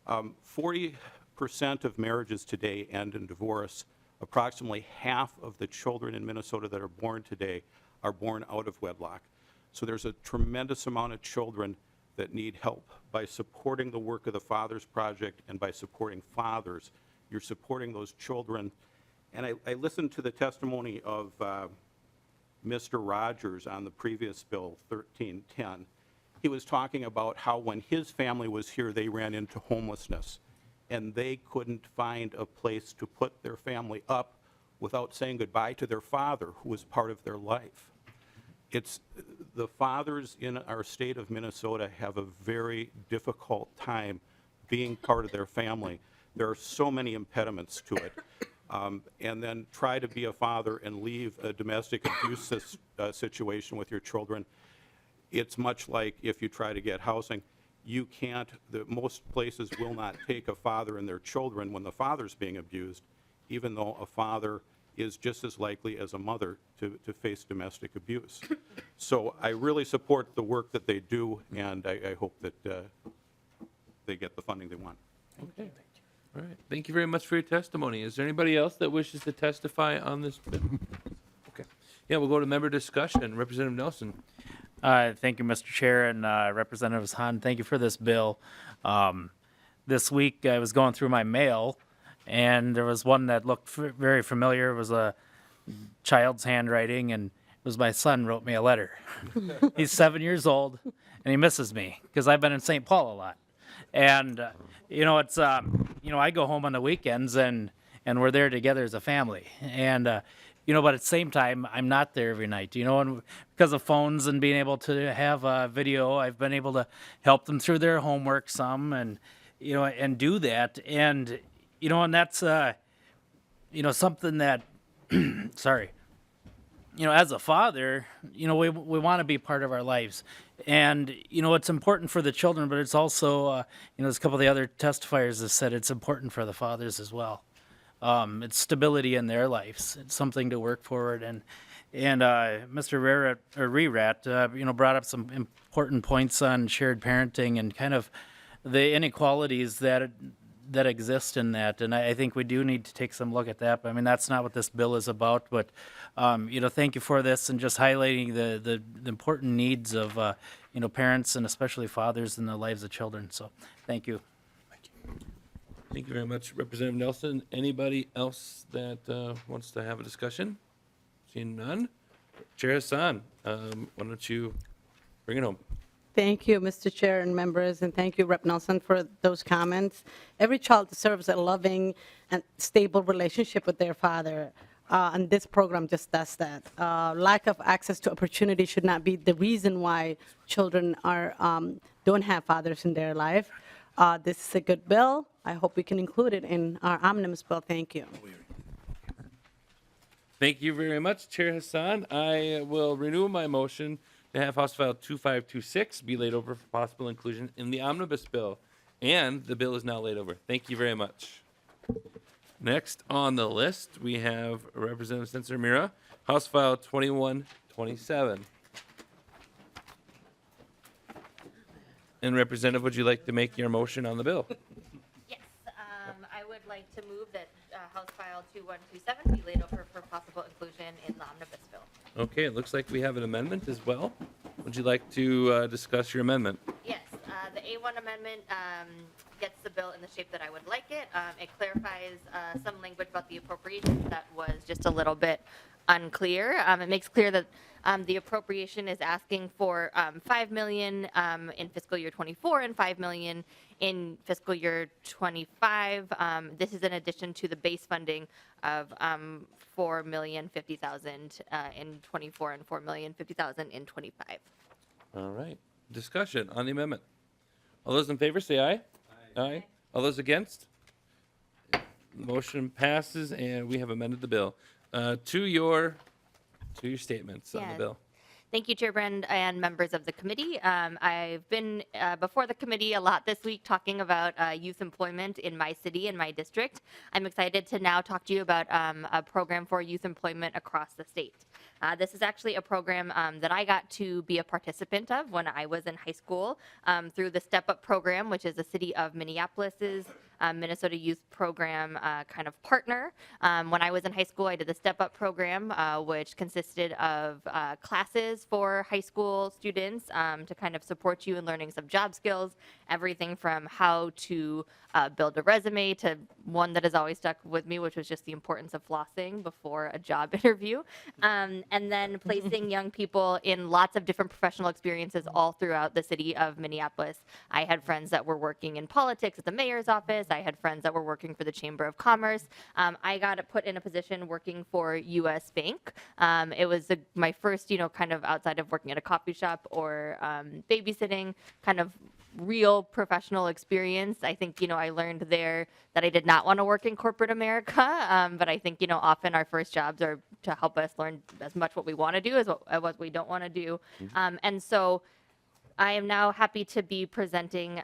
40% of marriages today end in divorce. Approximately half of the children in Minnesota that are born today are born out of wedlock. So there's a tremendous amount of children that need help. By supporting the work of the Fathers Project and by supporting fathers, you're supporting those children. And I listened to the testimony of Mr. Rogers on the previous bill, 1310. He was talking about how when his family was here, they ran into homelessness, and they couldn't find a place to put their family up without saying goodbye to their father, who was part of their life. It's the fathers in our state of Minnesota have a very difficult time being part of their family. There are so many impediments to it. And then try to be a father and leave a domestic abuse situation with your children. It's much like if you try to get housing. You can't, most places will not take a father and their children when the father's being abused, even though a father is just as likely as a mother to face domestic abuse. So I really support the work that they do, and I hope that they get the funding they want. Okay. All right. Thank you very much for your testimony. Is there anybody else that wishes to testify on this bill? Okay. Yeah, we'll go to member discussion. Representative Nelson. Thank you, Mr. Chair, and Representative Hassan. Thank you for this bill. This week I was going through my mail, and there was one that looked very familiar. It was a child's handwriting, and it was my son wrote me a letter. He's 7 years old, and he misses me because I've been in St. Paul a lot. And, it's, I go home on the weekends, and we're there together as a family. And, but at the same time, I'm not there every night, and because of phones and being able to have video, I've been able to help them through their homework some and, and do that. And, and that's, something that, sorry, as a father, we want to be part of our lives. And, it's important for the children, but it's also, as a couple of the other testifiers have said, it's important for the fathers as well. It's stability in their lives. It's something to work forward. And Mr. Rerat, brought up some important points on shared parenting and kind of the inequalities that exist in that. And I think we do need to take some look at that. But, I mean, that's not what this bill is about. But, thank you for this and just highlighting the important needs of, parents and especially fathers in the lives of children. So thank you. Thank you very much, Representative Nelson. Anybody else that wants to have a discussion? Seeing none. Chair Hassan, why don't you bring it home? Thank you, Mr. Chair and members, and thank you, Rep. Nelson, for those comments. Every child deserves a loving and stable relationship with their father, and this program just does that. Lack of access to opportunity should not be the reason why children don't have fathers in their life. This is a good bill. I hope we can include it in our omnibus bill. Thank you. Thank you very much, Chair Hassan. I will renew my motion to have House File 2526 be laid over for possible inclusion in the omnibus bill. And the bill is now laid over. Thank you very much. Next on the list, we have Representative Sencer-Mura, House File 2127. And Representative, would you like to make your motion on the bill? Yes, I would like to move that House File 2127 be laid over for possible inclusion in the omnibus bill. Okay, it looks like we have an amendment as well. Would you like to discuss your amendment? Yes, the A1 amendment gets the bill in the shape that I would like it. It clarifies some language about the appropriation that was just a little bit unclear. It makes clear that the appropriation is asking for $5 million in fiscal year 24 and $5 million in fiscal year 25. This is in addition to the base funding of $4,050,000 in 24 and $4,050,000 in 25. All right. Discussion on the amendment. All those in favor say aye. Aye. All those against? Motion passes, and we have amended the bill. To your statements on the Yes. bill. Thank you, Chair Brand and members of the committee. I've been before the committee a lot this week talking about youth employment in my city and my district. I'm excited to now talk to you about a program for youth employment across the state. This is actually a program that I got to be a participant of when I was in high school through the Step Up program, which is the city of Minneapolis's Minnesota Youth Program kind of partner. When I was in high school, I did the Step Up program, which consisted of classes for high school students to kind of support you in learning some job skills, everything from how to build a resume to one that has always stuck with me, which was just the importance of flossing before a job interview. And then placing young people in lots of different professional experiences all throughout the city of Minneapolis. I had friends that were working in politics at the mayor's office. I had friends that were working for the Chamber of Commerce. I got put in a position working for U.S. Bank. It was my first, kind of outside of working at a coffee shop or babysitting, kind of real professional experience. I think, I learned there that I did not want to work in corporate America. But I think, often our first jobs are to help us learn as much what we want to do as what we don't want to do. And so I am now happy to be presenting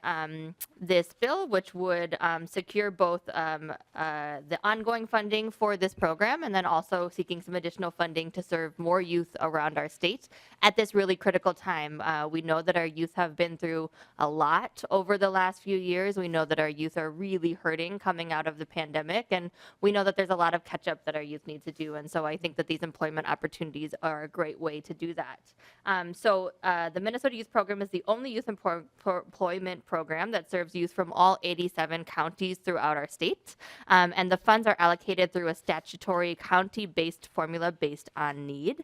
this bill, which would secure both the ongoing funding for this program and then also seeking some additional funding to serve more youth around our state at this really critical time. We know that our youth have been through a lot over the last few years. We know that our youth are really hurting coming out of the pandemic, and we know that there's a lot of catch up that our youth need to do. And so I think that these employment opportunities are a great way to do that. The Minnesota Youth Program is the only youth employment program that serves youth from all 87 counties throughout our state. And the funds are allocated through a statutory county-based formula based on need.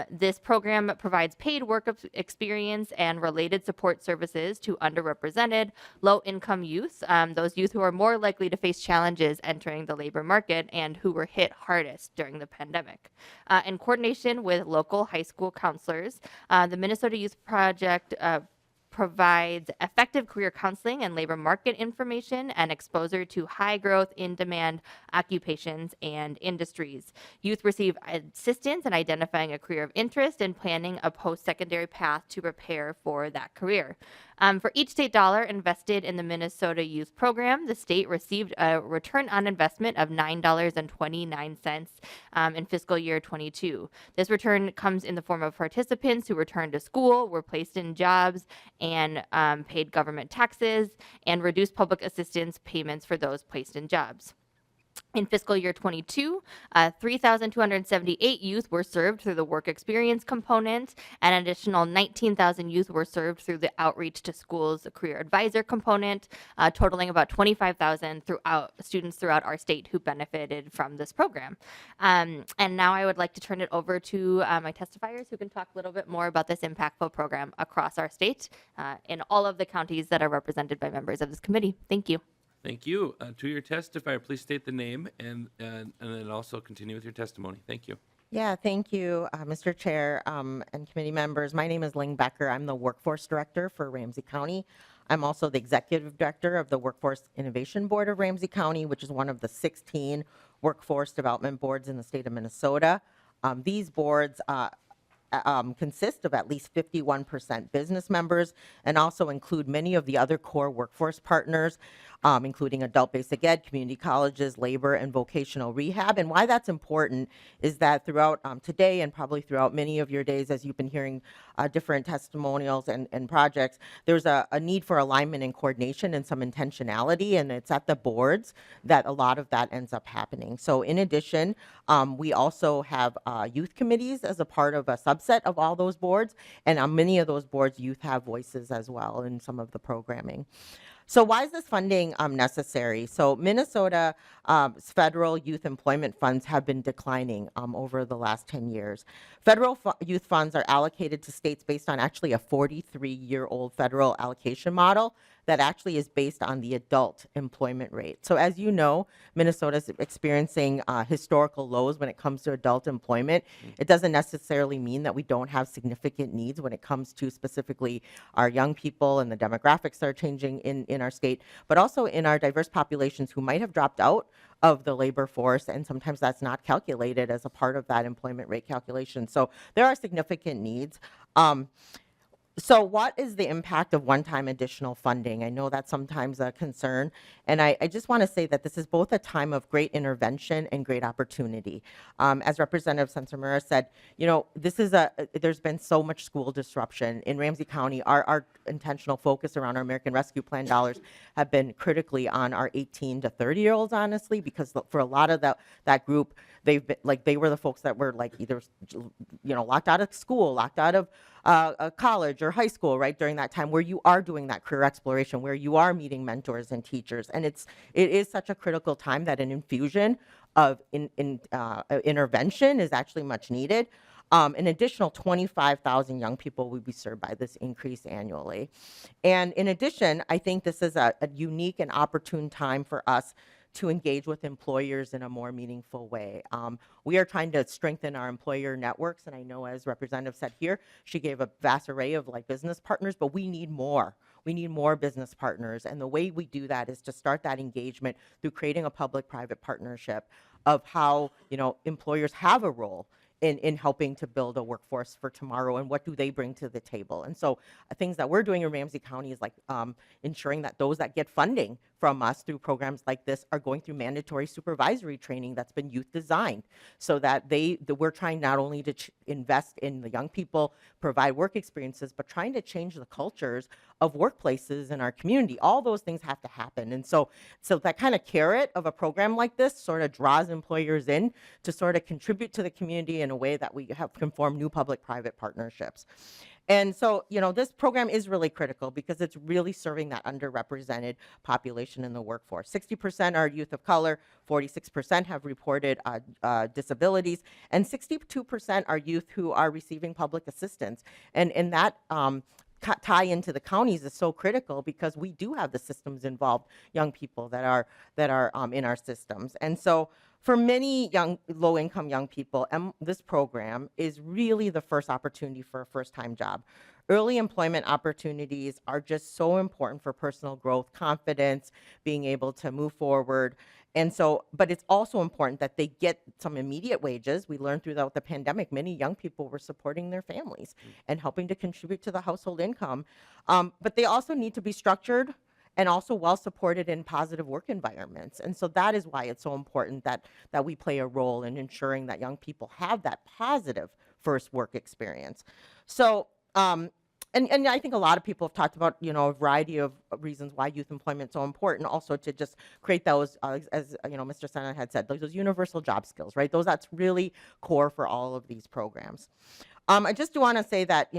This program provides paid work experience and related support services to underrepresented, low-income youth, those youth who are more likely to face challenges entering the labor market and who were hit hardest during the pandemic. In coordination with local high school counselors, the Minnesota Youth Project provides effective career counseling and labor market information and exposure to high growth, in demand occupations and industries. Youth receive assistance in identifying a career of interest and planning a post-secondary path to prepare for that career. For each state dollar invested in the Minnesota Youth Program, the state received a return on investment of $9.29 in fiscal year 22. This return comes in the form of participants who returned to school, were placed in jobs, and paid government taxes, and reduced public assistance payments for those placed in jobs. In fiscal year 22, 3,278 youth were served through the work experience component, and an additional 19,000 youth were served through the outreach to schools career advisor component, totaling about 25,000 students throughout our state who benefited from this program. And now I would like to turn it over to my testifiers who can talk a little bit more about this impactful program across our state in all of the counties that are represented by members of this committee. Thank you. Thank you. To your testifier, please state the name and then also continue with your testimony. Thank you. Yeah, thank you, Mr. Chair and committee members. My name is Ling Becker. I'm the Workforce Director for Ramsey County. I'm also the Executive Director of the Workforce Innovation Board of Ramsey County, which is one of the 16 workforce development boards in the state of Minnesota. These boards consist of at least 51% business members and also include many of the other core workforce partners, including adult basic ed, community colleges, labor, and vocational rehab. And why that's important is that throughout today and probably throughout many of your days, as you've been hearing different testimonials and projects, there's a need for alignment and coordination and some intentionality, and it's at the boards that a lot of that ends up happening. So in addition, we also have youth committees as a part of a subset of all those boards, and on many of those boards, youth have voices as well in some of the programming. So why is this funding necessary? So Minnesota's federal youth employment funds have been declining over the last 10 years. Federal youth funds are allocated to states based on actually a 43-year-old federal allocation model that actually is based on the adult employment rate. So as you know, Minnesota is experiencing historical lows when it comes to adult employment. It doesn't necessarily mean that we don't have significant needs when it comes to specifically our young people and the demographics that are changing in our state, but also in our diverse populations who might have dropped out of the labor force, and sometimes that's not calculated as a part of that employment rate calculation. So there are significant needs. So what is the impact of one-time additional funding? I know that's sometimes a concern, and I just want to say that this is both a time of great intervention and great opportunity. As Representative Sencer-Mura said, you know, there's been so much school disruption. In Ramsey County, our intentional focus around our American Rescue Plan dollars have been critically on our 18 to 30-year-olds, honestly, because for a lot of that group, they've been like, they were the folks that were like either, you know, locked out of school, locked out of college or high school, right, during that time where you are doing that career exploration, where you are meeting mentors and teachers. And it is such a critical time that an infusion of intervention is actually much needed. An additional 25,000 young people will be served by this increase annually. And in addition, I think this is a unique and opportune time for us to engage with employers in a more meaningful way. We are trying to strengthen our employer networks, and I know, as Representative said here, she gave a vast array of like business partners, but we need more. We need more business partners, and the way we do that is to start that engagement through creating a public-private partnership of how, you know, employers have a role in helping to build a workforce for tomorrow, and what do they bring to the table. And so things that we're doing in Ramsey County is like ensuring that those that get funding from us through programs like this are going through mandatory supervisory training that's been youth designed, so that we're trying not only to invest in the young people, provide work experiences, but trying to change the cultures of workplaces in our community. All those things have to happen. And so that kind of carrot of a program like this sort of draws employers in to sort of contribute to the community in a way that we can form new public-private partnerships. And so, you know, this program is really critical because it's really serving that underrepresented population in the workforce. 60% are youth of color, 46% have reported disabilities, and 62% are youth who are receiving public assistance. And that tie into the counties is so critical because we do have the systems involved young people that are in our systems. And so for many low-income young people, this program is really the first opportunity for a first-time job. Early employment opportunities are just so important for personal growth, confidence, being able to move forward. And so, but it's also important that they get some immediate wages. We learned throughout the pandemic, many young people were supporting their families and helping to contribute to the household income. But they also need to be structured and also well supported in positive work environments. And so that is why it's so important that we play a role in ensuring that young people have that positive first work experience. So and I think a lot of people have talked about, a variety of reasons why youth employment is so important. Also to just create those, as Mr. Sanneh had said, those universal job skills, right? That's really core for all of these programs. I just do want to say that,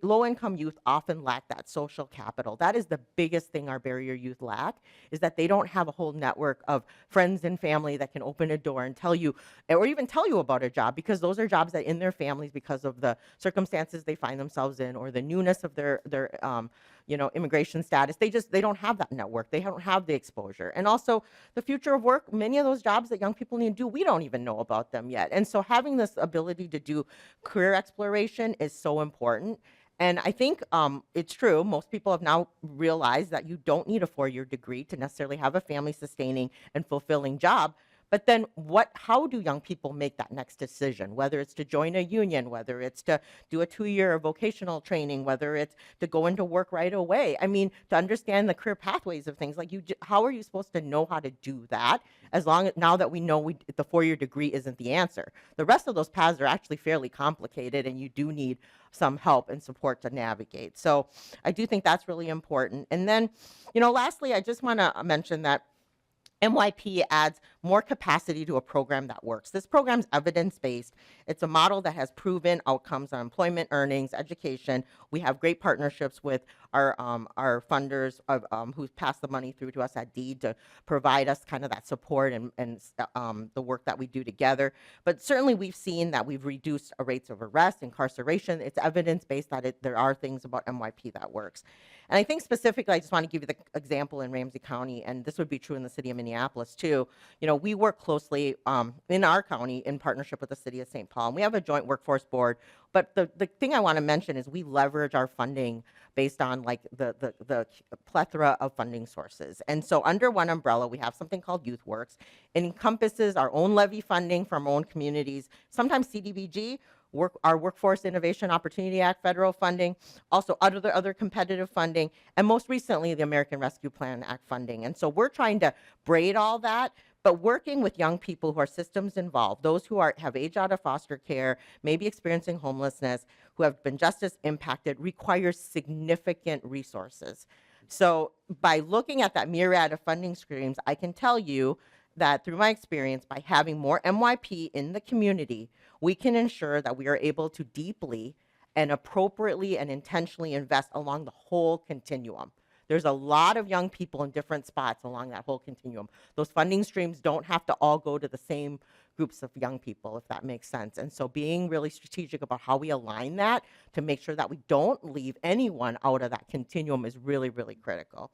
low-income youth often lack that social capital. That is the biggest thing our barrier youth lack, is that they don't have a whole network of friends and family that can open a door and tell you, or even tell you about a job, because those are jobs that in their families, because of the circumstances they find themselves in or the newness of their immigration status, they don't have that network. They don't have the exposure. And also the future of work, many of those jobs that young people need to do, we don't even know about them yet. And so having this ability to do career exploration is so important. And I think it's true. Most people have now realized that you don't need a 4-year degree to necessarily have a family sustaining and fulfilling job. But then how do young people make that next decision, whether it's to join a union, whether it's to do a 2-year vocational training, whether it's to go into work right away? I mean, to understand the career pathways of things, like how are you supposed to know how to do that, now that we know the 4-year degree isn't the answer? The rest of those paths are actually fairly complicated, and you do need some help and support to navigate. So I do think that's really important. And then, lastly, I just want to mention that MYP adds more capacity to a program that works. This program's evidence-based. It's a model that has proven outcomes on employment, earnings, education. We have great partnerships with our funders who pass the money through to us at DEED to provide us kind of that support and the work that we do together. But certainly we've seen that we've reduced rates of arrest, incarceration. It's evidence-based that there are things about MYP that works. And I think specifically, I just want to give you the example in Ramsey County, and this would be true in the city of Minneapolis too. We work closely in our county in partnership with the city of St. Paul, and we have a joint workforce board. But the thing I want to mention is we leverage our funding based on the plethora of funding sources. And so under one umbrella, we have something called YouthWorks. It encompasses our own levy funding from our own communities, sometimes CDBG, our Workforce Innovation Opportunity Act federal funding, also other competitive funding, and most recently the American Rescue Plan Act funding. And so we're trying to braid all that, but working with young people who are systems involved, those who have aged out of foster care, maybe experiencing homelessness, who have been justice impacted, requires significant resources. So by looking at that myriad of funding streams, I can tell you that through my experience, by having more MYP in the community, we can ensure that we are able to deeply and appropriately and intentionally invest along the whole continuum. There's a lot of young people in different spots along that whole continuum. Those funding streams don't have to all go to the same groups of young people, if that makes sense. And so being really strategic about how we align that to make sure that we don't leave anyone out of that continuum is really, really critical.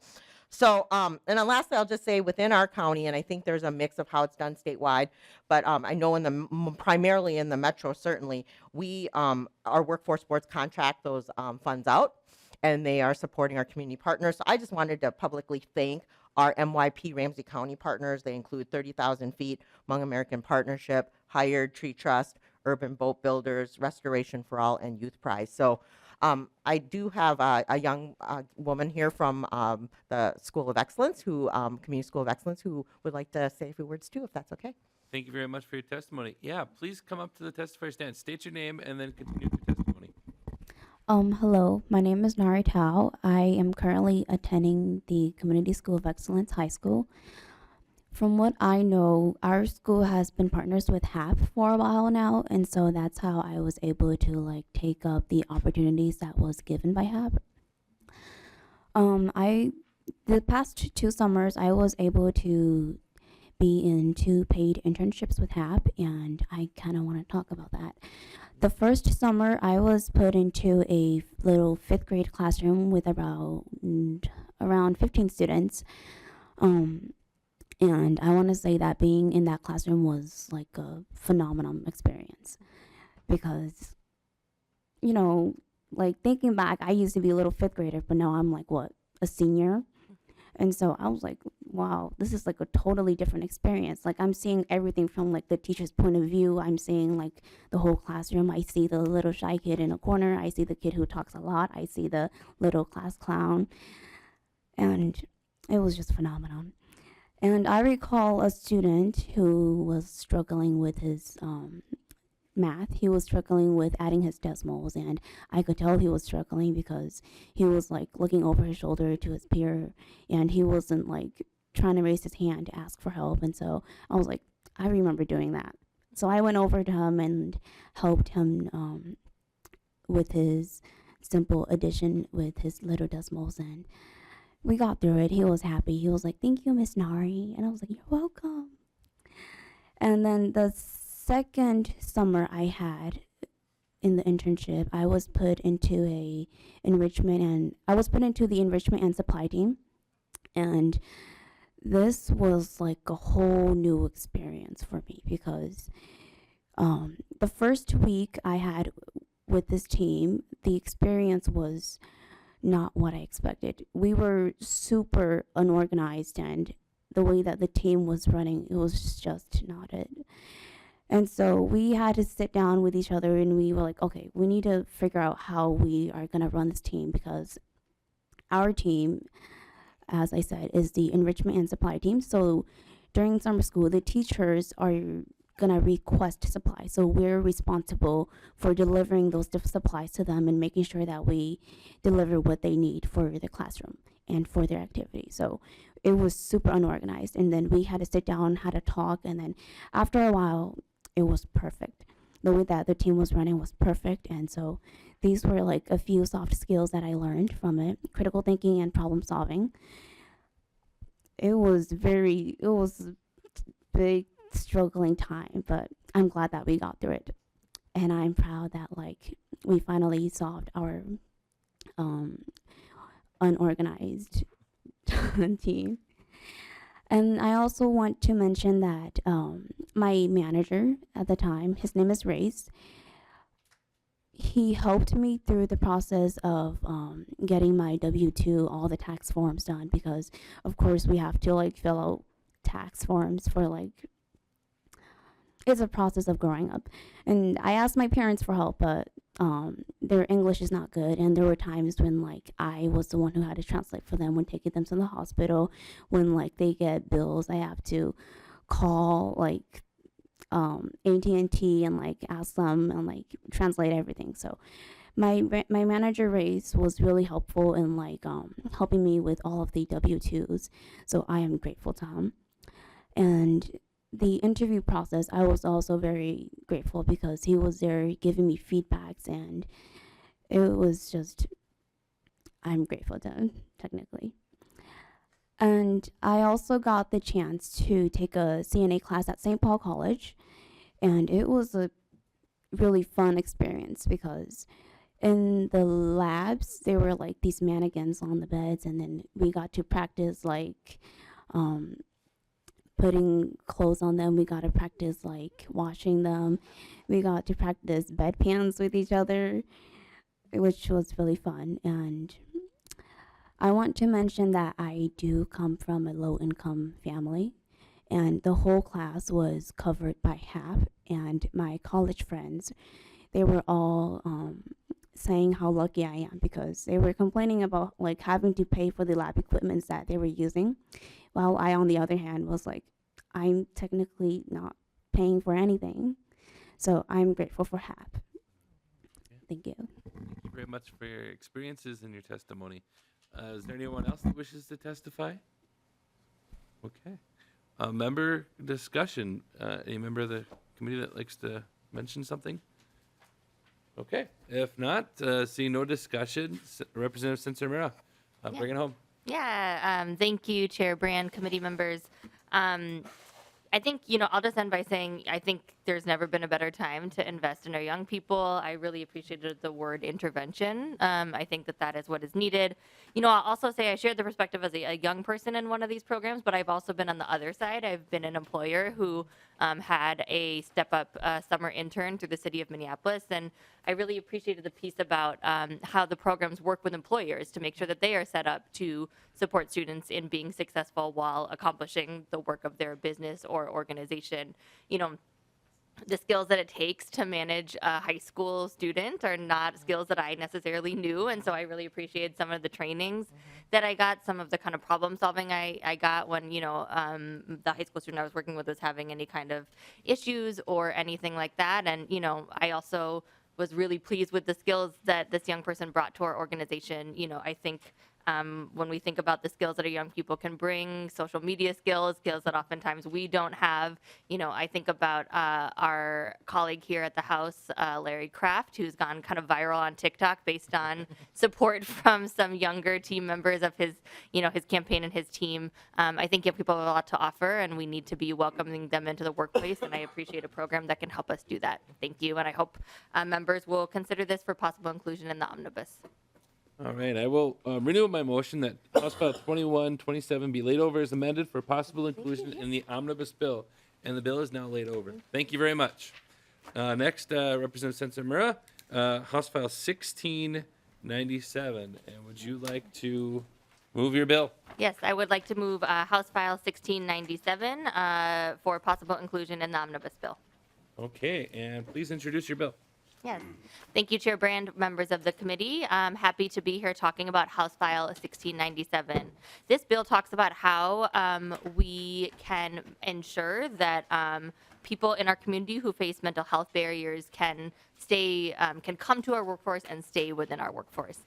So, and then lastly, I'll just say within our county, and I think there's a mix of how it's done statewide, but I know primarily in the metro, certainly, our workforce boards contract those funds out, and they are supporting our community partners. So I just wanted to publicly thank our MYP Ramsey County partners. They include 30,000 Feet, Hmong American Partnership, Hired, Tree Trust, Urban Boat Builders, Restoration for All, and Youthprise. So I do have a young woman here from the School of Excellence, Community School of Excellence, who would like to say a few words too, if that's okay. Thank you very much for your testimony. Yeah, please come up to the testifier stand. State your name and then continue your testimony. Hello, my name is Nari Tao. I am currently attending the Community School of Excellence High School. From what I know, our school has been partners with HAP for a while now, and so that's how I was able to take up the opportunities that was given by HAP. The past 2 summers, I was able to be in 2 paid internships with HAP, and I kind of want to talk about that. The first summer, I was put into a little 5th grade classroom with around 15 students. And I want to say that being in that classroom was like a phenomenal experience because, thinking back, I used to be a little 5th grader, but now I'm a senior. And so I was like, wow, this is a totally different experience. I'm seeing everything from the teacher's point of view. I'm seeing the whole classroom. I see the little shy kid in a corner. I see the kid who talks a lot. I see the little class clown. And it was just phenomenal. And I recall a student who was struggling with his math. He was struggling with adding his decimals, and I could tell he was struggling because he was like looking over his shoulder to his peer, and he wasn't like trying to raise his hand to ask for help. And so I was like, I remember doing that. So I went over to him and helped him with his simple addition with his little decimals, and we got through it. He was happy. He was like, "Thank you, Miss Nari," and I was like, "You're welcome." And then the second summer I had in the internship, I was put into the enrichment and supply team, and this was like a whole new experience for me because the first week I had with this team, the experience was not what I expected. We were super unorganized, and the way that the team was running, it was just not it. And so we had to sit down with each other, and we were like, okay, we need to figure out how we are going to run this team, because our team, as I said, is the enrichment and supply team. So during summer school, the teachers are going to request supplies. So we're responsible for delivering those supplies to them and making sure that we deliver what they need for the classroom and for their activity. So it was super unorganized. And then we had to sit down, had a talk, and then after a while, it was perfect. The way that the team was running was perfect. And so these were like a few soft skills that I learned from it: critical thinking and problem solving. It was a big struggling time, but I'm glad that we got through it. And I'm proud that like we finally solved our unorganized team. And I also want to mention that my manager at the time, his name is Race, he helped me through the process of getting my W-2, all the tax forms done, because of course we have to like fill out tax forms for like, it's a process of growing up. And I asked my parents for help, but their English is not good, and there were times when like I was the one who had to translate for them when taking them to the hospital. When like they get bills, I have to call like AT&T and like ask them and like translate everything. So my manager Race was really helpful in like helping me with all of the W-2s. So I am grateful to him. And the interview process, I was also very grateful because he was there giving me feedbacks, and it was just, I'm grateful to him, technically. And I also got the chance to take a CNA class at St. Paul College, and it was a really fun experience because in the labs, there were like these mannequins on the beds, and then we got to practice like putting clothes on them. We got to practice like washing them. We got to practice bedpans with each other, which was really fun. And I want to mention that I do come from a low-income family, and the whole class was covered by HAP. And my college friends, they were all saying how lucky I am, because they were complaining about like having to pay for the lab equipment that they were using, while I, on the other hand, was like, I'm technically not paying for anything. So I'm grateful for HAP. Thank you. Thank you very much for your experiences and your testimony. Is there anyone else that wishes to testify? Okay. Member discussion. Any member of the committee that likes to mention something? Okay. If not, seeing no discussion, Representative Sencer-Mura, bring it home. Yeah, thank you, Chair Brand, committee members. I think, I'll just end by saying I think there's never been a better time to invest in our young people. I really appreciated the word intervention. I think that is what is needed. I'll also say I shared the perspective as a young person in one of these programs, but I've also been on the other side. I've been an employer who had a step-up summer intern through the city of Minneapolis, and I really appreciated the piece about how the programs work with employers to make sure that they are set up to support students in being successful while accomplishing the work of their business or organization. the skills that it takes to manage a high school student are not skills that I necessarily knew. And so I really appreciated some of the trainings that I got, some of the kind of problem solving I got when, the high school student I was working with was having any kind of issues or anything like that. And, I also was really pleased with the skills that this young person brought to our organization. I think when we think about the skills that our young people can bring, social media skills that oftentimes we don't have, I think about our colleague here at the House, Larry Kraft, who's gone kind of viral on TikTok based on support from some younger team members of his, his campaign and his team. I think young people have a lot to offer, and we need to be welcoming them into the workplace, and I appreciate a program that can help us do that. Thank you, and I hope members will consider this for possible inclusion in the omnibus. All right, I will renew my motion that House File 2127 be laid over as amended for possible inclusion in the omnibus bill, and the bill is now laid over. Thank you very much. Next, Representative Sencer-Mura, House File 1697, and would you like to move your bill? Yes, I would like to move House File 1697 for possible inclusion in the omnibus bill. Okay, and please introduce your bill. Yes. Thank you, Chair Brand, members of the committee. I'm happy to be here talking about House File 1697. This bill talks about how we can ensure that people in our community who face mental health barriers can come to our workforce and stay within our workforce.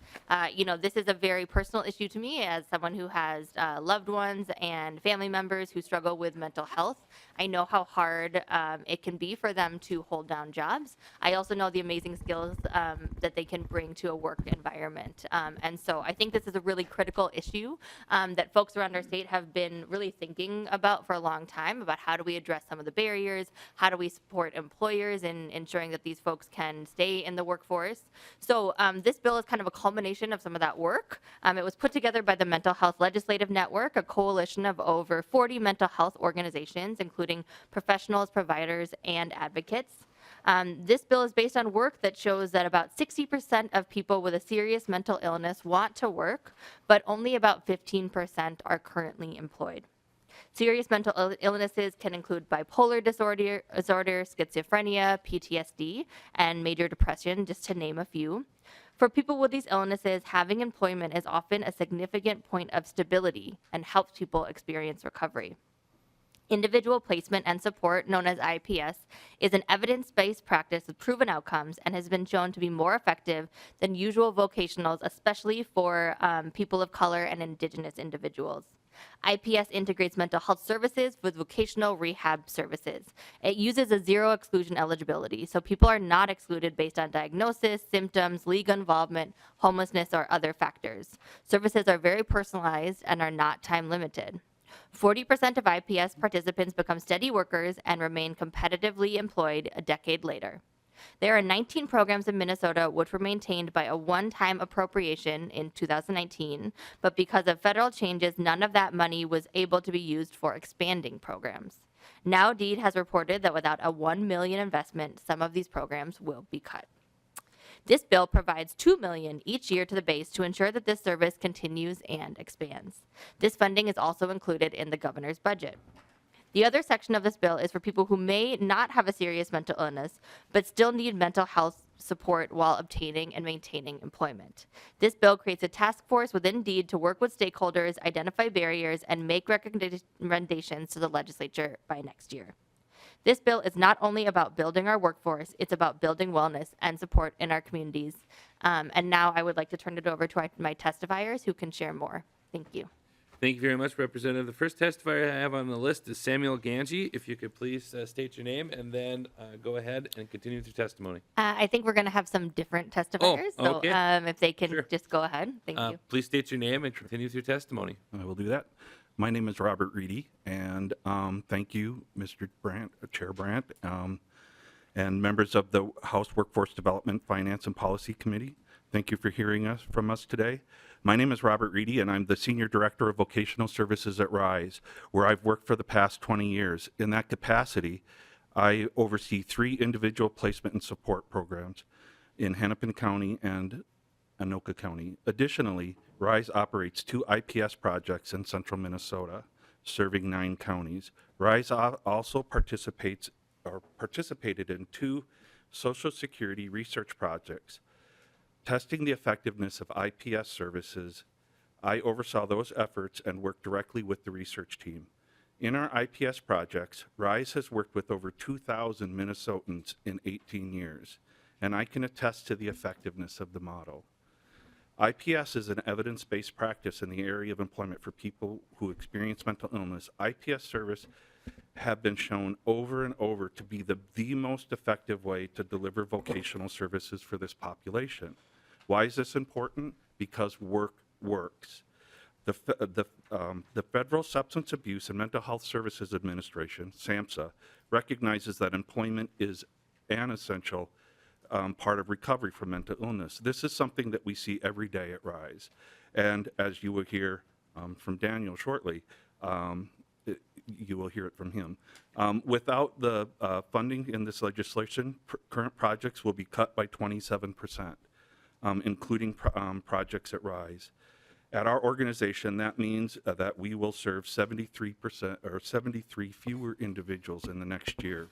This is a very personal issue to me as someone who has loved ones and family members who struggle with mental health. I know how hard it can be for them to hold down jobs. I also know the amazing skills that they can bring to a work environment. And so I think this is a really critical issue that folks around our state have been really thinking about for a long time, about how do we address some of the barriers, how do we support employers in ensuring that these folks can stay in the workforce. So this bill is kind of a culmination of some of that work. It was put together by the Mental Health Legislative Network, a coalition of over 40 mental health organizations, including professionals, providers, and advocates. This bill is based on work that shows that about 60% of people with a serious mental illness want to work, but only about 15% are currently employed. Serious mental illnesses can include bipolar disorder, schizophrenia, PTSD, and major depression, just to name a few. For people with these illnesses, having employment is often a significant point of stability and helps people experience recovery. Individual placement and support, known as IPS, is an evidence-based practice with proven outcomes and has been shown to be more effective than usual vocationals, especially for people of color and Indigenous individuals. IPS integrates mental health services with vocational rehab services. It uses a zero exclusion eligibility, so people are not excluded based on diagnosis, symptoms, legal involvement, homelessness, or other factors. Services are very personalized and are not time limited. 40% of IPS participants become steady workers and remain competitively employed a decade later. There are 19 programs in Minnesota which were maintained by a one-time appropriation in 2019, but because of federal changes, none of that money was able to be used for expanding programs. Now DEED has reported that without a $1 million investment, some of these programs will be cut. This bill provides $2 million each year to the base to ensure that this service continues and expands. This funding is also included in the governor's budget. The other section of this bill is for people who may not have a serious mental illness, but still need mental health support while obtaining and maintaining employment. This bill creates a task force within DEED to work with stakeholders, identify barriers, and make recommendations to the legislature by next year. This bill is not only about building our workforce, it's about building wellness and support in our communities. And now I would like to turn it over to my testifiers who can share more. Thank you. Thank you very much, Representative. The first testifier I have on the list is Samuel Ganji. If you could please state your name and then go ahead and continue with your testimony. I think we're going to have some different testifiers, so if they can just go ahead. Thank you. Please state your name and continue with your testimony. I will do that. My name is Robert Reedy, and thank you, Mr. Brandt, Chair Brandt, and members of the House Workforce Development, Finance, and Policy Committee. Thank you for hearing from us today. My name is Robert Reedy, and I'm the Senior Director of Vocational Services at RISE, where I've worked for the past 20 years. In that capacity, I oversee 3 individual placement and support programs in Hennepin County and Anoka County. Additionally, RISE operates 2 IPS projects in central Minnesota, serving 9 counties. RISE also participates participated in 2 Social Security research projects testing the effectiveness of IPS services. I oversaw those efforts and worked directly with the research team. In our IPS projects, RISE has worked with over 2,000 Minnesotans in 18 years, and I can attest to the effectiveness of the model. IPS is an evidence-based practice in the area of employment for people who experience mental illness. IPS service have been shown over and over to be the most effective way to deliver vocational services for this population. Why is this important? Because work works. The Federal Substance Abuse and Mental Health Services Administration, SAMHSA, recognizes that employment is an essential part of recovery from mental illness. This is something that we see every day at RISE. And as you will hear from Daniel shortly, you will hear it from him. Without the funding in this legislation, current projects will be cut by 27%, including projects at RISE. At our organization, that means that we will serve 73% or 73 fewer individuals in the next year.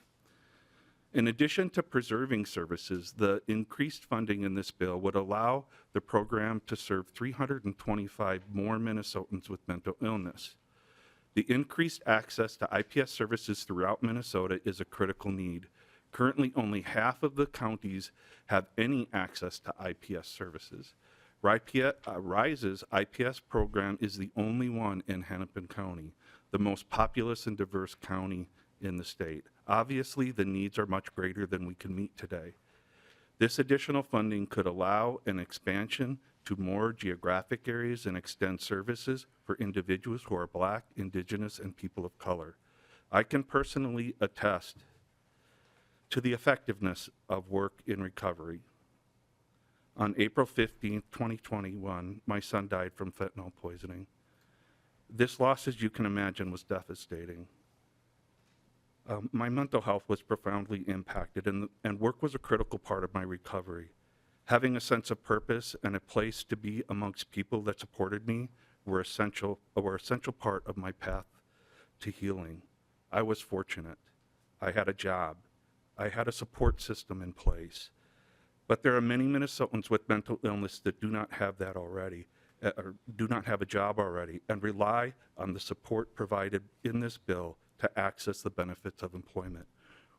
In addition to preserving services, the increased funding in this bill would allow the program to serve 325 more Minnesotans with mental illness. The increased access to IPS services throughout Minnesota is a critical need. Currently, only half of the counties have any access to IPS services. RISE's IPS program is the only one in Hennepin County, the most populous and diverse county in the state. Obviously, the needs are much greater than we can meet today. This additional funding could allow an expansion to more geographic areas and extend services for individuals who are Black, Indigenous, and people of color. I can personally attest to the effectiveness of work in recovery. On April 15, 2021, my son died from fentanyl poisoning. This loss, as you can imagine, was devastating. My mental health was profoundly impacted, and work was a critical part of my recovery. Having a sense of purpose and a place to be amongst people that supported me were essential part of my path to healing. I was fortunate. I had a job. I had a support system in place. But there are many Minnesotans with mental illness that do not have that already, or do not have a job already, and rely on the support provided in this bill to access the benefits of employment.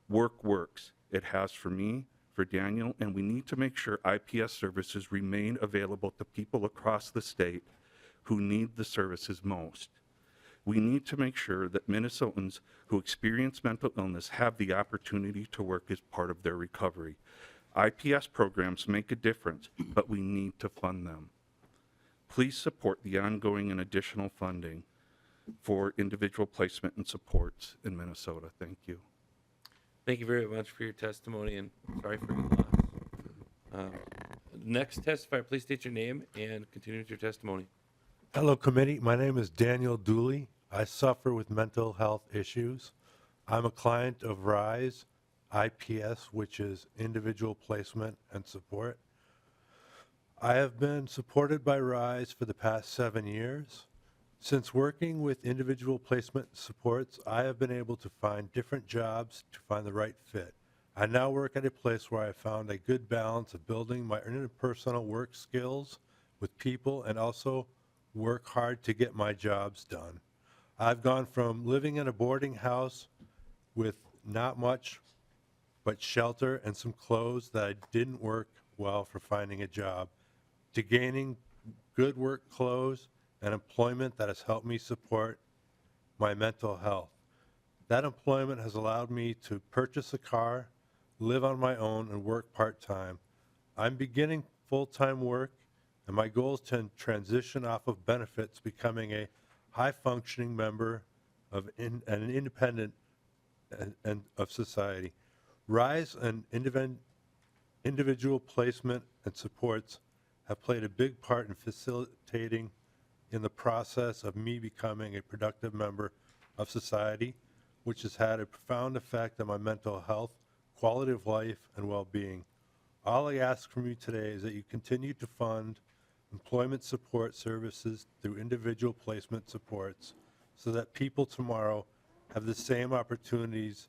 Work works. It has for me, for Daniel, and we need to make sure IPS services remain available to people across the state who need the services most. We need to make sure that Minnesotans who experience mental illness have the opportunity to work as part of their recovery. IPS programs make a difference, but we need to fund them. Please support the ongoing and additional funding for individual placement and supports in Minnesota. Thank you. Thank you very much for your testimony, and sorry for your loss. Next testifier, please state your name and continue with your testimony. Hello, committee. My name is Daniel Dooley. I suffer with mental health issues. I'm a client of RISE, IPS, which is Individual Placement and Support. I have been supported by RISE for the past 7 years. Since working with individual placement supports, I have been able to find different jobs to find the right fit. I now work at a place where I found a good balance of building my interpersonal work skills with people and also work hard to get my jobs done. I've gone from living in a boarding house with not much but shelter and some clothes that I didn't work well for finding a job, to gaining good work clothes and employment that has helped me support my mental health. That employment has allowed me to purchase a car, live on my own, and work part-time. I'm beginning full-time work, and my goal is to transition off of benefits, becoming a high-functioning member of an independent of society. RISE and individual placement and supports have played a big part in facilitating in the process of me becoming a productive member of society, which has had a profound effect on my mental health, quality of life, and well-being. All I ask from you today is that you continue to fund employment support services through individual placement supports so that people tomorrow have the same opportunities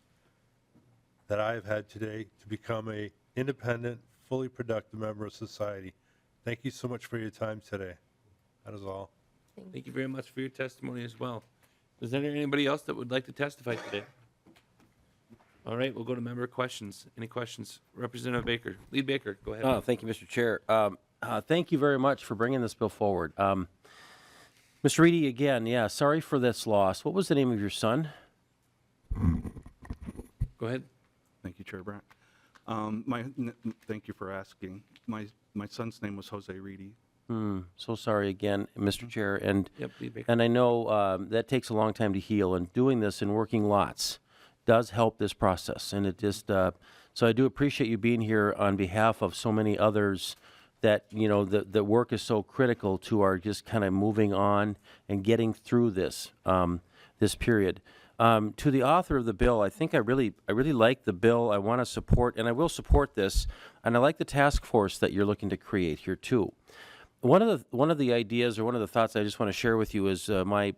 that I have had today to become a independent, fully productive member of society. Thank you so much for your time today. That is all. Thank you very much for your testimony as well. Is there anybody else that would like to testify today? All right, we'll go to member questions. Any questions? Representative Baker. Lead Baker, go ahead. Oh, thank you, Mr. Chair. Thank you very much for bringing this bill forward. Mr. Reedy, again, yeah, sorry for this loss. What was the name of your son? Go ahead. Thank you, Chair Brandt. Thank you for asking. My son's name was Jose Reedy. So sorry again, Mr. Chair. And, Yep, Lead Baker. and I know that takes a long time to heal, and doing this and working lots does help this process. And it just, so I do appreciate you being here on behalf of so many others that, you know, the work is so critical to our just kind of moving on and getting through this, this period. To the author of the bill, I think I really like the bill. I want to support, and I will support this, and I like the task force that you're looking to create here too. One of the ideas or one of the thoughts I just want to share with you is my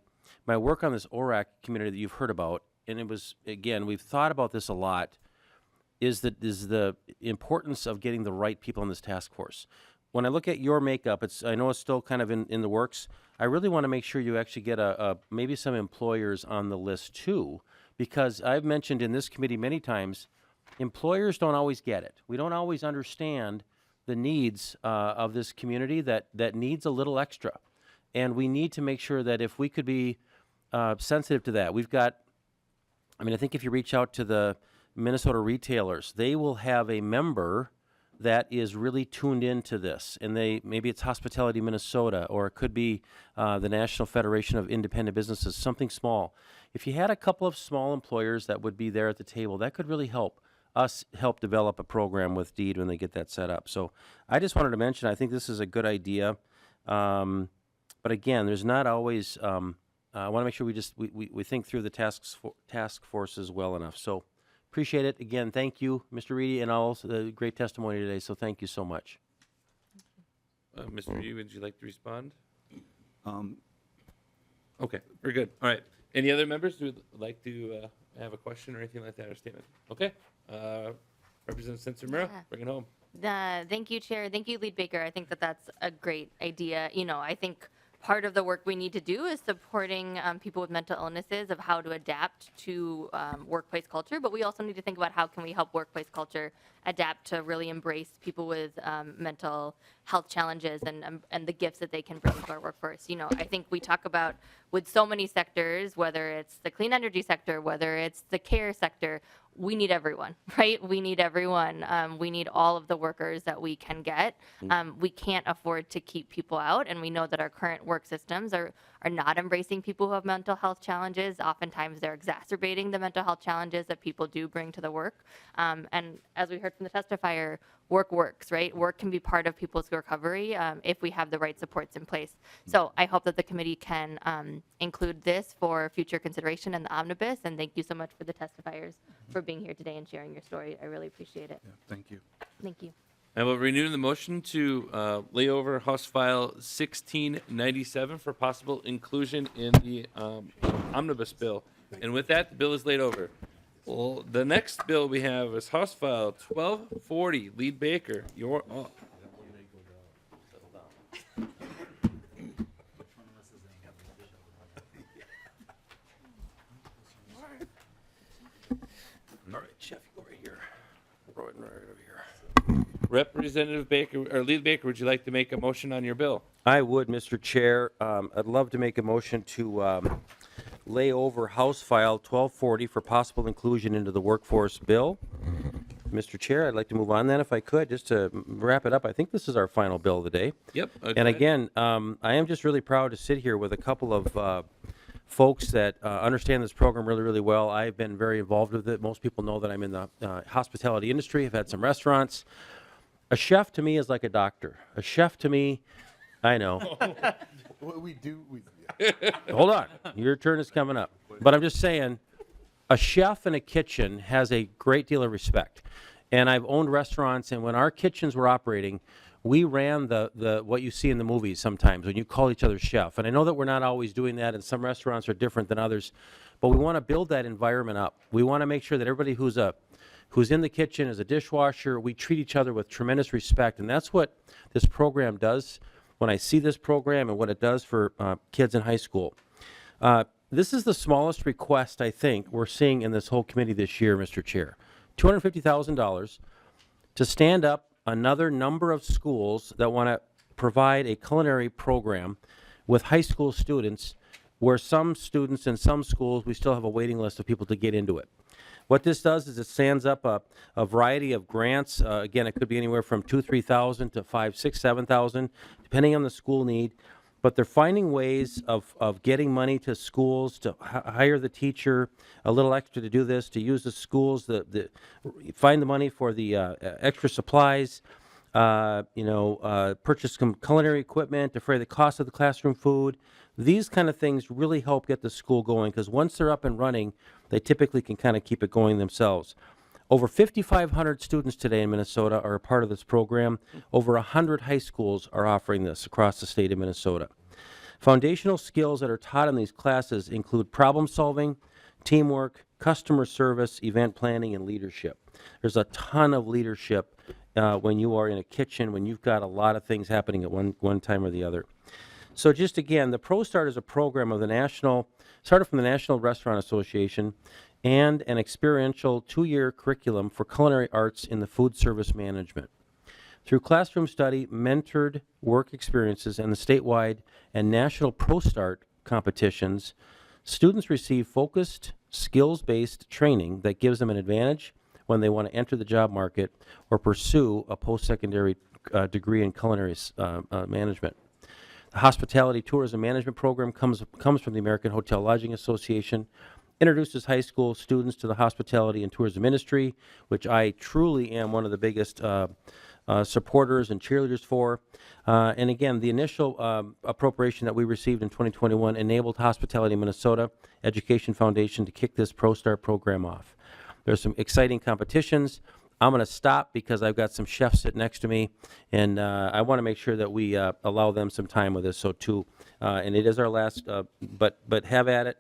work on this ORAC community that you've heard about, and it was, again, we've thought about this a lot, is the importance of getting the right people on this task force. When I look at your makeup, I know it's still kind of in the works. I really want to make sure you actually get maybe some employers on the list too, because I've mentioned in this committee many times, employers don't always get it. We don't always understand the needs of this community that needs a little extra. And we need to make sure that if we could be sensitive to that, we've got, I mean, I think if you reach out to the Minnesota retailers, they will have a member that is really tuned into this, and maybe it's Hospitality Minnesota, or it could be the National Federation of Independent Businesses, something small. If you had a couple of small employers that would be there at the table, that could really help us help develop a program with DEED when they get that set up. So I just wanted to mention, I think this is a good idea, but again, there's not always. I want to make sure we think through the task forces well enough. So. Appreciate it. Again, thank you, Mr. Reedy, and also the great testimony today, so thank you so much. Mr. Reedy, would you like to respond? Okay, very good. All right. Any other members who would like to have a question or anything like that, or statement? Okay. Representative Sencer-Mura, bring it home. Thank you, Chair. Thank you, Lead Baker. I think that's a great idea. You know, I think part of the work we need to do is supporting people with mental illnesses of how to adapt to workplace culture, but we also need to think about how can we help workplace culture adapt to really embrace people with mental health challenges and the gifts that they can bring to our workforce. You know, I think we talk about with so many sectors, whether it's the clean energy sector, whether it's the care sector, we need everyone, right? We need everyone. We need all of the workers that we can get. We can't afford to keep people out, and we know that our current work systems are not embracing people who have mental health challenges. Oftentimes, they're exacerbating the mental health challenges that people do bring to the work. And as we heard from the testifier, work works, right? Work can be part of people's recovery if we have the right supports in place. So I hope that the committee can include this for future consideration in the omnibus, and thank you so much for the testifiers for being here today and sharing your story. I really appreciate it. Yeah, thank you. Thank you. I will renew the motion to lay over House File 1697 for possible inclusion in the omnibus bill. And with that, the bill is laid over. Well, the next bill we have is House File 1240. Lead Baker, you're up. All right, Chef, you go right here. Right over here. Representative Baker, or Lead Baker, would you like to make a motion on your bill? I would, Mr. Chair. I'd love to make a motion to lay over House File 1240 for possible inclusion into the workforce bill. Mr. Chair, I'd like to move on then if I could, just to wrap it up. I think this is our final bill of the day. Yep. And again, I am just really proud to sit here with a couple of folks that understand this program really, really well. I've been very involved with it. Most people know that I'm in the hospitality industry. I've had some restaurants. A chef to me is like a doctor. A chef to me, I know. We do. Hold on. Your turn is coming up. But I'm just saying, a chef in a kitchen has a great deal of respect. And I've owned restaurants, and when our kitchens were operating, we ran the what you see in the movies sometimes when you call each other chef. And I know that we're not always doing that, and some restaurants are different than others, but we want to build that environment up. We want to make sure that everybody who's who's in the kitchen as a dishwasher. We treat each other with tremendous respect, and that's what this program does. When I see this program and what it does for kids in high school. This is the smallest request, I think, we're seeing in this whole committee this year, Mr. Chair. $250,000 to stand up another number of schools that want to provide a culinary program with high school students, where some students in some schools, we still have a waiting list of people to get into it. What this does is it stands up a variety of grants. Again, it could be anywhere from $2,000, $3,000 to $5,000, $6,000, $7,000, depending on the school need. But they're finding ways of getting money to schools to hire the teacher, a little extra to do this, to use the schools, find the money for the extra supplies, purchase some culinary equipment, defray the cost of the classroom food. These kind of things really help get the school going, because once they're up and running, they typically can kind of keep it going themselves. Over 5,500 students today in Minnesota are a part of this program. Over 100 high schools are offering this across the state of Minnesota. Foundational skills that are taught in these classes include problem solving, teamwork, customer service, event planning, and leadership. There's a ton of leadership when you are in a kitchen, when you've got a lot of things happening at one time or the other. So just again, the ProStart is a program of started from the National Restaurant Association, and an experiential 2-year curriculum for culinary arts in the food service management. Through classroom study, mentored work experiences, and the statewide and national ProStart competitions, students receive focused, skills-based training that gives them an advantage when they want to enter the job market or pursue a post-secondary degree in culinary management. The Hospitality Tourism Management Program comes from the American Hotel Lodging Association, introduces high school students to the hospitality and tourism industry, which I truly am one of the biggest supporters and cheerleaders for. And again, the initial appropriation that we received in 2021 enabled Hospitality Minnesota Education Foundation to kick this ProStart program off. There's some exciting competitions. I'm going to stop because I've got some chefs sitting next to me, and I want to make sure that we allow them some time with this. So too, and it is our last, but have at it.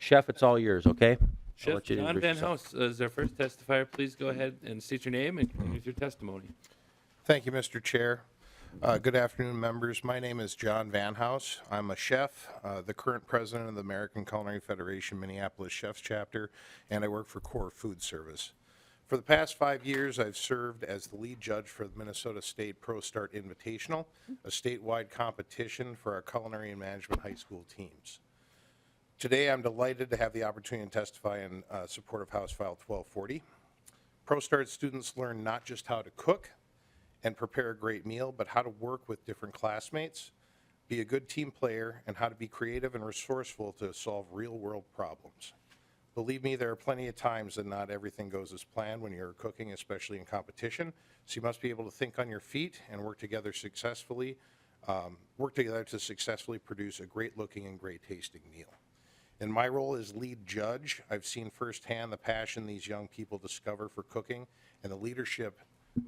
Chef, it's all yours, okay? Chef John Van House is our first testifier. Please go ahead and state your name and use your testimony. Thank you, Mr. Chair. Good afternoon, members. My name is John Van House. I'm a chef, the current president of the American Culinary Federation Minneapolis Chefs Chapter, and I work for Core Food Service. For the past 5 years, I've served as the lead judge for the Minnesota State ProStart Invitational, a statewide competition for our culinary and management high school teams. Today, I'm delighted to have the opportunity to testify in support of House File 1240. ProStart students learn not just how to cook and prepare a great meal, but how to work with different classmates, be a good team player, and how to be creative and resourceful to solve real-world problems. Believe me, there are plenty of times that not everything goes as planned when you're cooking, especially in competition, so you must be able to think on your feet and work together to successfully produce a great-looking and great-tasting meal. In my role as lead judge, I've seen firsthand the passion these young people discover for cooking and the leadership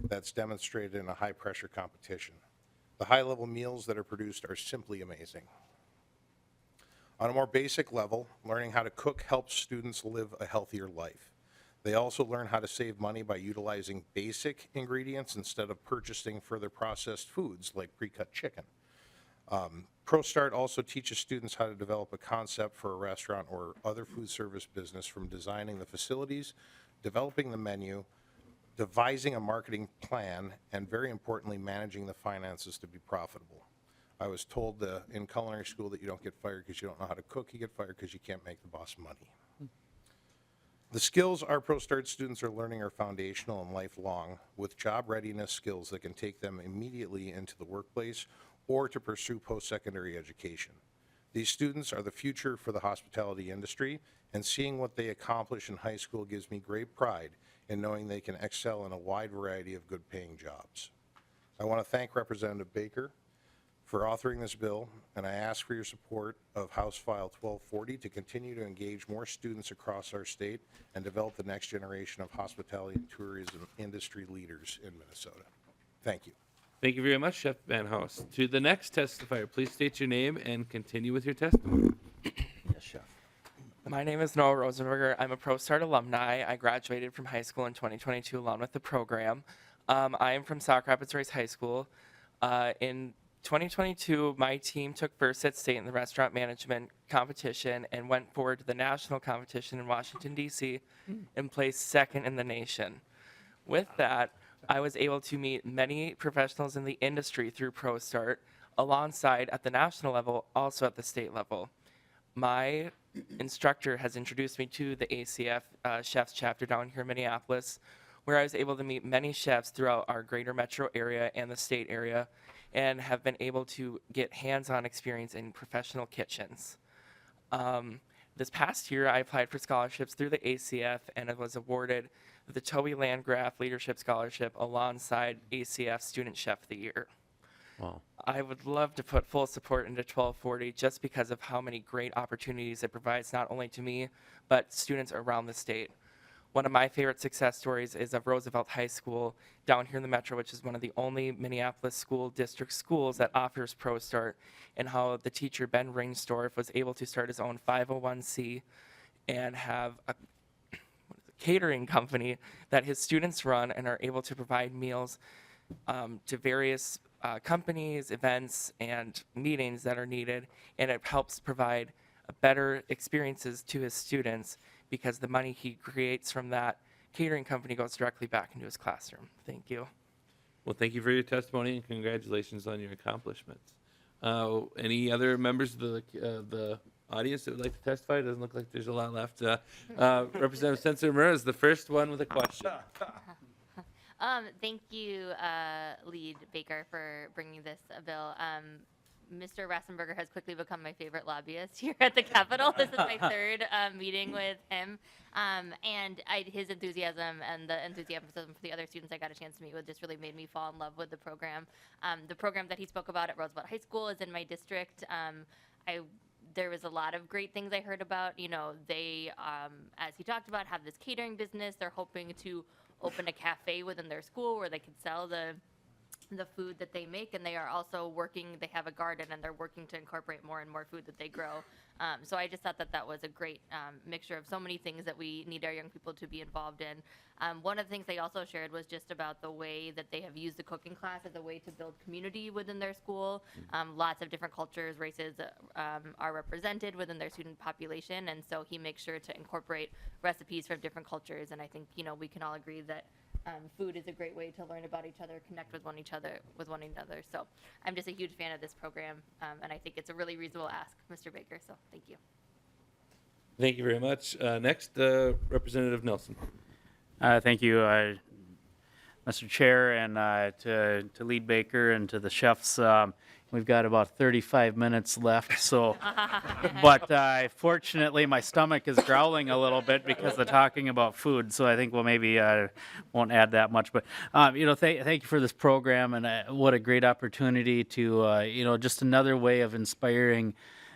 that's demonstrated in a high-pressure competition. The high-level meals that are produced are simply amazing. On a more basic level, learning how to cook helps students live a healthier life. They also learn how to save money by utilizing basic ingredients instead of purchasing further processed foods like pre-cut chicken. ProStart also teaches students how to develop a concept for a restaurant or other food service business, from designing the facilities, developing the menu, devising a marketing plan, and very importantly, managing the finances to be profitable. I was told in culinary school that you don't get fired because you don't know how to cook, you get fired because you can't make the boss money. The skills our ProStart students are learning are foundational and lifelong, with job readiness skills that can take them immediately into the workplace or to pursue post-secondary education. These students are the future for the hospitality industry, and seeing what they accomplish in high school gives me great pride in knowing they can excel in a wide variety of good-paying jobs. I want to thank Representative Baker for authoring this bill, and I ask for your support of House File 1240 to continue to engage more students across our state and develop the next generation of hospitality and tourism industry leaders in Minnesota. Thank you. Thank you very much, Chef Van House. To the next testifier, please state your name and continue with your testimony. Yes, Chef. My name is Noah Rosenberger. I'm a ProStart alumni. I graduated from high school in 2022 along with the program. I am from Sauk Rapids Race High School. In 2022, my team took first at state in the restaurant management competition and went forward to the national competition in Washington, D.C. and placed second in the nation. With that, I was able to meet many professionals in the industry through ProStart, alongside at the national level, also at the state level. My instructor has introduced me to the ACF Chefs chapter down here in Minneapolis, where I was able to meet many chefs throughout our greater metro area and the state area, and have been able to get hands-on experience in professional kitchens. This past year, I applied for scholarships through the ACF and I was awarded the Toby Landgraf Leadership Scholarship alongside ACF Student Chef of the Year. Wow. I would love to put full support into 1240 just because of how many great opportunities it provides not only to me, but students around the state. One of my favorite success stories is of Roosevelt High School down here in the metro, which is one of the only Minneapolis school district schools that offers ProStart, and how the teacher, Ben Ringstorff, was able to start his own 501c and have a catering company that his students run and are able to provide meals to various companies, events, and meetings that are needed, and it helps provide better experiences to his students because the money he creates from that catering company goes directly back into his classroom. Thank you. Well, thank you for your testimony and congratulations on your accomplishments. Any other members of the audience that would like to testify? It doesn't look like there's a lot left. Representative Sencer-Mura is the first one with a question. Thank you, Lead Baker, for bringing this bill. Mr. Rassenberger has quickly become my favorite lobbyist here at the Capitol. This is my third meeting with him. And his enthusiasm and the enthusiasm for the other students I got a chance to meet with just really made me fall in love with the program. The program that he spoke about at Roosevelt High School is in my district. There was a lot of great things I heard about. You know, they, as he talked about, have this catering business. They're hoping to open a cafe within their school where they could sell the food that they make, and they are also working, they have a garden and they're working to incorporate more and more food that they grow. So I just thought that that was a great mixture of so many things that we need our young people to be involved in. One of the things they also shared was just about the way that they have used the cooking class as a way to build community within their school. Lots of different cultures, races are represented within their student population, and so he makes sure to incorporate recipes from different cultures, and I think, you know, we can all agree that food is a great way to learn about each other, connect with one another. So I'm just a huge fan of this program, and I think it's a really reasonable ask, Mr. Baker. So thank you. Thank you very much. Next, Representative Nelson. Thank you, Mr. Chair, and to Lead Baker and to the chefs. We've got about 35 minutes left, so, but fortunately my stomach is growling a little bit because of talking about food, so I think we'll maybe won't add that much. But, you know, thank you for this program, and what a great opportunity to, you know, just another way of inspiring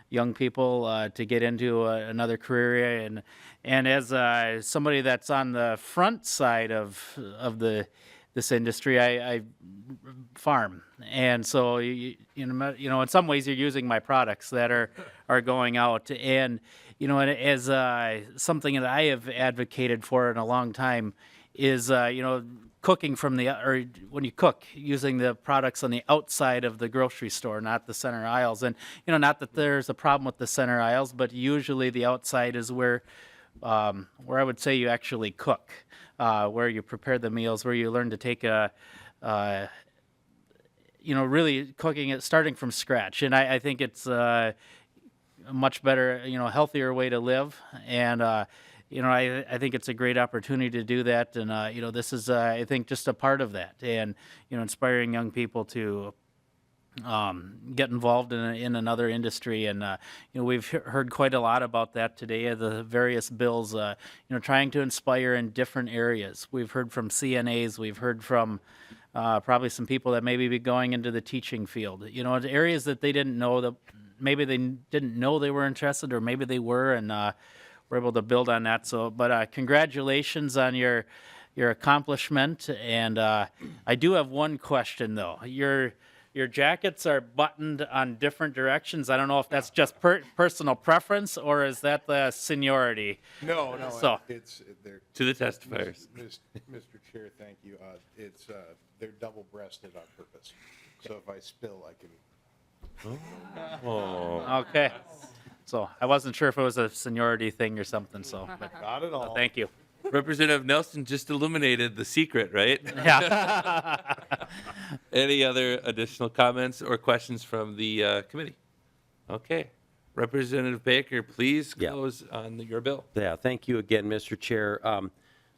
young people to get into another career. And as somebody that's on the front side of this industry, I farm, and so you know, in some ways you're using my products that are going out, and you know, as something that I have advocated for in a long time is you know, cooking from or when you cook, using the products on the outside of the grocery store, not the center aisles. And you know, not that there's a problem with the center aisles, but usually the outside is where I would say you actually cook. Where you prepare the meals, where you learn to take you know, really cooking it, starting from scratch. And I think it's a much better, you know, healthier way to live. And, you know, I think it's a great opportunity to do that. And, you know, this is, I think, just a part of that. And, you know, inspiring young people to get involved in another industry. And you know, we've heard quite a lot about that today, the various bills, you know, trying to inspire in different areas. We've heard from CNAs, we've heard from probably some people that maybe be going into the teaching field, you know, areas that they didn't know, that maybe they didn't know they were interested, or maybe they were, and we're able to build on that. So, but congratulations on your accomplishment. And I do have one question though. your jackets are buttoned on different directions. I don't know if that's just personal preference or is that the seniority? No, So they're To the testifiers. Mr. Chair, thank you. They're double-breasted on purpose. So if I spill, I can. okay. So I wasn't sure if it was a seniority thing or something. So but, Not at all. thank you. Representative Nelson just illuminated the secret, right? Yeah. Any other additional comments or questions from the committee? Okay. Representative Baker, please close on your bill. Yeah, thank you again, Mr. Chair.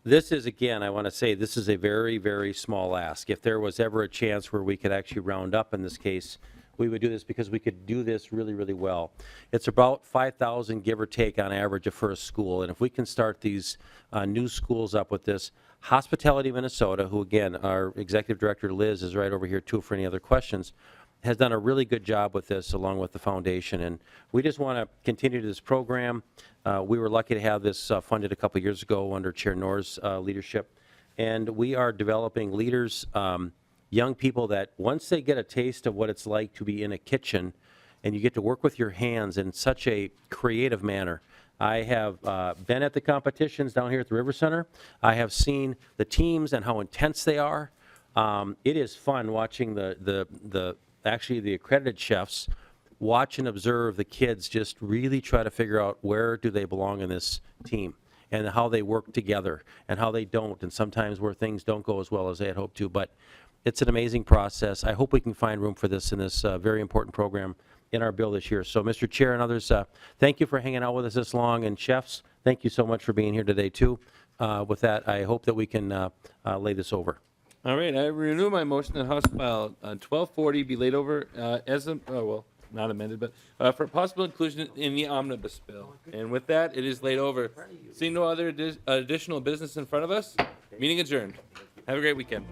This is, again, I want to say, this is a very, very small ask. If there was ever a chance where we could actually round up in this case, we would do this because we could do this really, really well. It's about 5,000, give or take, on average for a school. And if we can start these new schools up with this, Hospitality Minnesota, who, again, our executive director, Liz, is right over here, too, for any other questions, has done a really good job with this along with the foundation. And we just want to continue this program. We were lucky to have this funded a couple years ago under Chair Norris' leadership. And we are developing leaders, young people that once they get a taste of what it's like to be in a kitchen and you get to work with your hands in such a creative manner. I have been at the competitions down here at the River Center. I have seen the teams and how intense they are. It is fun watching actually the accredited chefs watch and observe the kids just really try to figure out where do they belong in this team and how they work together and how they don't, and sometimes where things don't go as well as they had hoped to. But it's an amazing process. I hope we can find room for this in this very important program in our bill this year. So, Mr. Chair and others, thank you for hanging out with us this long. And chefs, thank you so much for being here today, too. With that, I hope that we can lay this over. All right, I renew my motion that House File 1240 be laid over not amended, but for possible inclusion in the omnibus bill. And with that, it is laid over. Seeing no other additional business in front of us, meeting adjourned. Have a great weekend.